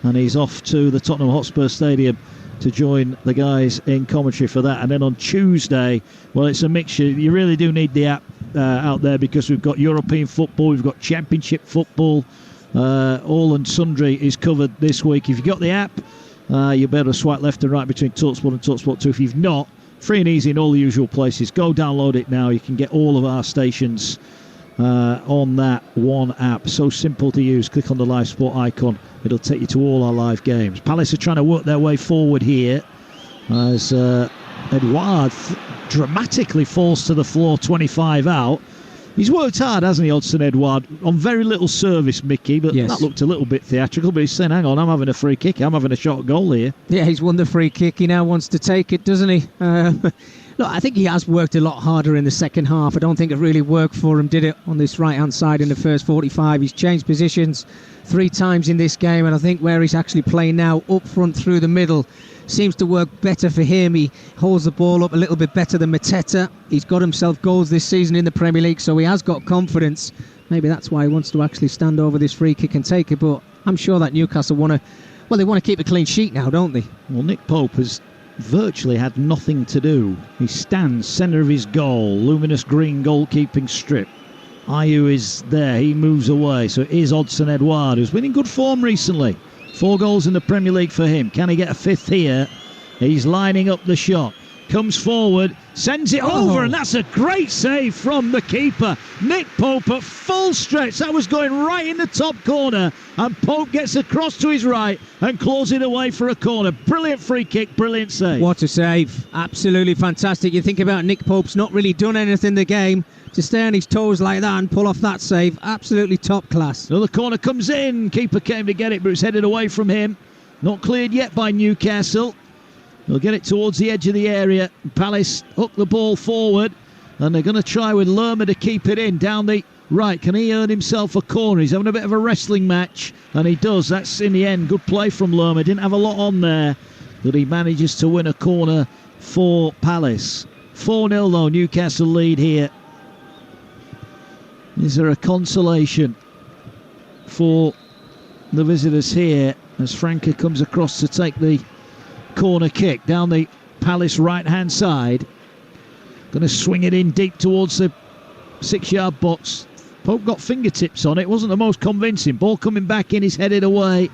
and he's off to the Tottenham Hotspur Stadium to join the guys in commentary for that. And then on Tuesday, well, it's a mixture. You really do need the app out there, because we've got European football, we've got Championship football, all and sundry is covered this week. If you've got the app, you'll be able to swipe left and right between TalkSport and TalkSport 2. If you've not, free and easy in all the usual places. Go download it now. You can get all of our stations on that one app. So simple to use. Click on the live sport icon. It'll take you to all our live games. Palace are trying to work their way forward here as Edouard dramatically falls to the floor, 25 out. He's worked hard, hasn't he, Odsonne Edouard, on very little service, Mickey, but yes, that looked a little bit theatrical. But he's saying, hang on, I'm having a free kick, I'm having a shot goal here. Yeah, he's won the free kick. He now wants to take it, doesn't he? Look, I think he has worked a lot harder in the second half. I don't think it really worked for him, did it, on this right-hand side in the first 45. He's changed positions 3 times in this game, and I think where he's actually playing now, up front through the middle, seems to work better for him. He holds the ball up a little bit better than Mateta. He's got himself goals this season in the Premier League, so he has got confidence. Maybe that's why he wants to actually stand over this free kick and take it, but I'm sure that Newcastle want to keep a clean sheet now, don't they? Well, Nick Pope has virtually had nothing to do. He stands centre of his goal, luminous green goalkeeping strip. Ayew is there, he moves away, so it is Odsonne Edouard, who's been in good form recently. 4 goals in the Premier League for him. Can he get a 5th here? He's lining up the shot. Comes forward, sends it over, and that's a great save from the keeper. Nick Pope at full stretch. That was going right in the top corner, and Pope gets across to his right and claws it away for a corner. Brilliant free kick, brilliant save. What a save. Absolutely fantastic. You think about Nick Pope's not really done anything in the game. To stay on his toes like that and pull off that save, absolutely top class. Another corner comes in. Keeper came to get it, but it's headed away from him. Not cleared yet by Newcastle. They'll get it towards the edge of the area. Palace hook the ball forward, and they're going to try with Lerma to keep it in down the right. Can he earn himself a corner? He's having a bit of a wrestling match, and he does. That's in the end good play from Lerma. Didn't have a lot on there, but he manages to win a corner for Palace. 4-0 though, Newcastle lead here. Is there a consolation for the visitors here as Franca comes across to take the corner kick down the Palace right-hand side? Going to swing it in deep towards the 6-yard box. Pope got fingertips on it. Wasn't the most convincing. Ball coming back in, is headed away.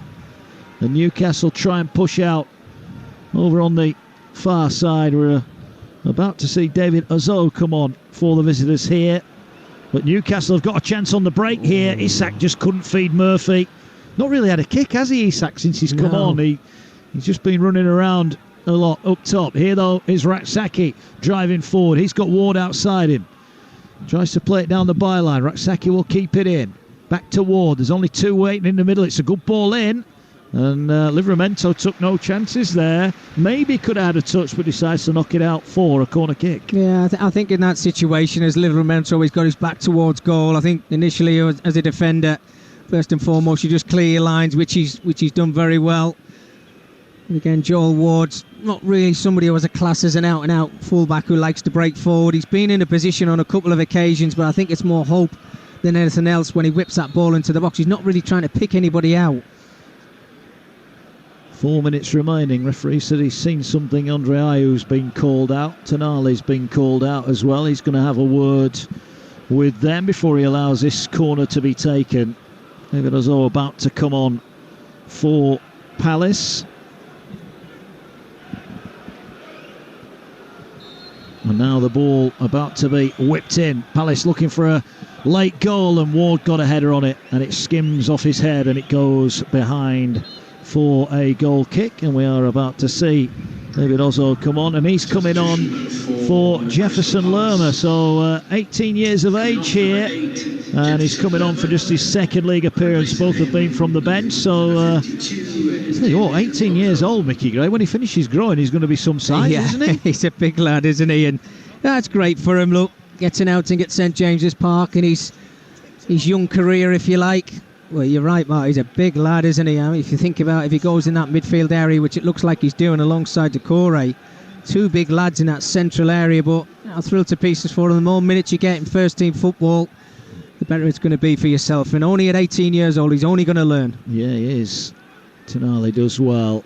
And Newcastle try and push out over on the far side. We're about to see David Ozoh come on for the visitors here. But Newcastle have got a chance on the break here. Isak just couldn't feed Murphy. Not really had a kick, has he, Isak, since he's come on? He's just been running around a lot up top. Here, though, is Raksaki driving forward. He's got Ward outside him. Tries to play it down the byline. Raksaki will keep it in. Back to Ward. There's only 2 waiting in the middle. It's a good ball in. And Livramento took no chances there. Maybe could have had a touch, but decides to knock it out for a corner kick. Yeah, I think in that situation, as Livramento, he's got his back towards goal. I think initially, as a defender, first and foremost, you just clear your lines, which he's done very well. And again, Joel Ward's not really somebody who has a class as an out-and-out fullback who likes to break forward. He's been in a position on a couple of occasions, but I think it's more hope than anything else when he whips that ball into the box. He's not really trying to pick anybody out. 4 minutes remaining. Referee said he's seen something. Andre Ayew's been called out. Tonali's been called out as well. He's going to have a word with them before he allows this corner to be taken. David Ozo about to come on for Palace. And now the ball about to be whipped in. Palace looking for a late goal, and Ward got a header on it, and it skims off his head and it goes behind for a goal kick. And we are about to see David Ozo come on, and he's coming on for Jefferson Lerma. So 18 years of age here, and he's coming on for just his second league appearance. Both have been from the bench. So 18 years old, Mickey Gray. When he finishes growing, he's going to be some size, isn't he? He's a big lad, isn't he? And that's great for him. Look, getting out and at St James's Park in his young career, if you like. Well, you're right, Mark. He's a big lad, isn't he? I mean, if you think about it, if he goes in that midfield area, which it looks like he's doing alongside Decore, two big lads in that central area. But I'll thrill to pieces for him. The more minutes you get in first-team football, the better it's going to be for yourself. And only at 18 years old, he's only going to learn. Yeah, he is. Tonali does well.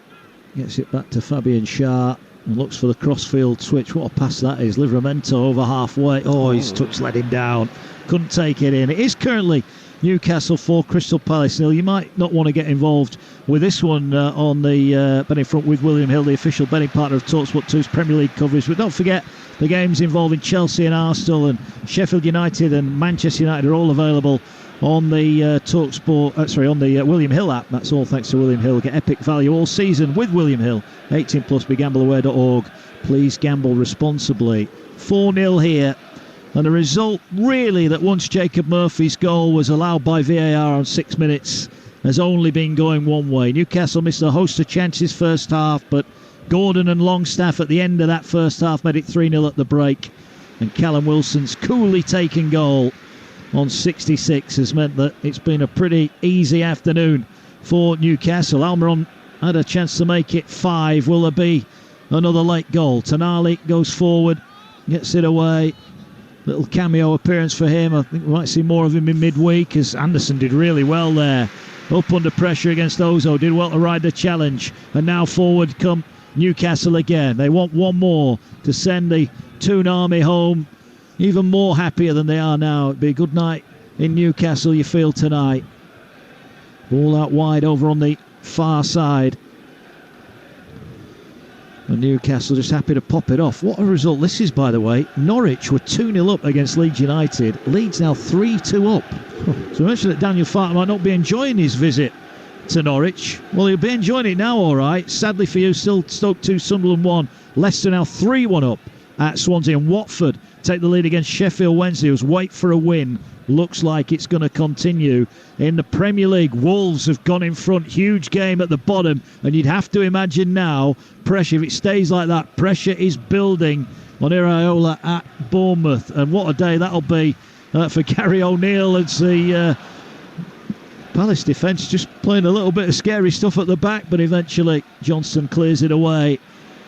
Gets it back to Fabian Schär and looks for the crossfield switch. What a pass that is. Livramento over halfway. Oh, his touch let him down. Couldn't take it in. It is currently Newcastle 4, Crystal Palace 0. You might not want to get involved with this one on the betting front with William Hill, the official betting partner of Talksport 2's Premier League coverage. But don't forget the games involving Chelsea and Arsenal and Sheffield United and Manchester United are all available on the on the William Hill app. That's all thanks to William Hill. Get epic value all season with William Hill. 18 plus, begambleaware.org. Please gamble responsibly. 4-0 here. And a result, really, that once Jacob Murphy's goal was allowed by VAR on 6 minutes, has only been going one way. Newcastle missed a host of chances first half, but Gordon and Longstaff at the end of that first half made it 3-0 at the break. And Callum Wilson's coolly taken goal on 66 has meant that it's been a pretty easy afternoon for Newcastle. Almiron had a chance to make it 5. Will there be another late goal? Tonali goes forward, gets it away. Little cameo appearance for him. I think we might see more of him in midweek, as Anderson did really well there. Up under pressure against Ozo, did well to ride the challenge. And now forward come Newcastle again. They want one more to send the Toon Army home even more happier than they are now. It'd be a good night in Newcastle, you feel, tonight. Ball out wide over on the far side. And Newcastle just happy to pop it off. What a result this is, by the way. Norwich were 2-0 up against Leeds United. Leeds now 3-2 up. So I mentioned that Daniel Farke might not be enjoying his visit to Norwich. Well, he'll be enjoying it now, all right. Sadly for you, still Stoke 2, Sunderland 1. Leicester now 3-1 up at Swansea. And Watford take the lead against Sheffield Wednesday, who's wait for a win. Looks like it's going to continue. In the Premier League, Wolves have gone in front. Huge game at the bottom. And you'd have to imagine now, pressure, if it stays like that, pressure is building on Iraola at Bournemouth. And what a day that'll be for Gary O'Neill as the Palace defence just playing a little bit of scary stuff at the back. But eventually Johnston clears it away.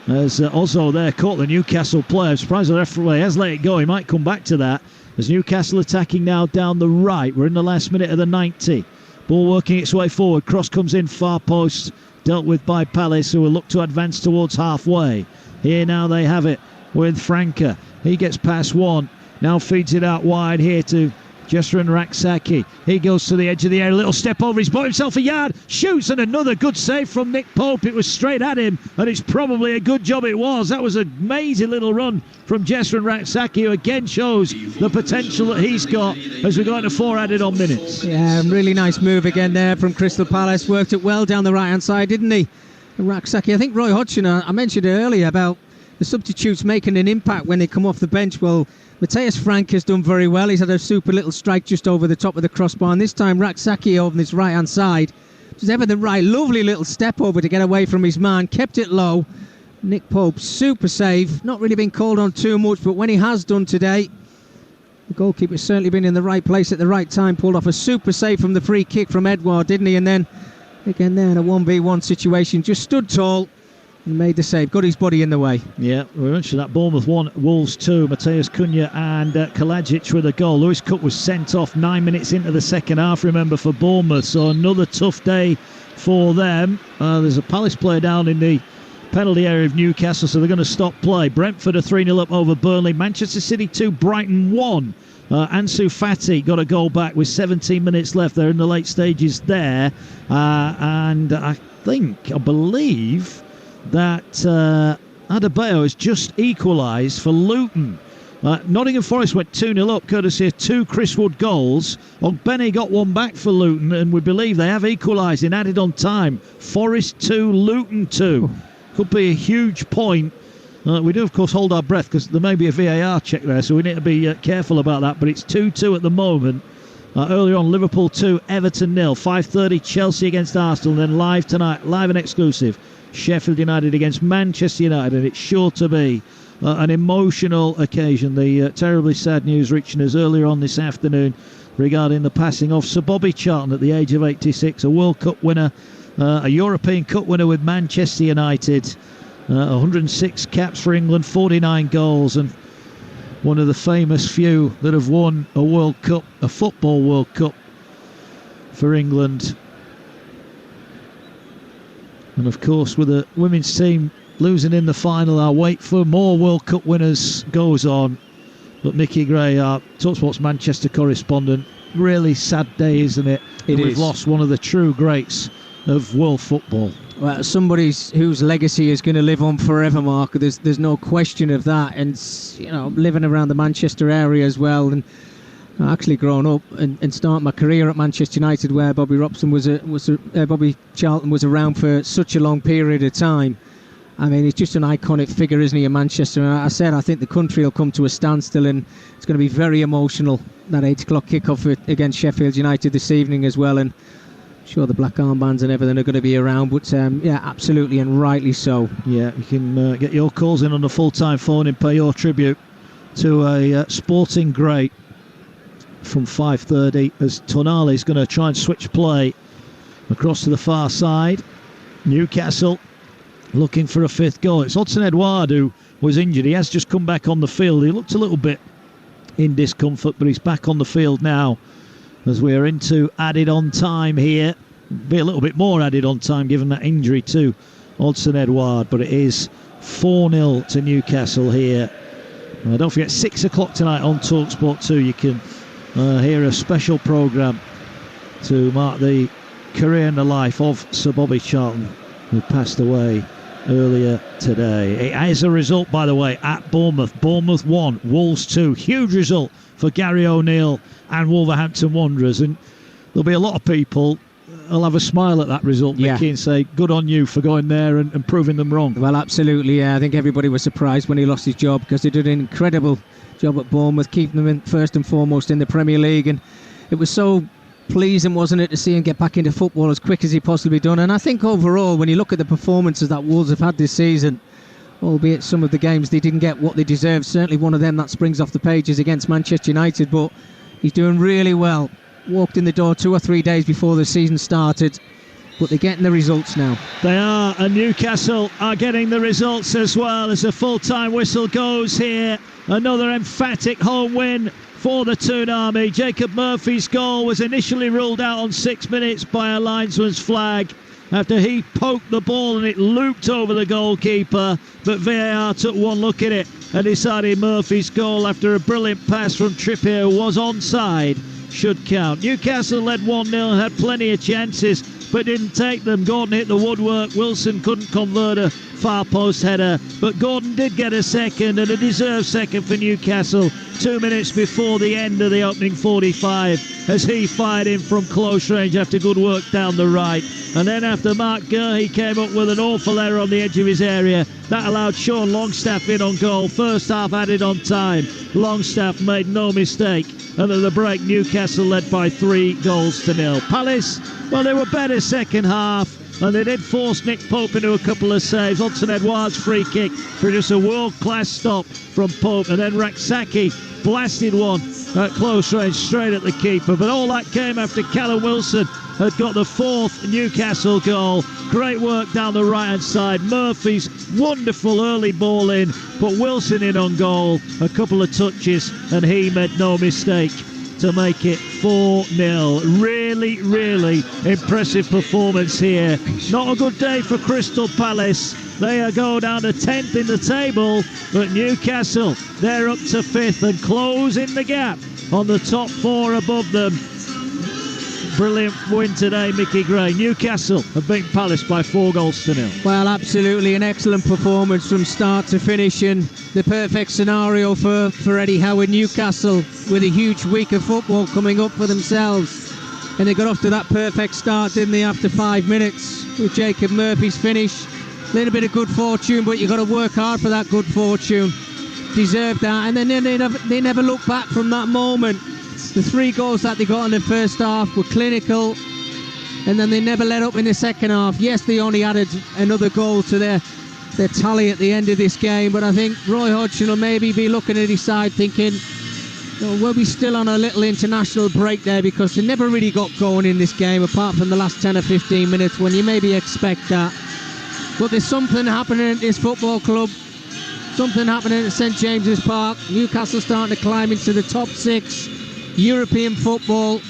As Ozo there caught the Newcastle player. I'm surprised the referee has let it go. He might come back to that. As Newcastle attacking now down the right. We're in the last minute of the 90. Ball working its way forward. Cross comes in, far post. Dealt with by Palace, who will look to advance towards halfway. Here now they have it with Franca. He gets past one. Now feeds it out wide here to Jesran Raksaki. He goes to the edge of the area. A little step over. He's bought himself a yard. Shoots, and another good save from Nick Pope. It was straight at him, and it's probably a good job it was. That was an amazing little run from Jesran Raksaki, who again shows the potential that he's got as we go into 4 added on minutes. Yeah, really nice move again there from Crystal Palace. Worked it well down the right-hand side, didn't he? Raksaki. I think Roy Hodgson, I mentioned it earlier about the substitutes making an impact when they come off the bench. Well, Mateus Frank has done very well. He's had a super little strike just over the top of the crossbar. And this time, Raksaki over this right-hand side. Just everything right. Lovely little step over to get away from his man. Kept it low. Nick Pope, super save. Not really been called on too much, but when he has done today, the goalkeeper's certainly been in the right place at the right time. Pulled off a super save from the free kick from Edouard, didn't he? And then, again there in a 1v1 situation, just stood tall Made the save, got his body in the way. Yeah, we mentioned that. Bournemouth 1, Wolves 2. Mateus Cunha and Kalajic with a goal. Lewis Cook was sent off 9 minutes into the second half, remember, for Bournemouth. So another tough day for them. There's a Palace player down in the penalty area of Newcastle, so they're going to stop play. Brentford are 3-0 up over Burnley. Manchester City 2, Brighton 1. Ansu Fati got a goal back with 17 minutes left. They're in the late stages there. And I believe that Adebayo has just equalised for Luton. Nottingham Forest went 2-0 up courtesy of 2 Chris Wood goals. Ogbene got one back for Luton, and we believe they have equalised in added on time. Forest 2, Luton 2. Could be a huge point. We do, of course, hold our breath because there may be a VAR check there, so we need to be careful about that. But it's 2-2 at the moment. Earlier on, Liverpool 2, Everton 0. 5:30, Chelsea against Arsenal. And then live tonight, live and exclusive, Sheffield United against Manchester United. And it's sure to be an emotional occasion. The terribly sad news reaching us earlier on this afternoon regarding the passing of Sir Bobby Charlton at the age of 86, a World Cup winner, a European Cup winner with Manchester United. 106 caps for England, 49 goals, and one of the famous few that have won a World Cup, a football World Cup for England. And of course, with the women's team losing in the final, our wait for more World Cup winners goes on. But Mickey Gray, our Talksport's Manchester correspondent, really sad day, isn't it? We've lost one of the true greats of world football. Well, somebody whose legacy is going to live on forever, Mark. There's no question of that. And living around the Manchester area as well, and actually grown up and starting my career at Manchester United, where Bobby Charlton was around for such a long period of time. I mean, he's just an iconic figure, isn't he, in Manchester? And I think the country will come to a standstill, and it's going to be very emotional, that 8 o'clock kickoff against Sheffield United this evening as well. And I'm sure the black armbands and everything are going to be around, but yeah, absolutely, and rightly so. Yeah, you can get your calls in on the full-time phone and pay your tribute to a sporting great from 5:30 as Tonali is going to try and switch play across to the far side. Newcastle looking for a 5th goal. It's Hudson Edouard who was injured. He has just come back on the field. He looked a little bit in discomfort, but he's back on the field now as we are into added on time here. Be a little bit more added on time given that injury to Hudson Edouard, but it is 4-0 to Newcastle here. Don't forget, 6 o'clock tonight on Talksport 2 you can hear a special programme to mark the career and the life of Sir Bobby Charlton, who passed away earlier today. As a result, by the way, at Bournemouth 1, Wolves 2. Huge result for Gary O'Neill and Wolverhampton Wanderers, and there'll be a lot of people who'll have a smile at that result, Mickey, and say good on you for going there and proving them wrong. Well, absolutely, yeah. I think everybody was surprised when he lost his job, because he did an incredible job at Bournemouth, keeping them in first and foremost in the Premier League, and it was so pleasing, wasn't it, to see him get back into football as quick as he possibly done. And I think overall, when you look at the performances that Wolves have had this season, albeit some of the games they didn't get what they deserved, certainly one of them that springs off the pages against Manchester United, but he's doing really well. Walked in the door 2 or 3 days before the season started, but they're getting the results now. They are, and Newcastle are getting the results as well as the full-time whistle goes here. Another emphatic home win for the Toon Army. Jacob Murphy's goal was initially ruled out on 6 minutes by a linesman's flag after he poked the ball and it looped over the goalkeeper, but VAR took one look at it and decided Murphy's goal after a brilliant pass from Trippier was onside should count. Newcastle led 1-0 and had plenty of chances but didn't take them. Gordon hit the woodwork. Wilson couldn't convert a far post header, but Gordon did get a second, and a deserved second for Newcastle 2 minutes before the end of the opening 45 as he fired in from close range after good work down the right. And then after Mark Gurhey came up with an awful error on the edge of his area, that allowed Sean Longstaff in on goal. First half added on time. Longstaff made no mistake, and at the break Newcastle led by 3-0. Palace, well, they were better second half, and they did force Nick Pope into a couple of saves. Hudson Edouard's free kick for just a world-class stop from Pope, and then Raksaki blasted one at close range straight at the keeper. But all that came after Callum Wilson had got the 4th Newcastle goal. Great work down the right-hand side. Murphy's wonderful early ball in, put Wilson in on goal. A couple of touches, and he made no mistake to make it 4-0. Really, really impressive performance here. Not a good day for Crystal Palace. They go down to 10th in the table, but Newcastle, they're up to 5th and closing the gap on the top 4 above them. Brilliant win today, Mickey Gray. Newcastle have beaten Palace by 4-0. Well, absolutely an excellent performance from start to finish, and the perfect scenario for Eddie Howe in Newcastle, with a huge week of football coming up for themselves. And they got off to that perfect start, didn't they, after 5 minutes with Jacob Murphy's finish. A little bit of good fortune, but you've got to work hard for that good fortune. Deserved that, and then they never looked back from that moment. The 3 goals that they got in the first half were clinical, and then they never let up in the second half. Yes, they only added another goal to their tally at the end of this game, but I think Roy Hodgson will maybe be looking at his side thinking, were we still on a little international break there, because they never really got going in this game apart from the last 10 or 15 minutes when you maybe expect that. But there's something happening at this football club, something happening at St James's Park. Newcastle starting to climb into the top 6. European football.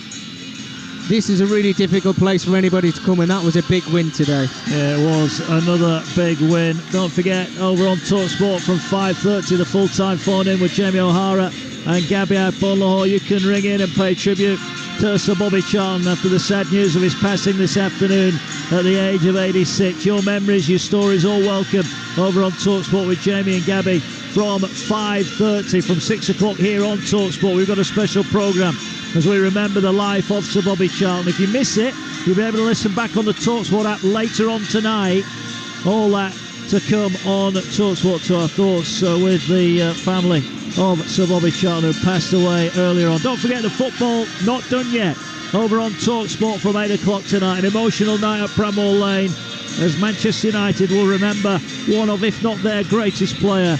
This is a really difficult place for anybody to come, and that was a big win today. Yeah, it was another big win. Don't forget, over on Talksport from 5:30, the full-time phone-in with Jamie O'Hara and Gabby Apollo. You can ring in and pay tribute to Sir Bobby Charlton after the sad news of his passing this afternoon at the age of 86. Your memories, your stories, all welcome over on Talksport with Jamie and Gabby from 5:30. From 6 o'clock here on Talksport, we've got a special programme as we remember the life of Sir Bobby Charlton. If you miss it, you'll be able to listen back on the Talksport app later on tonight. All that to come on Talksport, to our thoughts with the family of Sir Bobby Charlton, who passed away earlier on. Don't forget the football, not done yet, over on Talksport from 8 o'clock tonight. An emotional night at Bramall Lane, as Manchester United will remember one of, if not their greatest player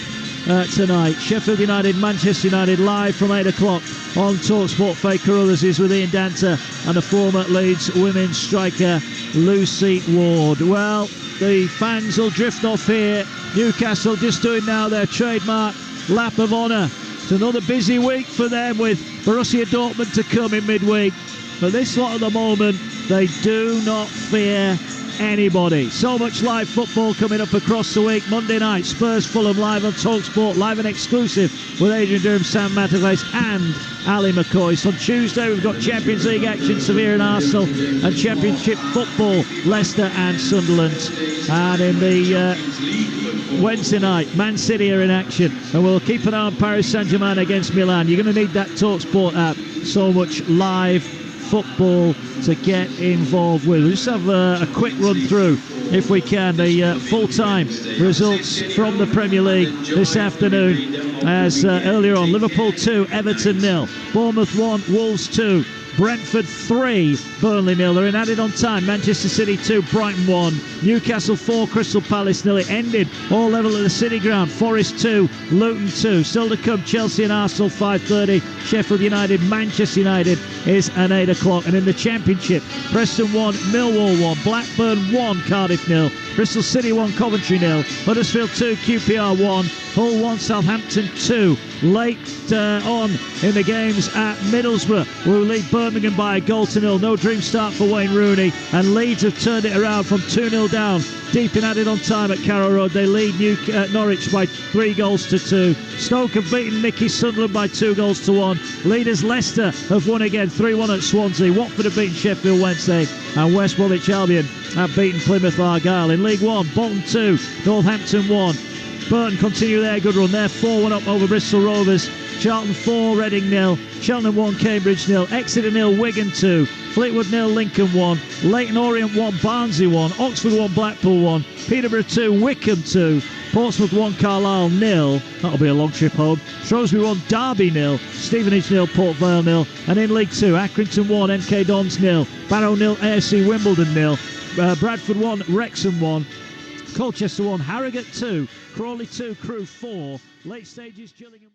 tonight. Sheffield United, Manchester United, live from 8 o'clock on Talksport. Faye Carruthers is with Ian Danter and the former Leeds women's striker Lucy Ward. Well, the fans will drift off here. Newcastle just doing now their trademark lap of honour. It's another busy week for them, with Borussia Dortmund to come in midweek. But this lot at the moment, they do not fear anybody. So much live football coming up across the week. Monday night, Spurs Fulham live on Talksport, live and exclusive with Adrian Durham, Sam Matterface and Ali McCoy. So on Tuesday we've got Champions League action, Sevilla and Arsenal, and Championship football, Leicester and Sunderland. And in the Wednesday night, Man City are in action, and we'll keep an eye on Paris Saint-Germain against Milan. You're going to need that Talksport app. So much live football to get involved with. We'll just have a quick run through, if we can, the full-time results from the Premier League this afternoon. As earlier on, Liverpool 2, Everton 0, Bournemouth 1, Wolves 2, Brentford 3, Burnley 0. They're in added on time. Manchester City 2, Brighton 1, Newcastle 4, Crystal Palace 0. It ended all level at the City Ground. Forest 2, Luton 2. Still to come, Chelsea and Arsenal 5:30. Sheffield United, Manchester United is at 8 o'clock. And in the Championship, Preston 1, Millwall 1, Blackburn 1, Cardiff 0, Bristol City 1, Coventry 0, Huddersfield 2, QPR 1, Hull 1, Southampton 2. Late on in the games at Middlesbrough, who lead Birmingham by a goal to 0. No dream start for Wayne Rooney, and Leeds have turned it around from 2-0 down. Deep in added on time at Carrow Road, they lead Norwich by 3 goals to 2. Stoke have beaten Mickey Sunderland by 2 goals to 1. Leaders Leicester have won again, 3-1 at Swansea. Watford have beaten Sheffield Wednesday, and West Bromwich Albion have beaten Plymouth Argyle. In League 1, Bolton 2, Northampton 1. Burton continue their good run. They're 4-1 up over Bristol Rovers. Charlton 4, Reading 0, Cheltenham 1, Cambridge 0, Exeter 0, Wigan 2, Fleetwood 0, Lincoln 1, Leyton Orient 1, Barnsley 1, Oxford 1, Blackpool 1, Peterborough 2, Wickham 2, Portsmouth 1, Carlisle 0. That'll be a long trip home. Shrewsbury 1, Derby 0, Stevenage 0, Port Vale 0. And in League 2, Accrington 1, MK Dons 0, Barrow 0, AFC Wimbledon 0, Bradford 1, Wrexham 1, Colchester 1, Harrogate 2, Crawley 2, Crewe 4. Late stages, Gillingham.